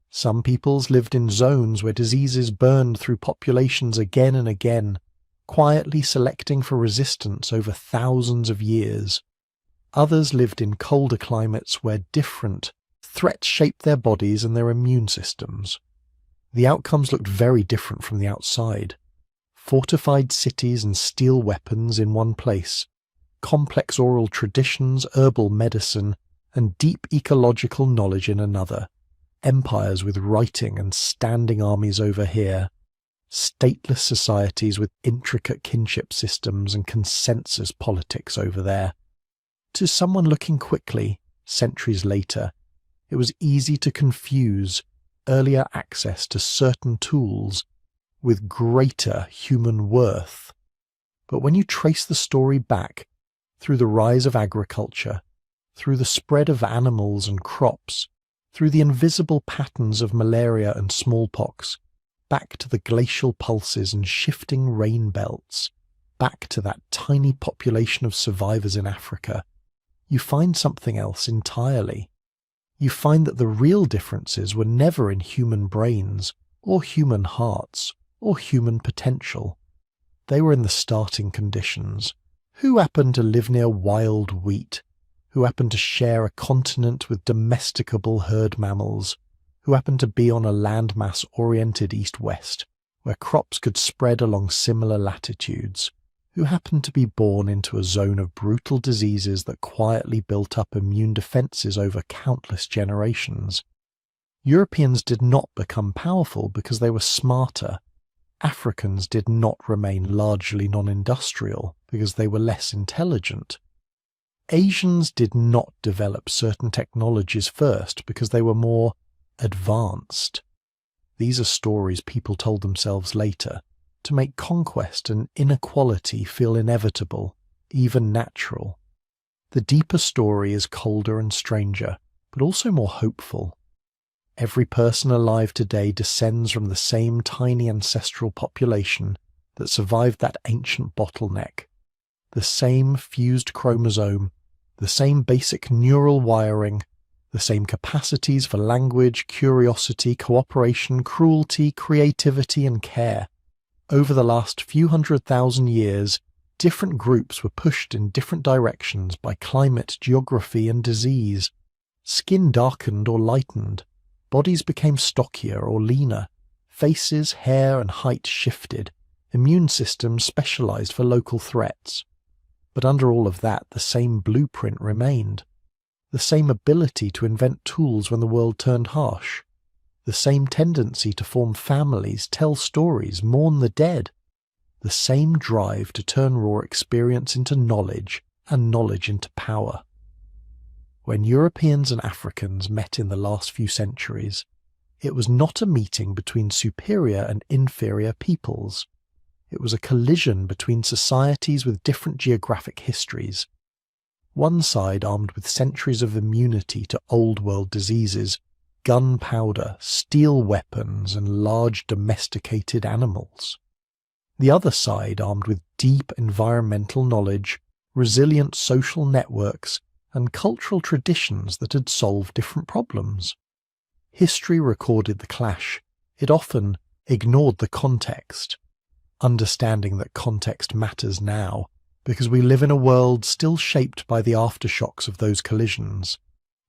Some peoples lived in zones where diseases burned through populations again and again, quietly selecting for resistance over thousands of years. Others lived in colder climates where different threats shaped their bodies and their immune systems. The outcomes looked very different from the outside. Fortified cities and steel weapons in one place, complex oral traditions, herbal medicine, and deep ecological knowledge in another. Empires with writing and standing armies over here. Stateless societies with intricate kinship systems and consensus politics over there. To someone looking quickly, centuries later, it was easy to confuse earlier access to certain tools with greater human worth. But when you trace the story back, through the rise of agriculture, through the spread of animals and crops, through the invisible patterns of malaria and smallpox, back to the glacial pulses and shifting rain belts, back to that tiny population of survivors in Africa, you find something else entirely. You find that the real differences were never in human brains, or human hearts, or human potential. They were in the starting conditions. Who happened to live near wild wheat? Who happened to share a continent with domesticable herd mammals? Who happened to be on a landmass oriented east-west, where crops could spread along similar latitudes? Who happened to be born into a zone of brutal diseases that quietly built up immune defences over countless generations? Europeans did not become powerful because they were smarter. Africans did not remain largely non-industrial because they were less intelligent. Asians did not develop certain technologies first because they were more advanced. These are stories people told themselves later, to make conquest and inequality feel inevitable, even natural. The deeper story is colder and stranger, but also more hopeful. Every person alive today descends from the same tiny ancestral population that survived that ancient bottleneck. The same fused chromosome, the same basic neural wiring, the same capacities for language, curiosity, cooperation, cruelty, creativity, and care. Over the last few 100,000 years, different groups were pushed in different directions by climate, geography, and disease. Skin darkened or lightened. Bodies became stockier or leaner. Faces, hair, and height shifted. Immune systems specialized for local threats. But under all of that, the same blueprint remained. The same ability to invent tools when the world turned harsh. The same tendency to form families, tell stories, mourn the dead. The same drive to turn raw experience into knowledge and knowledge into power. When Europeans and Africans met in the last few centuries, it was not a meeting between superior and inferior peoples. It was a collision between societies with different geographic histories. One side armed with centuries of immunity to old world diseases, gunpowder, steel weapons, and large domesticated animals. The other side armed with deep environmental knowledge, resilient social networks, and cultural traditions that had solved different problems. History recorded the clash. It often ignored the context. Understanding that context matters now, because we live in a world still shaped by the aftershocks of those collisions.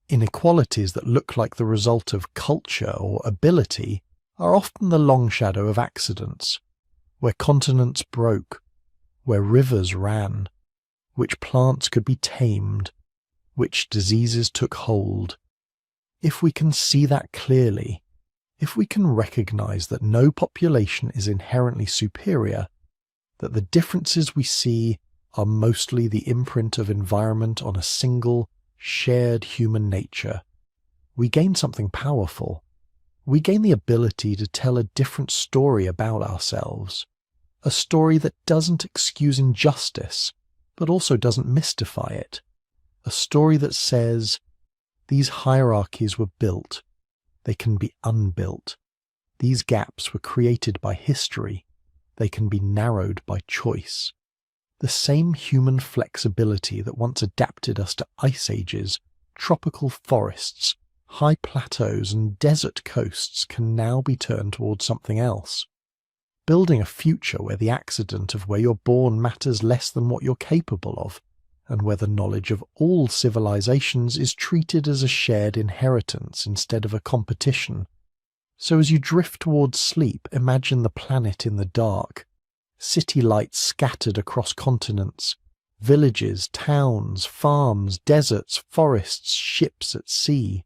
Inequalities that look like the result of culture or ability are often the long shadow of accidents, where continents broke, where rivers ran, which plants could be tamed, which diseases took hold. If we can see that clearly, if we can recognize that no population is inherently superior, that the differences we see are mostly the imprint of environment on a single, shared human nature, we gain something powerful. We gain the ability to tell a different story about ourselves, a story that doesn't excuse injustice, but also doesn't mystify it, a story that says, these hierarchies were built, they can be unbuilt. These gaps were created by history, they can be narrowed by choice. The same human flexibility that once adapted us to ice ages, tropical forests, high plateaus and desert coasts can now be turned towards something else. Building a future where the accident of where you're born matters less than what you're capable of, and where the knowledge of all civilizations is treated as a shared inheritance instead of a competition. So as you drift towards sleep, imagine the planet in the dark, city lights scattered across continents, villages, towns, farms, deserts, forests, ships at sea,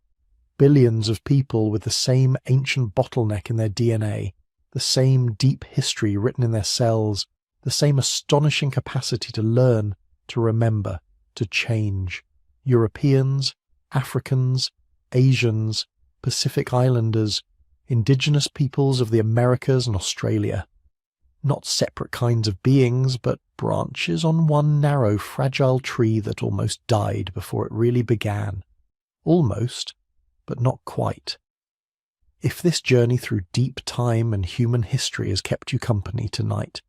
billions of people with the same ancient bottleneck in their DNA, the same deep history written in their cells, the same astonishing capacity to learn, to remember, to change. Europeans, Africans, Asians, Pacific Islanders, indigenous peoples of the Americas and Australia. Not separate kinds of beings, but branches on one narrow, fragile tree that almost died before it really began. Almost, but not quite. If this journey through deep time and human history has kept you company tonight,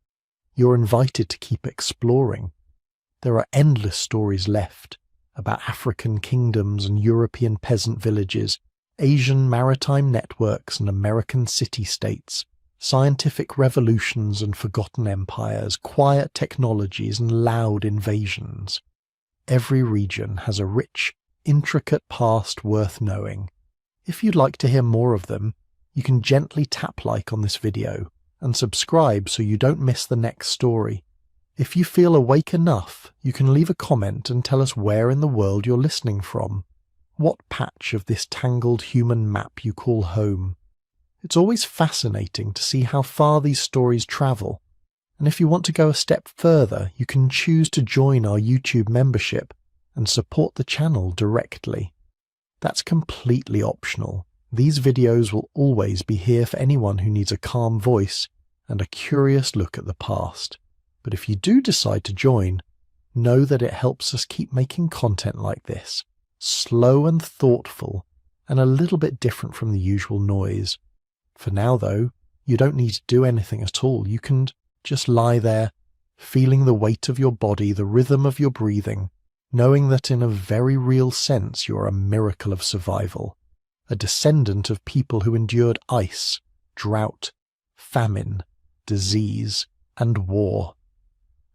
you're invited to keep exploring. There are endless stories left about African kingdoms and European peasant villages, Asian maritime networks and American city-states, scientific revolutions and forgotten empires, quiet technologies and loud invasions. Every region has a rich, intricate past worth knowing. If you'd like to hear more of them, you can gently tap like on this video and subscribe so you don't miss the next story. If you feel awake enough, you can leave a comment and tell us where in the world you're listening from, what patch of this tangled human map you call home. It's always fascinating to see how far these stories travel, and if you want to go a step further, you can choose to join our YouTube membership and support the channel directly. That's completely optional. These videos will always be here for anyone who needs a calm voice and a curious look at the past. But if you do decide to join, know that it helps us keep making content like this, slow and thoughtful, and a little bit different from the usual noise. For now, though, you don't need to do anything at all. You can just lie there, feeling the weight of your body, the rhythm of your breathing, knowing that in a very real sense you are a miracle of survival, a descendant of people who endured ice, drought, famine, disease, and war,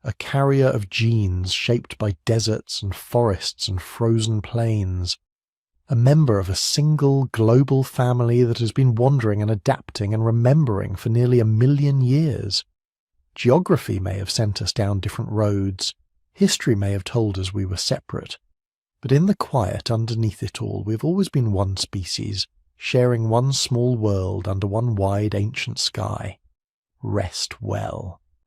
a carrier of genes shaped by deserts and forests and frozen plains, a member of a single global family that has been wandering and adapting and remembering for nearly 1 million years. Geography may have sent us down different roads, history may have told us we were separate, but in the quiet underneath it all we've always been one species, sharing one small world under one wide ancient sky. Rest well.